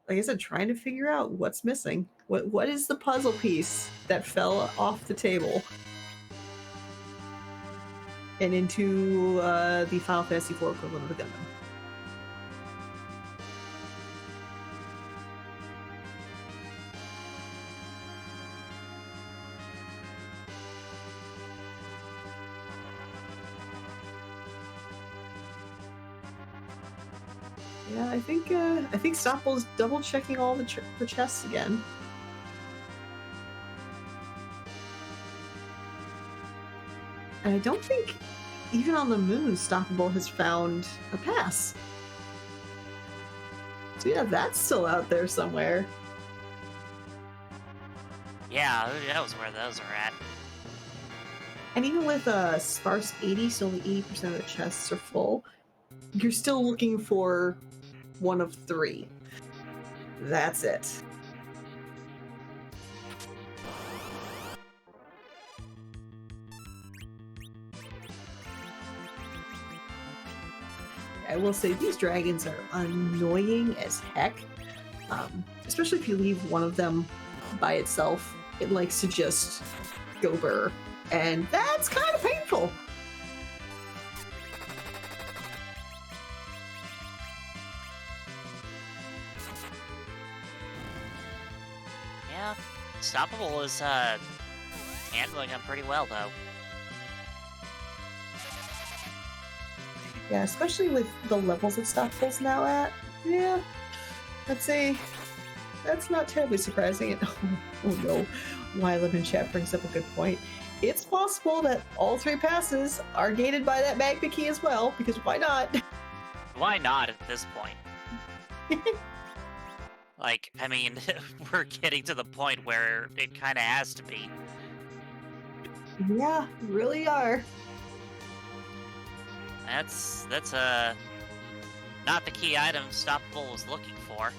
like I said, trying to figure out what's missing. What is the puzzle piece that fell off the table and into the Final Fantasy IV equivalent of the Gundam? Yeah, I think Stoppable's double checking all the chests again. And I don't think even on the moon Stoppable has found a pass. So yeah, that's still out there somewhere. Yeah, who knows where those are at. And even with a sparse 80, so only 80% of the chests are full, you're still looking for one of 3. That's it. I will say these dragons are annoying as heck, especially if you leave one of them by itself. It likes to just go burr, and that's kind of painful. Yeah, Stoppable is handling them pretty well, though. Yeah, especially with the levels that Stoppable's now at. Yeah, I'd say that's not terribly surprising. Oh no, Wylam in chat brings up a good point. It's possible that all 3 passes are gated by that Magna Key as well, because why not? Why not at this point? Like, I mean, we're getting to the point where it kind of has to be. Yeah, really are. That's not the key item Stoppable was looking for.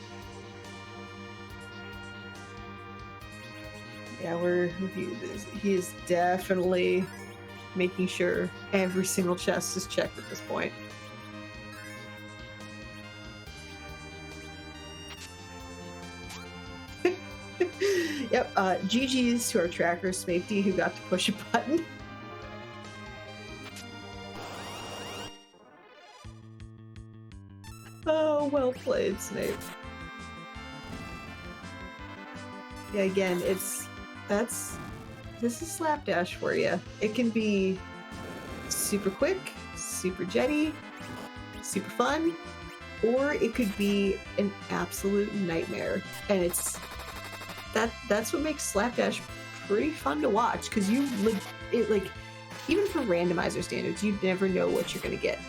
Yeah, he is definitely making sure every single chest is checked at this point. Yep, GG's to our tracker, Smafety, who got to push a button. Oh, well played, Snape. Yeah, again, this is Slapdash for you. It can be super quick, super jetty, super fun, or it could be an absolute nightmare. And that's what makes Slapdash pretty fun to watch, because like even for randomizer standards, you never know what you're gonna get.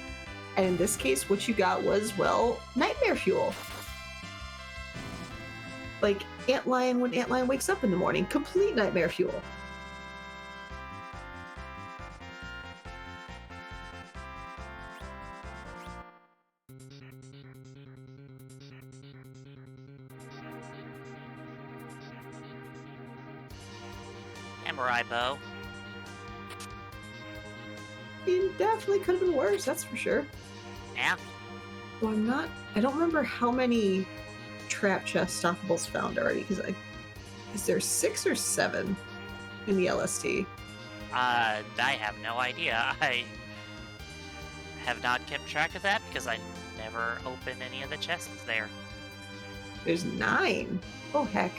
And in this case, what you got was, well, nightmare fuel. Like Antlion when Antlion wakes up in the morning, complete nightmare fuel. Samurai bow. It definitely could have been worse, that's for sure. Yeah. Well, I don't remember how many trap chest stoppables found already, because is there 6 or 7 in the LST? I have no idea. I have not kept track of that because I never opened any of the chests there. There's 9. Oh, heck.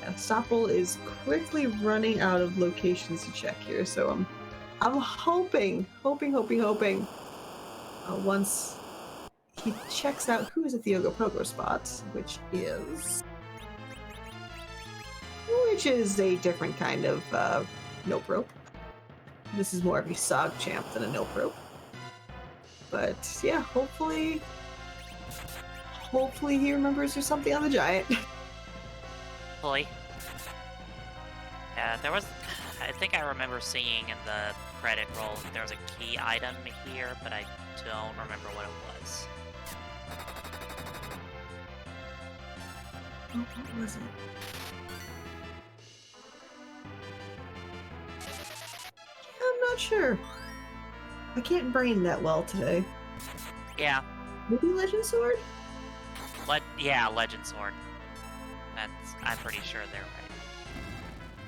Yeah, Stoppable is quickly running out of locations to check here, so I'm hoping, once he checks out who is at the Ogopogo spot, which is a different kind of nope rope. This is more of a Sog champ than a nope rope. But yeah, hopefully he remembers there's something on the giant. Hopefully. Yeah, I think I remember seeing in the credit roll that there was a key item here, but I don't remember what it was. Oh, what was it? Yeah, I'm not sure. I can't brain that well today. Yeah. Maybe Legend Sword? Yeah, Legend Sword. I'm pretty sure they're right.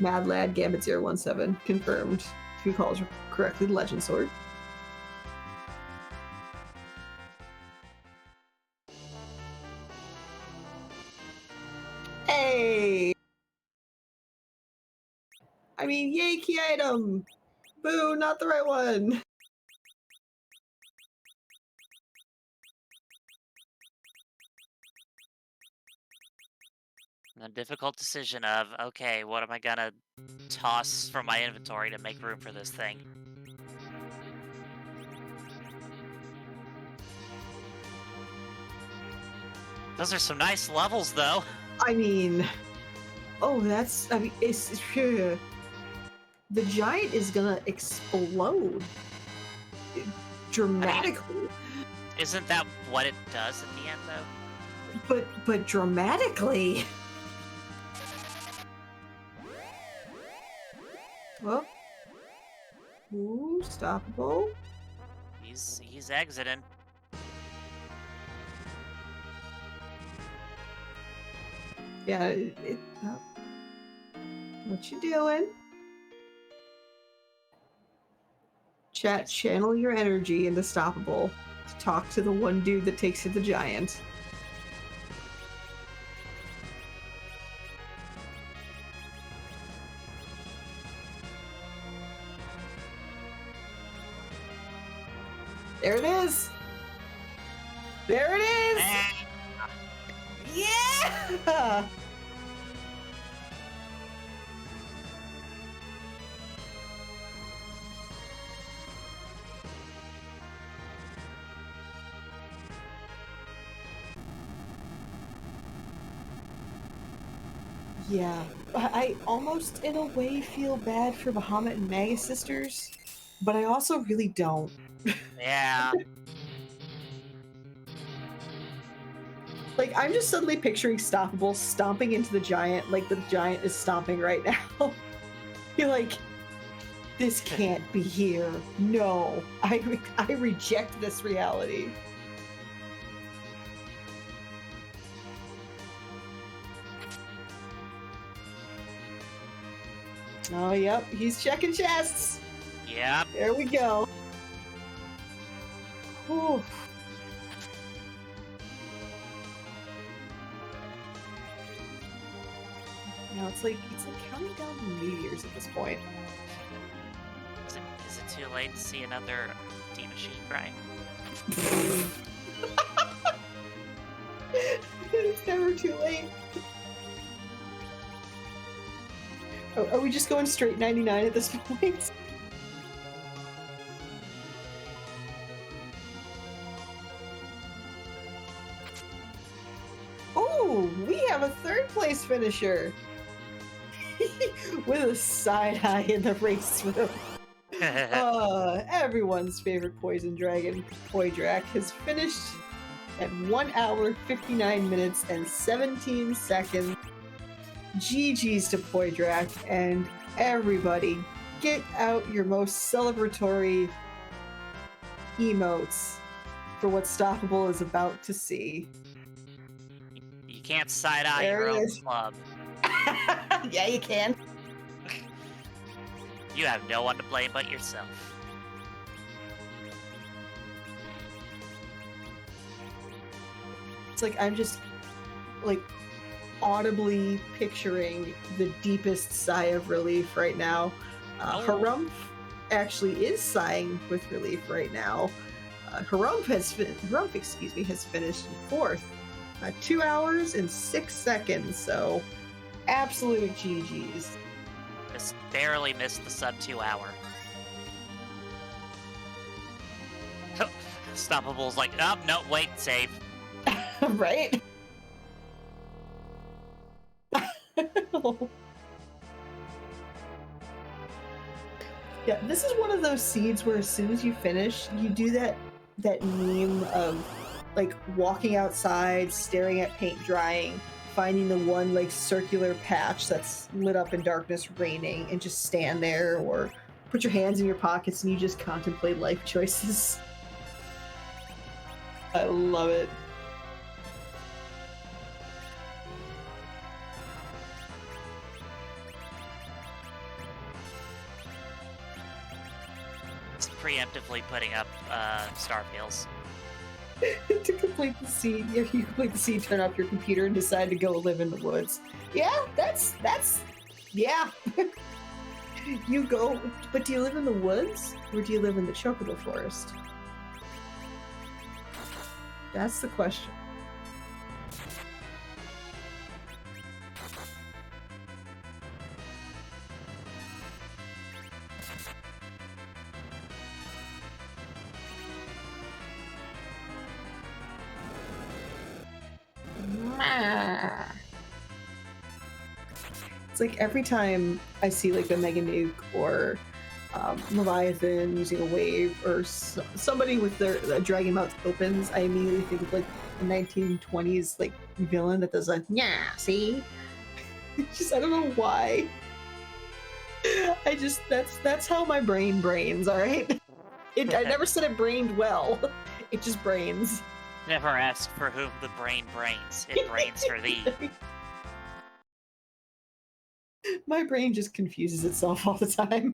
Mad Lad Gambit 017 confirmed. If he calls correctly, Legend Sword. Hey! I mean, yay, key item! Boo, not the right one! The difficult decision of, okay, what am I gonna toss from my inventory to make room for this thing? Those are some nice levels, though. I mean, it's the giant is gonna explode dramatically. Isn't that what it does in the end, though? But dramatically. Well, ooh, Stoppable. He's exiting. Yeah, what you doing? Chat, channel your energy into Stoppable to talk to the one dude that takes you the giant. There it is! There it is! Yeah! Yeah, I almost in a way feel bad for Bahamut and Magus sisters, but I also really don't. Yeah. Like, I'm just suddenly picturing Stoppable stomping into the giant like the giant is stomping right now. You're like, this can't be here. No, I reject this reality. Oh, yep, he's checking chests. Yep. There we go. Whew. Now it's like counting down to New Year's at this point. Is it too late to see another D machine grind? It's never too late. Oh, are we just going straight 99 at this point? Oh, we have a third place finisher with a side eye in the race room. Everyone's favorite poison dragon, Poydrak, has finished at 1 hour, 59 minutes, and 17 seconds. GG's to Poydrak, and everybody, get out your most celebratory emotes for what Stoppable is about to see. You can't side-eye There your it own is. club. Yeah, you can. You have no one to blame but yourself. It's like I'm just like audibly picturing the deepest sigh of relief right now. Harumph actually is sighing with relief right now. Harumph has finished in fourth, 2 hours and 6 seconds. So absolute GGs. Just barely missed the sub 2 hour. Stoppable's like, oh, no, wait, save. Right? Yeah, this is one of those seeds where as soon as you finish, you do that meme of like walking outside, staring at paint drying, finding the one like circular patch that's lit up in darkness, raining, and just stand there or put your hands in your pockets and you just contemplate life choices. I love it. It's preemptively putting up star pills. To complete the seed, if you complete the seed, turn off your computer and decide to go live in the woods. Yeah, that's yeah. You go, but do you live in the woods or do you live in the chocobo forest? That's the question. It's like every time I see like a Mega Nuke or Leviathan using a wave or somebody with their dragon mouth opens, I immediately think of like a 1920s like villain that does like, yeah, see? Just I don't know why. I just that's how my brain brains, all right? I never said it brained well. It just brains. Never ask for whom the brain brains. It brains for thee. My brain just confuses itself all the time.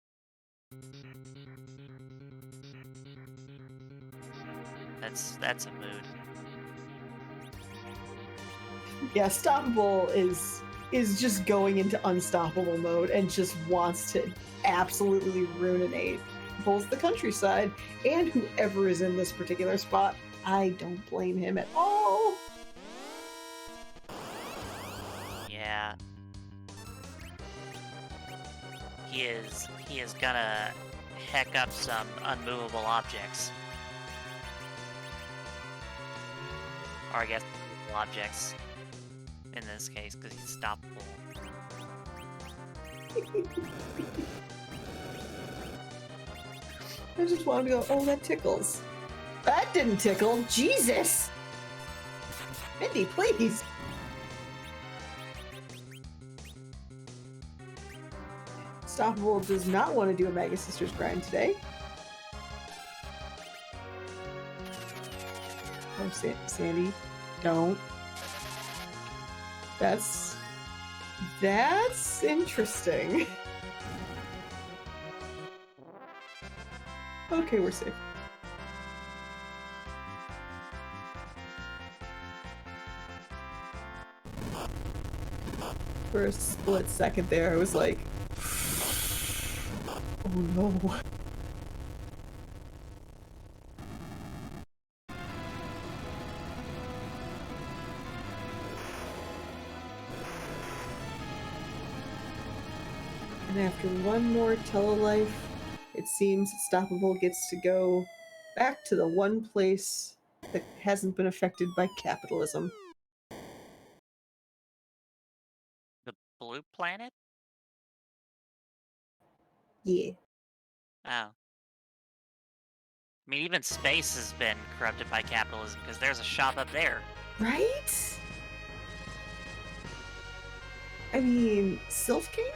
That's a mood. Yeah, Stoppable is just going into unstoppable mode and just wants to absolutely ruinate both the countryside and whoever is in this particular spot. I don't blame him at all. Yeah. He is gonna heck up some unmovable objects. Or I guess objects in this case, because he's stoppable. I just wanted to go, oh, that tickles. That didn't tickle. Jesus! Mindy, please! Stoppable does not want to do a Mega Sisters grind today. Oh, Sandy, don't. That's interesting. Okay, we're safe. For a split second there, I was like, oh no. And after one more telelife, it seems Stoppable gets to go back to the one place that hasn't been affected by capitalism. The blue planet? Yeah. Oh. I mean, even space has been corrupted by capitalism because there's a shop up there. Right? I mean, Sylph Cave?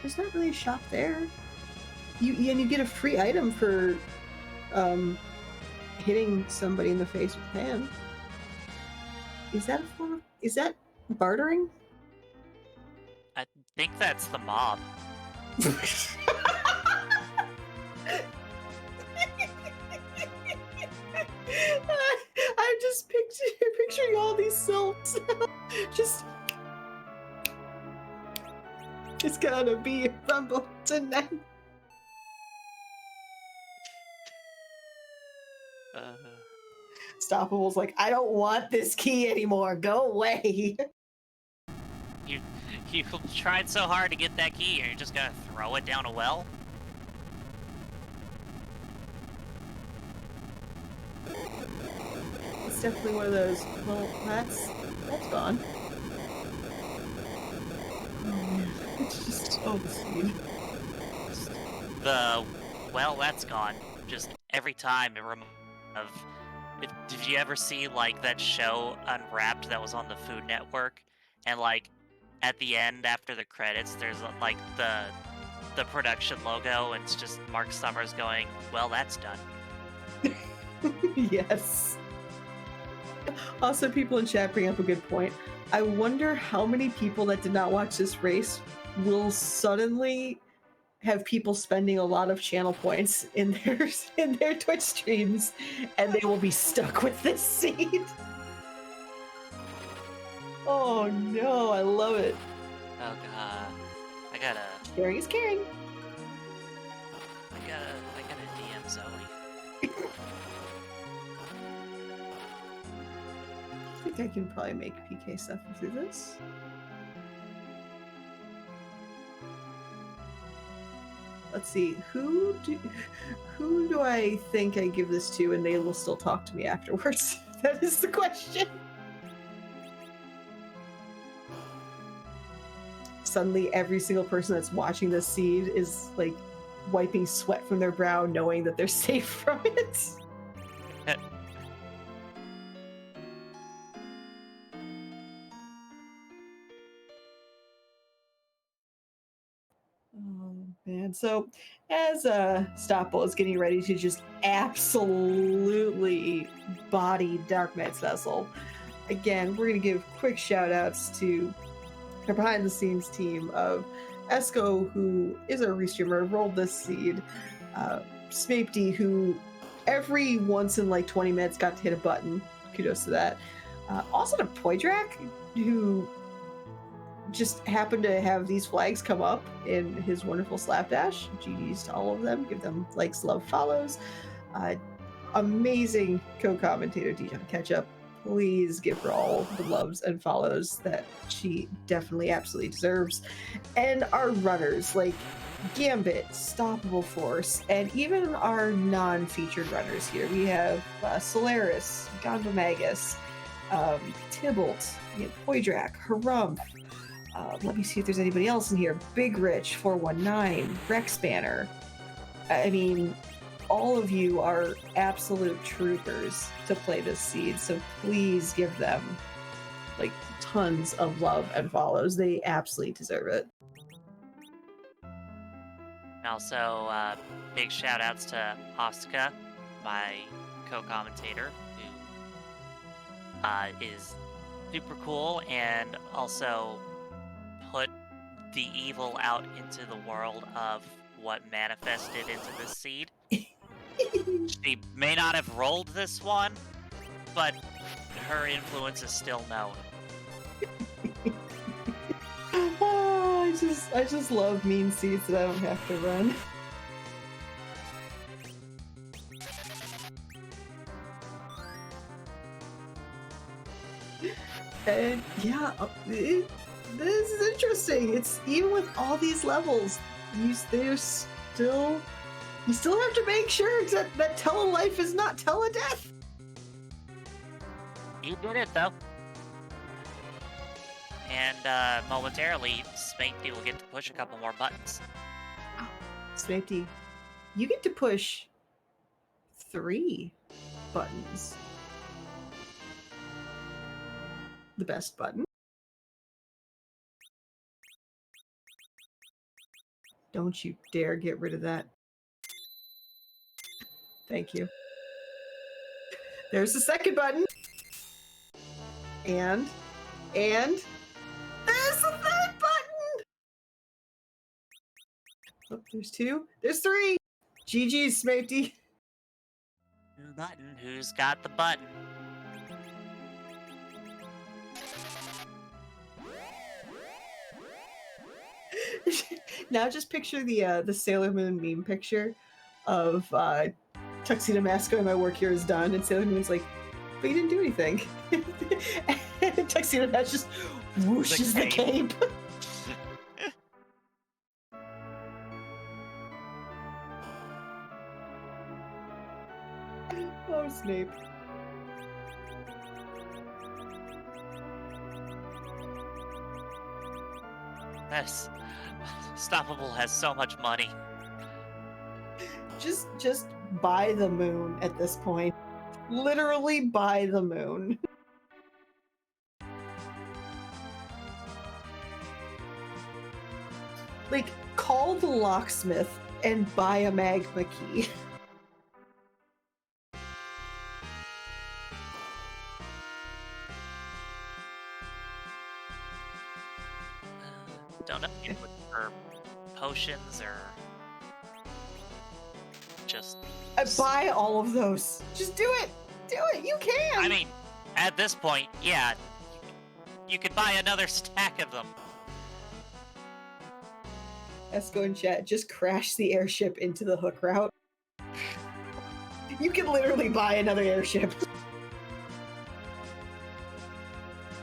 There's not really a shop there. And you get a free item for hitting somebody in the face with a hand. Is that a form of, is that bartering? I think that's the mob. I'm just picturing all these sylphs. Just, it's gonna be a rumble tonight. Stoppable's like, I don't want this key anymore. Go away. You tried so hard to get that key, and you're just gonna throw it down a well? It's definitely one of those. Well, that's gone. Oh man, it's just the speed. Well, that's gone. Just every time it reminds me of. Did you ever see like that show Unwrapped that was on the Food Network, and like at the end after the credits, there's like the production logo, and it's just Mark Summers going, "Well, that's done." Yes. Also, people in chat bring up a good point. I wonder how many people that did not watch this race will suddenly have people spending a lot of channel points in their Twitch streams, and they will be stuck with this seed. Oh no, I love it. Oh god, I gotta Caring is caring. I gotta DM Zoe. I think I can probably make PK stuff through this. Let's see, who do I think I give this to and they will still talk to me afterwards? That is the question. Suddenly every single person that's watching this seed is like wiping sweat from their brow knowing that they're safe from it. Oh man, so as Stopple is getting ready to just absolutely body Dark Knight's Vessel, again, we're going to give quick shout outs to our behind the scenes team of Esco, who is our restreamer, rolled this seed, Smapedy, who every once in like 20 minutes got to hit a button, kudos to that. Also to Poydrak, who just happened to have these flags come up in his wonderful Slapdash. GG's to all of them. Give them likes, love, follows. Amazing co-commentator Dijon Ketchup. Please give her all the loves and follows that she definitely absolutely deserves. And our runners like Gambit, Stoppable Force, and even our non-featured runners here. We have Solaris, Gondomagus, Tybalt, Poydrak, Harumph, Let me see if there's anybody else in here. Big Rich 419, Rex Banner. I mean, all of you are absolute troopers to play this seed, so please give them like tons of love and follows. They absolutely deserve it. And also, big shout outs to Asuka, my co-commentator, who is super cool and also put the evil out into the world of what manifested into this seed. She may not have rolled this one, but her influence is still known. Oh, I just love mean seeds that I don't have to run. And yeah, this is interesting. It's even with all these levels, you still have to make sure that tele-life is not tele-death. You did it, though. And momentarily, Spanky will get to push a couple more buttons. Spanky, you get to push 3 buttons. The best button. Don't you dare get rid of that. Thank you. There's the second button. And there's the third button! Oh, there's 2. There's 3! GG's, Smarty. Button, who's got the button? Now just picture the Sailor Moon meme picture of Tuxedo Mask going, my work here is done, and Sailor Moon's like, but you didn't do anything. And Tuxedo Mask just whooshes the cape. Oh, Snape. Yes. Stoppable has so much money. Just buy the moon at this point. Literally buy the moon. Like, call the locksmith and buy a Magna Key. Don't know if you look for potions or just Buy all of those. Just do it. Do it. You can. I mean, at this point, yeah, you could buy another stack of them. Esco in chat, just crash the airship into the hook route. You can literally buy another airship.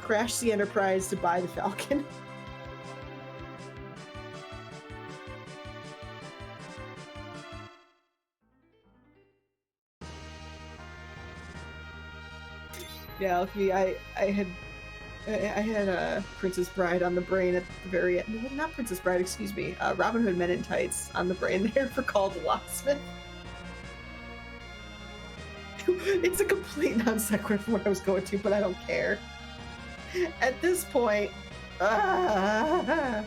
Crash the Enterprise to buy the Falcon. Yeah, Alchemy, I had a Princess Bride on the brain at the very end. No, not Princess Bride, excuse me. Robin Hood Men in Tights on the brain there for Call the Locksmith. It's a complete non sequitur from what I was going to, but I don't care. At this point, I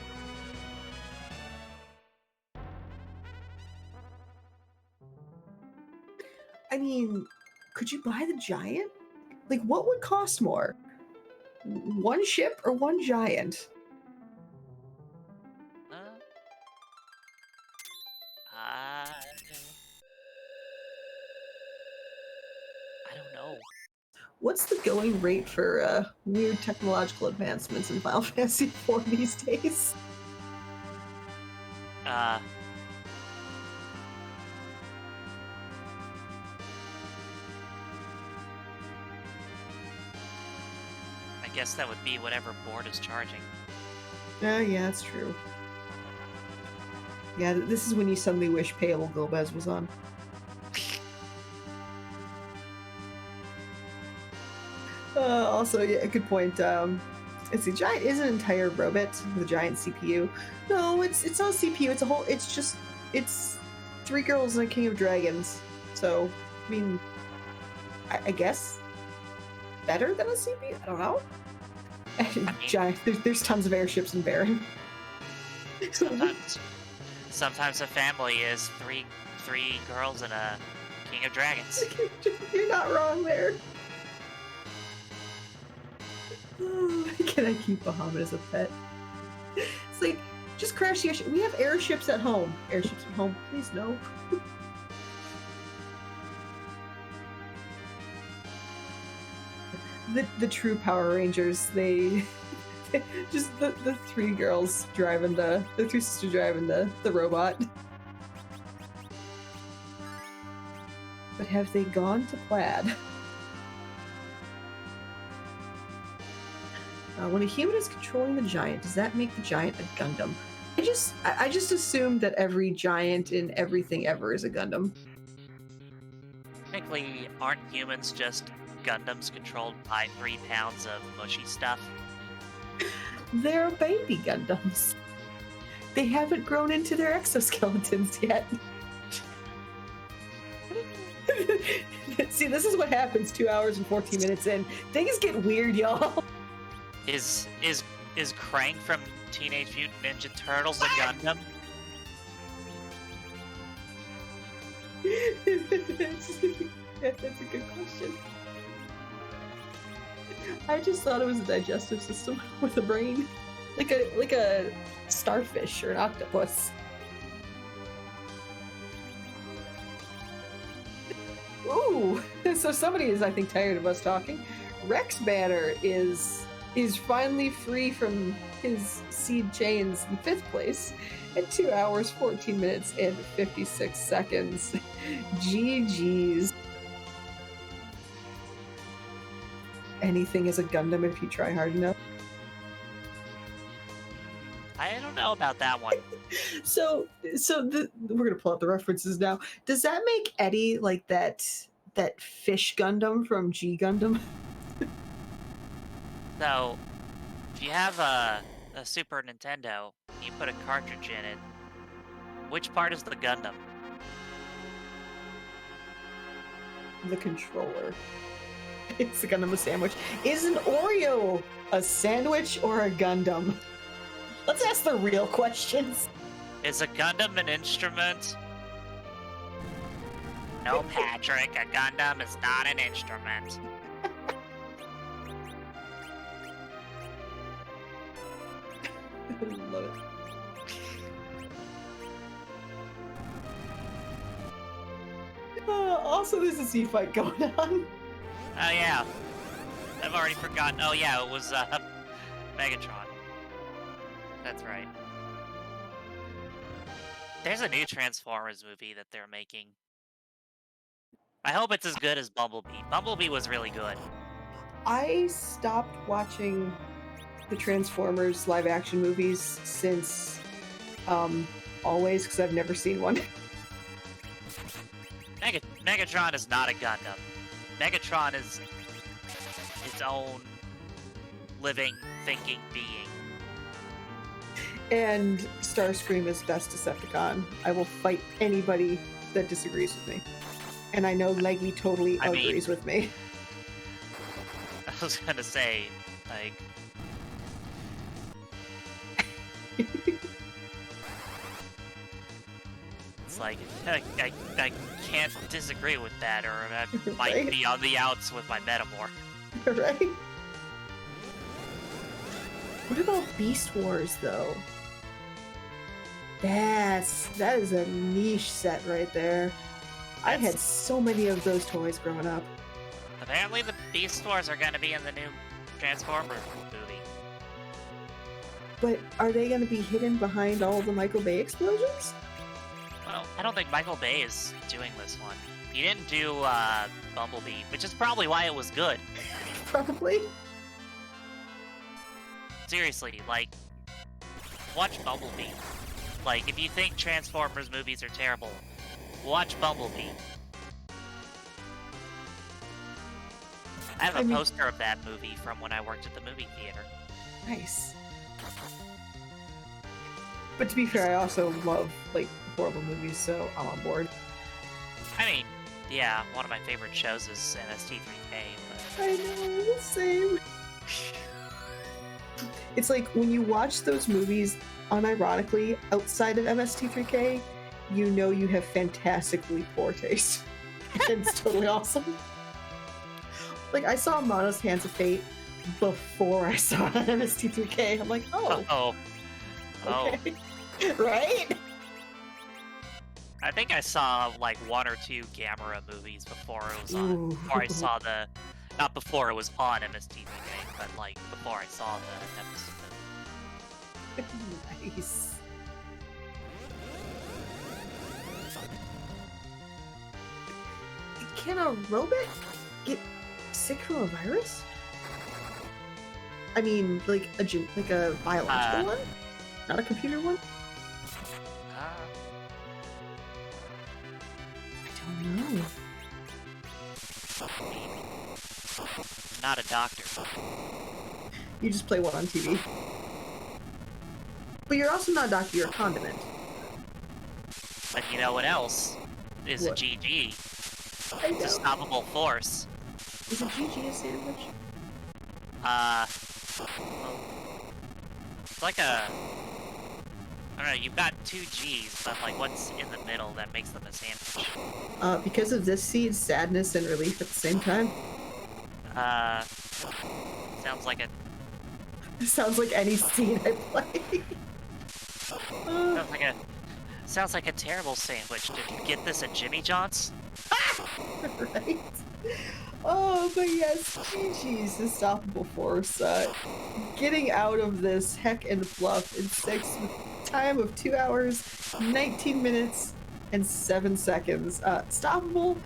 mean, could you buy the giant? Like, what would cost more? One ship or one giant? I don't know. What's the going rate for weird technological advancements in Final Fantasy IV these days? I guess that would be whatever board is charging. Oh, yeah, that's true. Yeah, this is when you suddenly wish Payable Gomez was on. Also, yeah, good point. It's a giant is an entire robot with a giant CPU. No, it's not a CPU. It's a whole. It's 3 girls and a king of dragons. So I mean, I guess better than a CPU. I don't know. Giant. There's tons of airships in Baron. Sometimes a family is three girls and a king of dragons. You're not wrong there. Can I keep Bahamut as a pet? It's like, just crash the airship. We have airships at home. Airships at home, please no. The true Power Rangers, they just the 3 girls driving the 3 sisters driving the robot. But have they gone to plaid? When a human is controlling the giant, does that make the giant a Gundam? I just assumed that every giant in everything ever is a Gundam. Technically, aren't humans just Gundams controlled by 3 pounds of mushy stuff? They're baby Gundams. They haven't grown into their exoskeletons yet. See, this is what happens 2 hours and 14 minutes in. Things get weird, y'all. Is Krang from Teenage Mutant Ninja Turtles a Gundam? That's a good question. I just thought it was a digestive system with a brain, like a starfish or an octopus. Ooh, so somebody is, I think, tired of us talking. Rex Banner is finally free from his seed chains in 5th place at 2 hours, 14 minutes, and 56 seconds. GG's. Anything is a Gundam if you try hard enough. I don't know about that one. So we're gonna pull out the references now. Does that make Eddie like that fish Gundam from G Gundam? So, if you have a Super Nintendo, you put a cartridge in it, which part is the Gundam? The controller. It's a Gundam a sandwich. Is an Oreo a sandwich or a Gundam? Let's ask the real questions. Is a Gundam an instrument? No, Patrick, a Gundam is not an instrument. I love it. Also, there's a sea fight going on. Oh yeah, I've already forgotten. Oh yeah, it was Megatron. That's right. There's a new Transformers movie that they're making. I hope it's as good as Bumblebee. Bumblebee was really good. I stopped watching the Transformers live action movies since always, because I've never seen one. Megatron is not a Gundam. Megatron is its own living, thinking being. And Starscream is best Decepticon. I will fight anybody that disagrees with me. And I know Leggy totally agrees with me. I was gonna say, like... It's like, I can't disagree with that, or I might Right? be on the outs with my Metamor. Right? What about Beast Wars, though? That is a niche set right there. I had so many of those toys growing up. Apparently the Beast Wars are gonna be in the new Transformers movie. But are they going to be hidden behind all the Michael Bay explosions? Well, I don't think Michael Bay is doing this one. He didn't do Bumblebee, which is probably why it was good. Probably. Seriously, like, watch Bumblebee. Like, if you think Transformers movies are terrible, watch Bumblebee. I have a poster of that movie from when I worked at the movie theater. Nice. But to be fair, I also love like horrible movies, so I'm on board. I mean, yeah, one of my favorite shows is MST3K. But... I know, the same. It's like when you watch those movies unironically outside of MST3K, you know you have fantastically poor taste. It's totally awesome. Like, I saw Mono's Hands of Fate before I saw MST3K. I'm like, oh. Okay. Right? I think I saw like one or two Gamera movies before it was on. Before I saw the, not before it was on MST3K, but like before I saw the episode. Nice. Can a robot get sick from a virus? I mean, like a biological one, not a computer one. I don't know. Not a doctor. You just play one on TV. But you're also not a doctor, you're a condiment. But you know what else is What? a GG? I know. Unstoppable force. Is a GG a sandwich? It's like a... I don't know, you've got two G's, but like what's in the middle that makes them a sandwich? Because of this seed, sadness and relief at the same time. Sounds like a... Sounds like any seed I play. Sounds like a terrible sandwich. Did you get this at Jimmy John's? Right? Oh, but yes, GG's Unstoppable Force. Getting out of this heck and fluff in 6 with time of 2 hours, 19 minutes, and 7 seconds. Stoppable,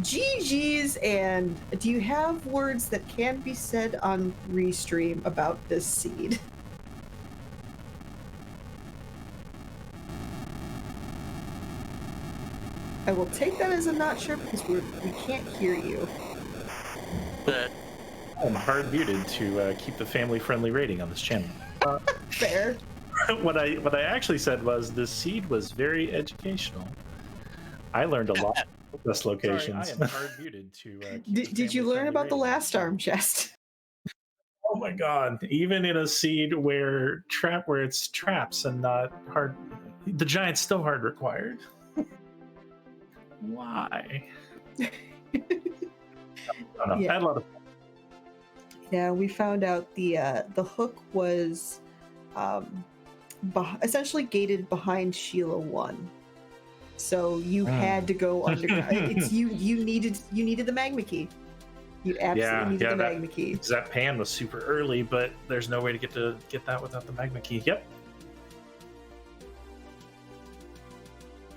GG's, and do you have words that can be said on Restream about this seed? I will take that as a not sure because we can't hear you. I'm hard muted to keep the family-friendly rating on this channel. Fair. What I actually said was the seed was very educational. I learned a lot of this locations. Sorry, I am hard muted to. Did you learn about the last arm chest? Oh my god! Even in a seed where it's traps and not hard, the giant's still hard required. Why? I don't know. I had a lot of fun. Yeah, we found out the hook was essentially gated behind Sheila 1. So you had to go underground. It's you needed the Magna Key. You absolutely needed the Magna Key. That pan was super early, but there's no way to get that without the Magna Key. Yep.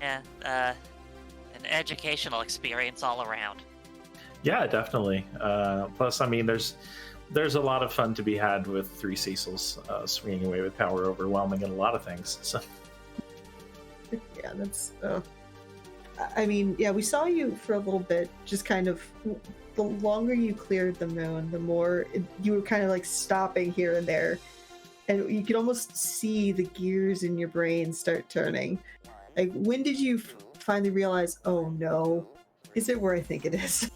Yeah, an educational experience all around. Yeah, definitely. Plus, I mean, there's a lot of fun to be had with 3 Cecils swinging away with power overwhelming and a lot of things. So. Yeah, that's. I mean, yeah, we saw you for a little bit. Just kind of, the longer you cleared the moon, the more you were kind of like stopping here and there, and you could almost see the gears in your brain start turning. Like, when did you finally realize? Oh no, is it where I think it is?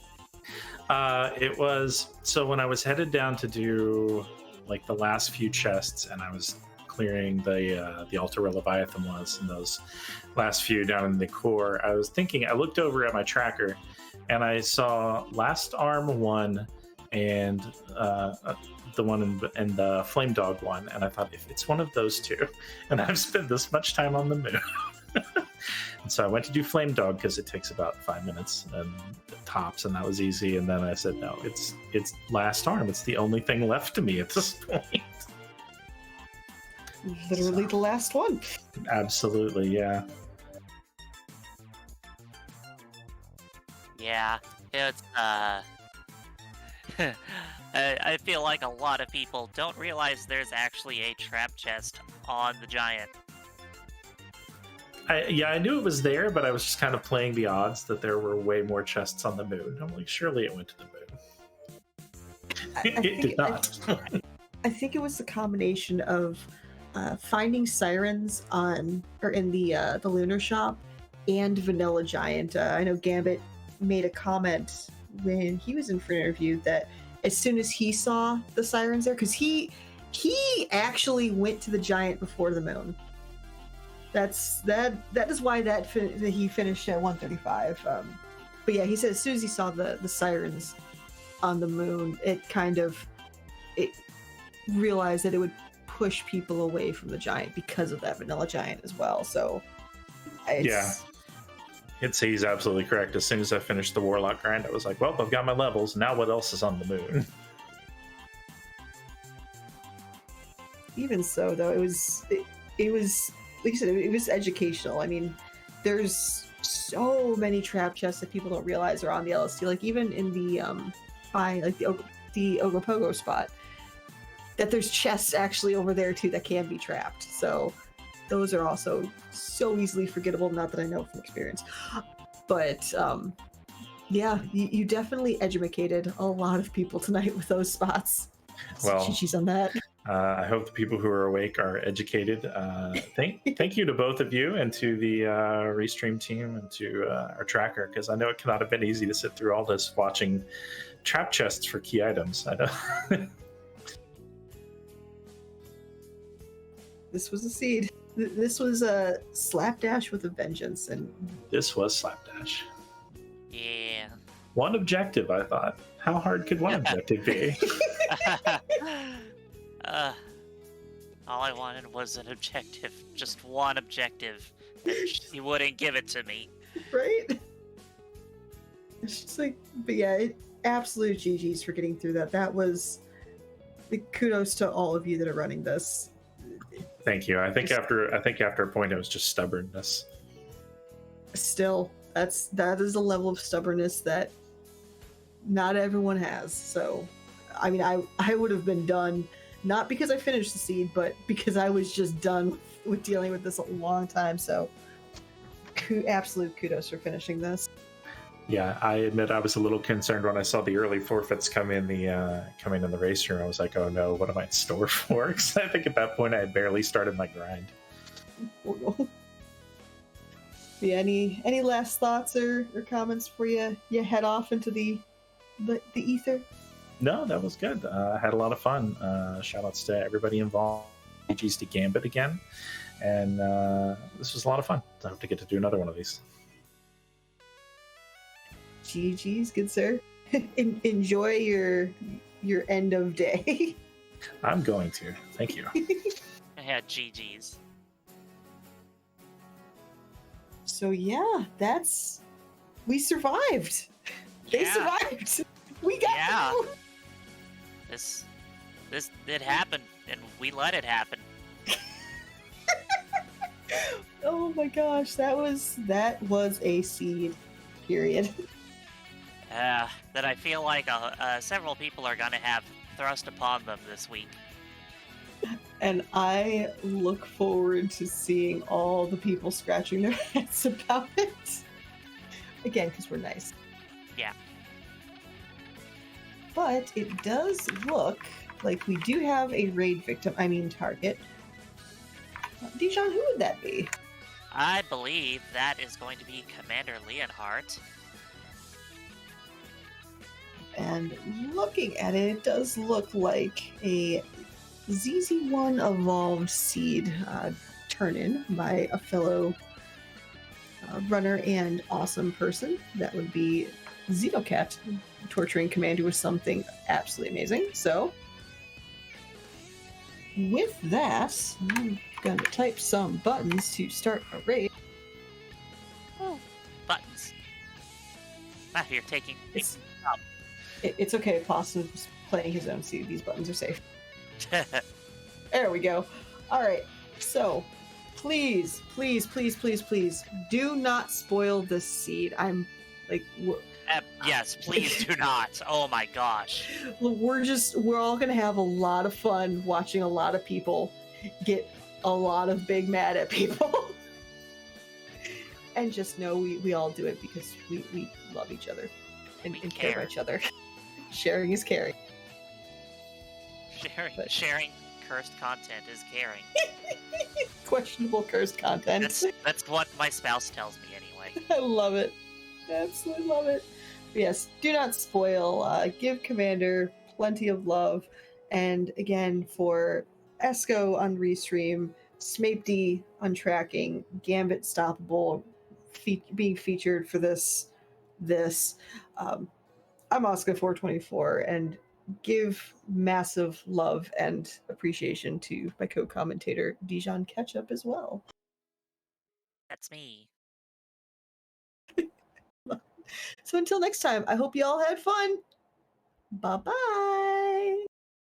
It was so when I was headed down to do like the last few chests, and I was clearing the altar where Leviathan was, and those last few down in the core. I was thinking. I looked over at my tracker, and I saw last arm 1 and the one in the flame dog 1, and I thought if it's one of those 2, and I've spent this much time on the moon. And so I went to do flame dog because it takes about 5 minutes and tops, and that was easy. And then I said, no, it's last arm. It's the only thing left to me at this point. Literally the last one. Absolutely, yeah. Yeah, it's I feel like a lot of people don't realize there's actually a trap chest on the giant. I knew it was there, but I was just kind of playing the odds that there were way more chests on the moon. I'm like, surely it went to the moon. It did not. I think it was the combination of finding sirens in the lunar shop and Vanilla Giant. I know Gambit made a comment when he was in for an interview that as soon as he saw the sirens there, because he actually went to the Giant before the moon. That is why that he finished at 135. But yeah, he said as soon as he saw the sirens on the moon, it realized that it would push people away from the Giant because of that Vanilla Giant as well. So I'd say he's absolutely correct. As soon as I finished the Warlock grind, I was like, well, I've got my levels. Now what else is on the moon? Even so, though, it was like you said, it was educational. I mean, there's so many trap chests that people don't realize are on the LST. Like even in the the Ogopogo spot, that there's chests actually over there too that can be trapped. So those are also so easily forgettable. Not that I know from experience, but yeah, you definitely educated a lot of people tonight with those spots. Well, GG's on that. I hope the people who are awake are educated. Thank you to both of you and to the Restream team and to our tracker, because I know it cannot have been easy to sit through all this watching trap chests for key items. I know. This was a seed. This was a Slapdash with a vengeance, and this was Slapdash. Yeah. One objective, I thought. How hard could one objective be? All I wanted was an objective. Just one objective. And she wouldn't give it to me. Right? It's just like, but yeah, absolute GG's for getting through that. That was kudos to all of you that are running this. Thank you. I think after a point it was just stubbornness. Still, that is a level of stubbornness that not everyone has. So, I mean, I would have been done, not because I finished the seed, but because I was just done with dealing with this a long time. So, absolute kudos for finishing this. Yeah, I admit I was a little concerned when I saw the early forfeits come in the race room. I was like, oh no, what am I in store for? Because I think at that point I had barely started my grind. Yeah, any last thoughts or comments before you head off into the ether? No, that was good. I had a lot of fun. Shout outs to everybody involved. GG's to Gambit again. And this was a lot of fun. I hope to get to do another one of these. GG's, good sir. Enjoy your end of day. I'm going to. Thank you. Yeah, GG's. So yeah, we survived. They survived. We got through. This it happened, and we let it happen. Oh my gosh, that was a seed. Period. That I feel like several people are gonna have thrust upon them this week. And I look forward to seeing all the people scratching their heads about it. Again, because we're nice. Yeah. But it does look like we do have a raid target. Dijon, who would that be? I believe that is going to be Commander Leonhardt. And looking at it, it does look like a ZZ1 evolved seed turn-in by a fellow runner and awesome person. That would be Xenocat, torturing Commander with something absolutely amazing. So, with that, I'm going to type some buttons to start a raid. Oh, buttons. Ah, you're taking... It's okay, Possum's playing his own seed. These buttons are safe. There we go. Alright, so please do not spoil this seed. I'm like... yes, please do not. Oh my gosh. We're all gonna have a lot of fun watching a lot of people get a lot of big mad at people. And just know we all do it because we love each other and care about each other. Sharing is caring. But- Sharing cursed content is caring. Questionable cursed content. That's what my spouse tells me anyway. I love it. Absolutely love it. But yes, do not spoil. Give Commander plenty of love. And again, for Esco on Restream, Smapedy on tracking, Gambit Stoppable being featured for this. I'm Oscar 424 and give massive love and appreciation to my co-commentator Dijon Ketchup as well. That's me. So until next time, I hope you all had fun. Bye bye.